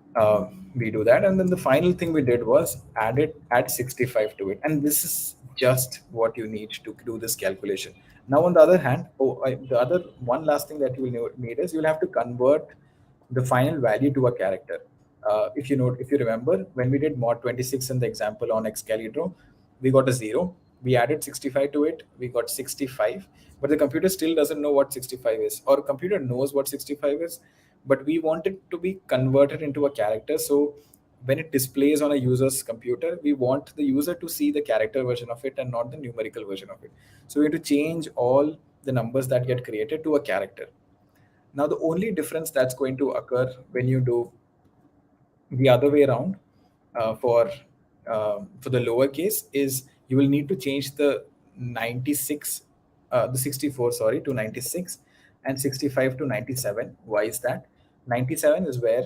We do that, and then the final thing we did was add 65 to it, and this is just what you need to do this calculation. Now, on the other hand, the other one last thing that you will need is you'll have to convert the final value to a character. If you remember, when we did mod 26 in the example on Excalibur, we got a zero. We added 65 to it. We got 65, but the computer still doesn't know what 65 is, or computer knows what 65 is, but we want it to be converted into a character. So when it displays on a user's computer, we want the user to see the character version of it and not the numerical version of it. So we have to change all the numbers that get created to a character. Now, the only difference that's going to occur when you do the other way around, for the lower case, is you will need to change the 96, the 64, sorry, to 96, and 65 to 97. Why is that? 97 is where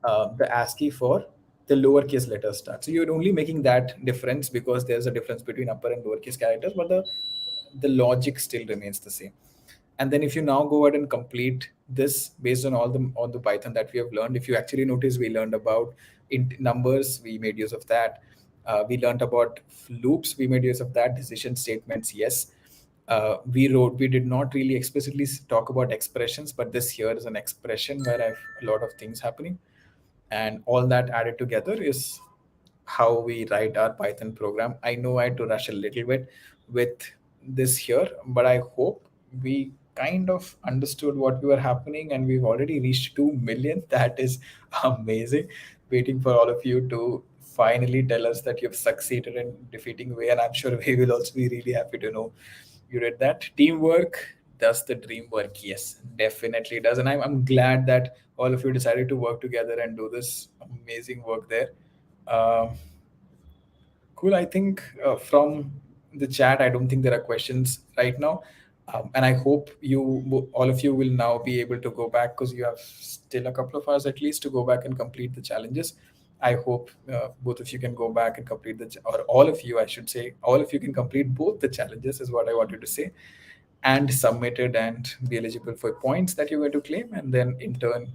the ASCII for the lowercase letters start. So you're only making that difference because there's a difference between upper and lowercase characters, but the logic still remains the same. And then if you now go ahead and complete this based on all the Python that we have learned, if you actually notice, we learned about int numbers, we made use of that. We learned about loops, we made use of that. Decision statements, yes. We did not really explicitly talk about expressions, but this here is an expression where I have a lot of things happening, and all that added together is how we write our Python program. I know I had to rush a little bit with this here, but I hope we kind of understood what we were happening, and we've already reached 2 million. That is amazing. Waiting for all of you to finally tell us that you've succeeded in defeating Way, and I'm sure we will also be really happy to know you did that. Teamwork does the dream work. Yes, definitely does. And I'm glad that all of you decided to work together and do this amazing work there. Um Cool. I think from the chat, I don't think there are questions right now. And I hope all of you will now be able to go back, because you have still a couple of hours at least to go back and complete the challenges. I hope both of you can go back and complete or all of you, I should say, all of you can complete both the challenges, is what I wanted to say, and submit it and be eligible for points that you're going to claim, and then in turn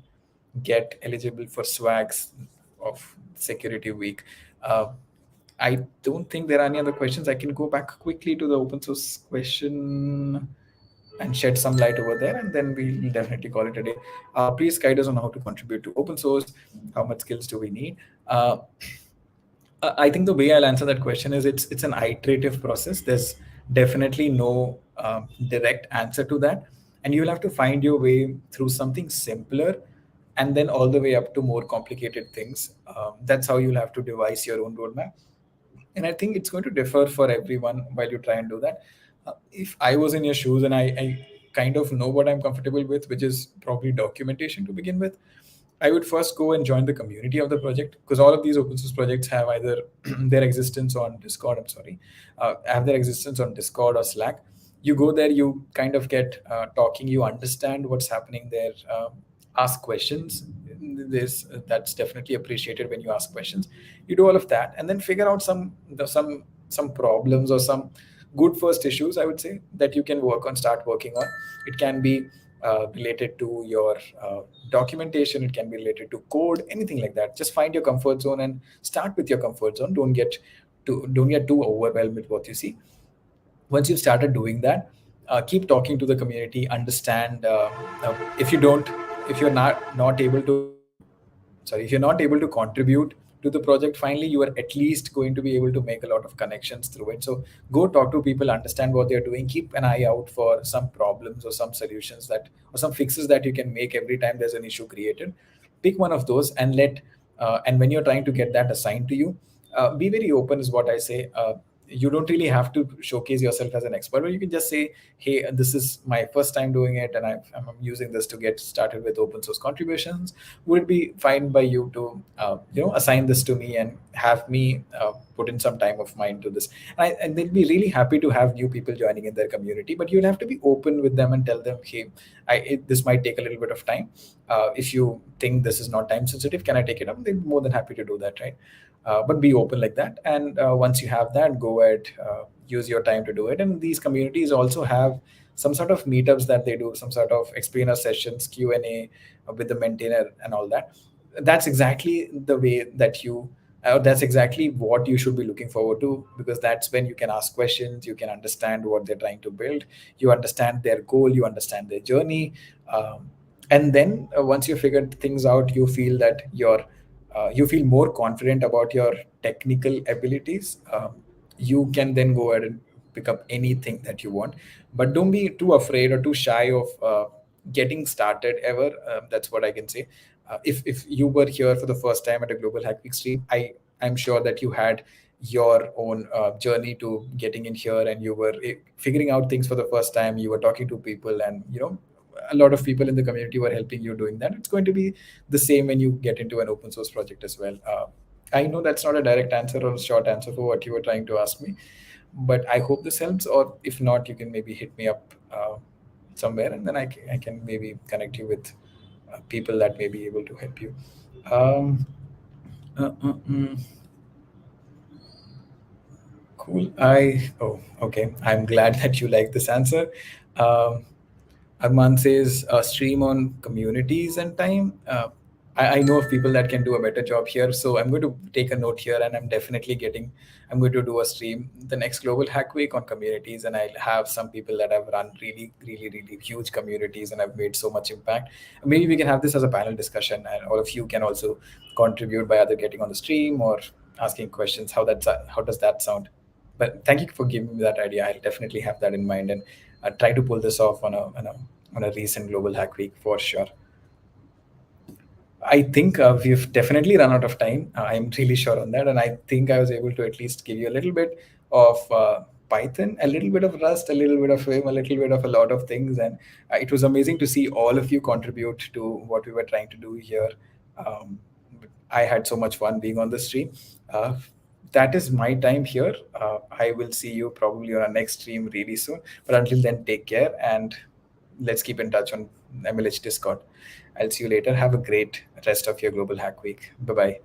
get eligible for swags of Security Week. Uh, I don't think there are any other questions. I can go back quickly to the open source question and shed some light over there, and then we'll definitely call it a day. Please guide us on how to contribute to open source. How much skills do we need? I think the way I'll answer that question is it's an iterative process. There's definitely no direct answer to that, and you'll have to find your way through something simpler, and then all the way up to more complicated things. That's how you'll have to devise your own roadmap, and I think it's going to differ for everyone while you try and do that. If I was in your shoes, and I kind of know what I'm comfortable with, which is probably documentation to begin with, I would first go and join the community of the project, because all of these open source projects have either their existence on Discord. I'm sorry, have their existence on Discord or Slack. You go there, you kind of get talking, you understand what's happening there, ask questions. That's definitely appreciated when you ask questions. You do all of that, and then figure out some problems or some good first issues, I would say, that you can start working on. It can be related to your documentation, it can be related to code, anything like that. Just find your comfort zone and start with your comfort zone. Don't get too overwhelmed with what you see. Once you've started doing that, keep talking to the community, understand. If you're not able to sorry, if you're not able to contribute to the project, finally, you are at least going to be able to make a lot of connections through it. So go talk to people, understand what they're doing, keep an eye out for some problems or some solutions or some fixes that you can make every time there's an issue created. Pick one of those and and when you're trying to get that assigned to you, be very open, is what I say. You don't really have to showcase yourself as an expert, but you can just say, hey, this is my first time doing it, and I'm using this to get started with open source contributions. Would it be fine by you to assign this to me and have me put in some time of mine to this? And they'll be really happy to have new people joining in their community, but you'll have to be open with them and tell them, hey, this might take a little bit of time. If you think this is not time sensitive, can I take it up? They're more than happy to do that, right? But be open like that. And once you have that, go ahead, use your time to do it. And these communities also have some sort of meetups that they do, some sort of explainer sessions, Q&A with the maintainer and all that. That's exactly the way that you That's exactly what you should be looking forward to, because that's when you can ask questions, you can understand what they're trying to build, you understand their goal, you understand their journey. And then once you figured things out, you feel that you feel more confident about your technical abilities. You can then go ahead and pick up anything that you want, but don't be too afraid or too shy of getting started ever. That's what I can say. If you were here for the first time at a Global Hack Week stream, I'm sure that you had your own journey to getting in here, and you were figuring out things for the first time. You were talking to people, and a lot of people in the community were helping you doing that. It's going to be the same when you get into an open source project as well. I know that's not a direct answer or a short answer for what you were trying to ask me, but I hope this helps. Or if not, you can maybe hit me up somewhere, and then I can maybe connect you with people that may be able to help you. Um, uh, uh, mm, cool. Okay. I'm glad that you like this answer. Um, Arman says stream on communities and time. I know of people that can do a better job here, so I'm going to take a note here, and I'm going to do a stream the next Global Hack Week on communities, and I'll have some people that have run really, really, really huge communities and have made so much impact. Maybe we can have this as a panel discussion, and all of you can also contribute by either getting on the stream or asking questions. How does that sound? But thank you for giving me that idea. I'll definitely have that in mind, and try to pull this off on a recent Global Hack Week for sure. I think we've definitely run out of time. I'm really sure on that, and I think I was able to at least give you a little bit of Python, a little bit of Rust, a little bit of Vim, a little bit of a lot of things, and it was amazing to see all of you contribute to what we were trying to do here. Um, I had so much fun being on the stream. Uh, that is my time here. I will see you probably on our next stream really soon. But until then, take care, and let's keep in touch on MLH Discord. I'll see you later. Have a great rest of your Global Hack Week. Bye bye.